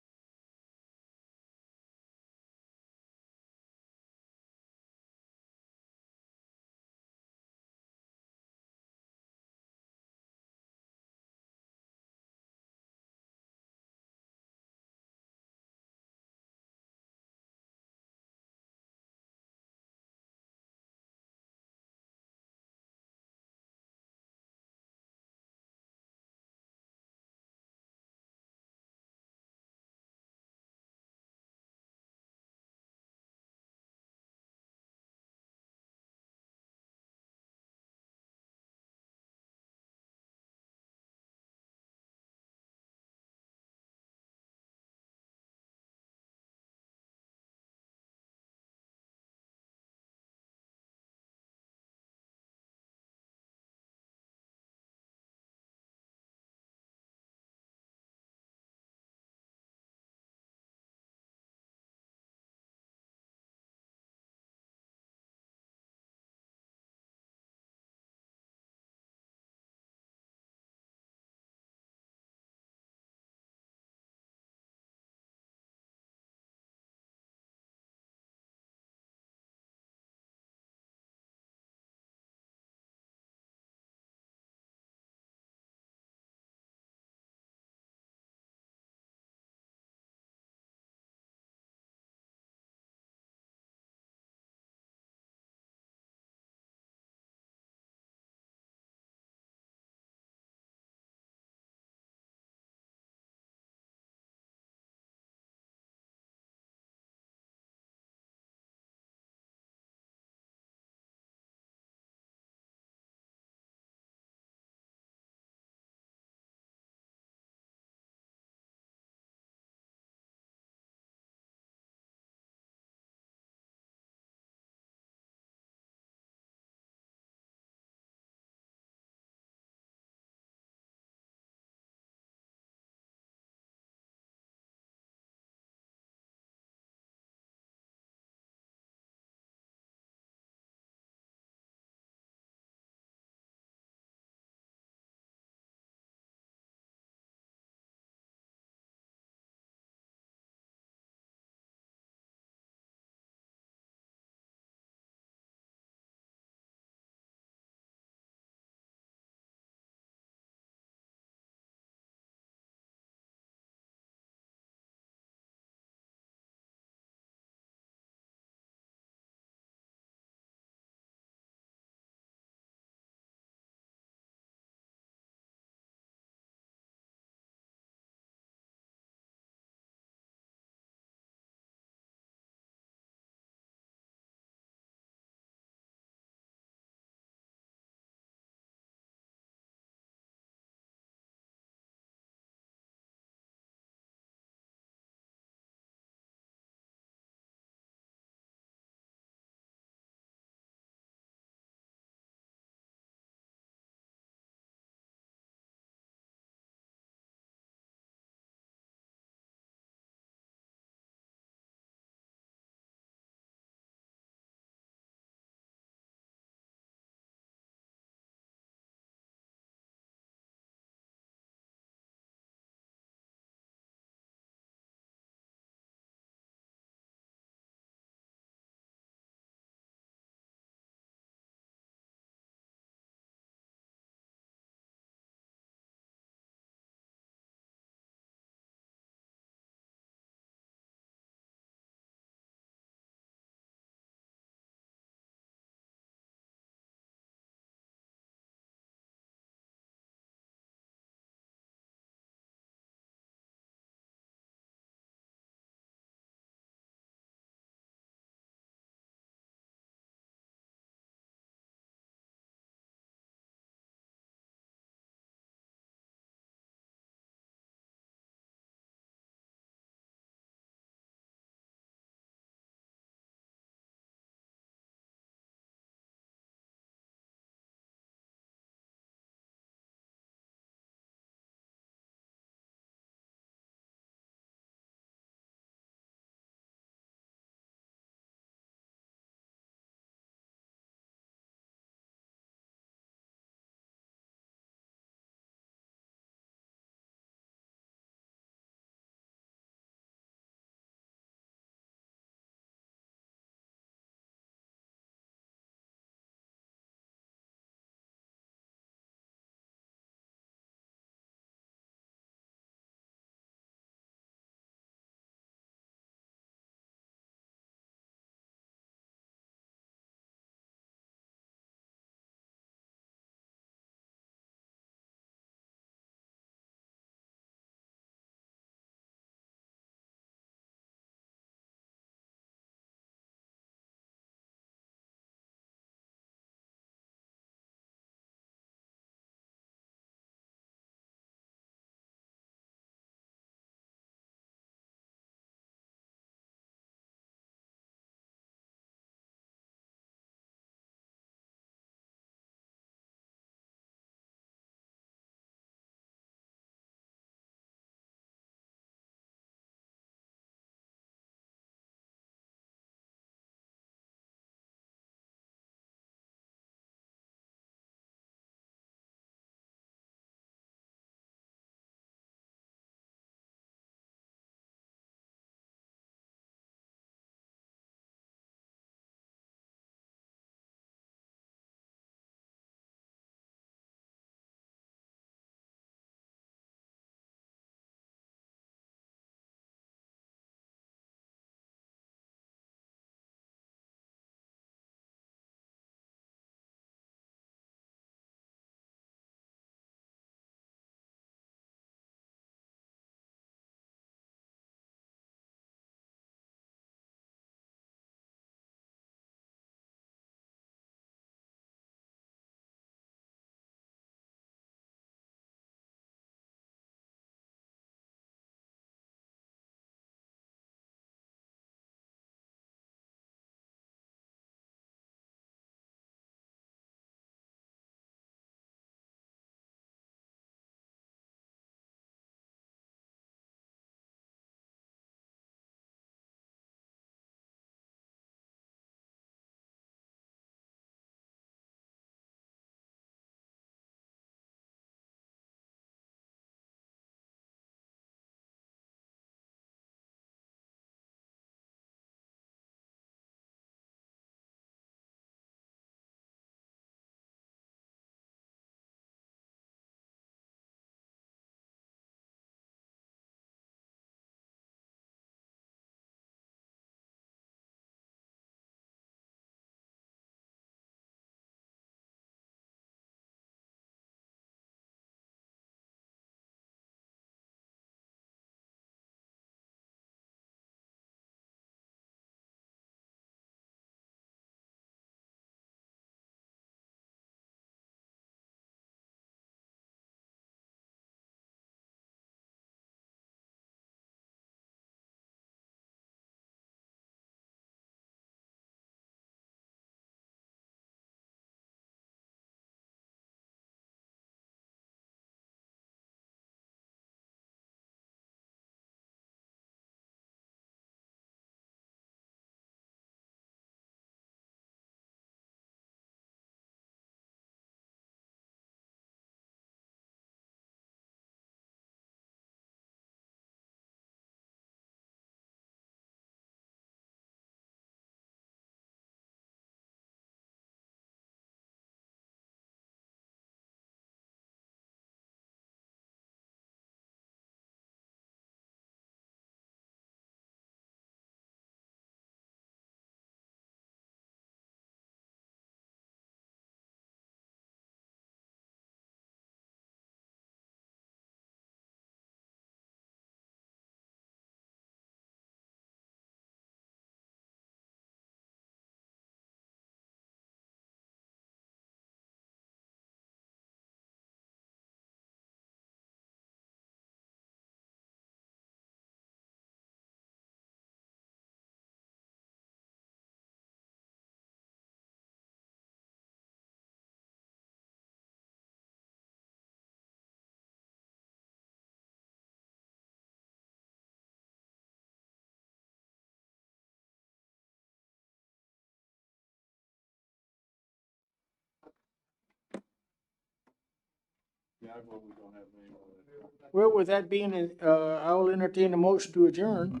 Well, with that being, I will entertain a motion to adjourn.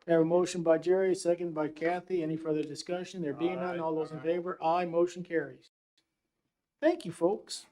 Have a motion by Jerry, second by Kathy. Any further discussion? There being none, all those in favor? Aye, motion carries. Thank you, folks.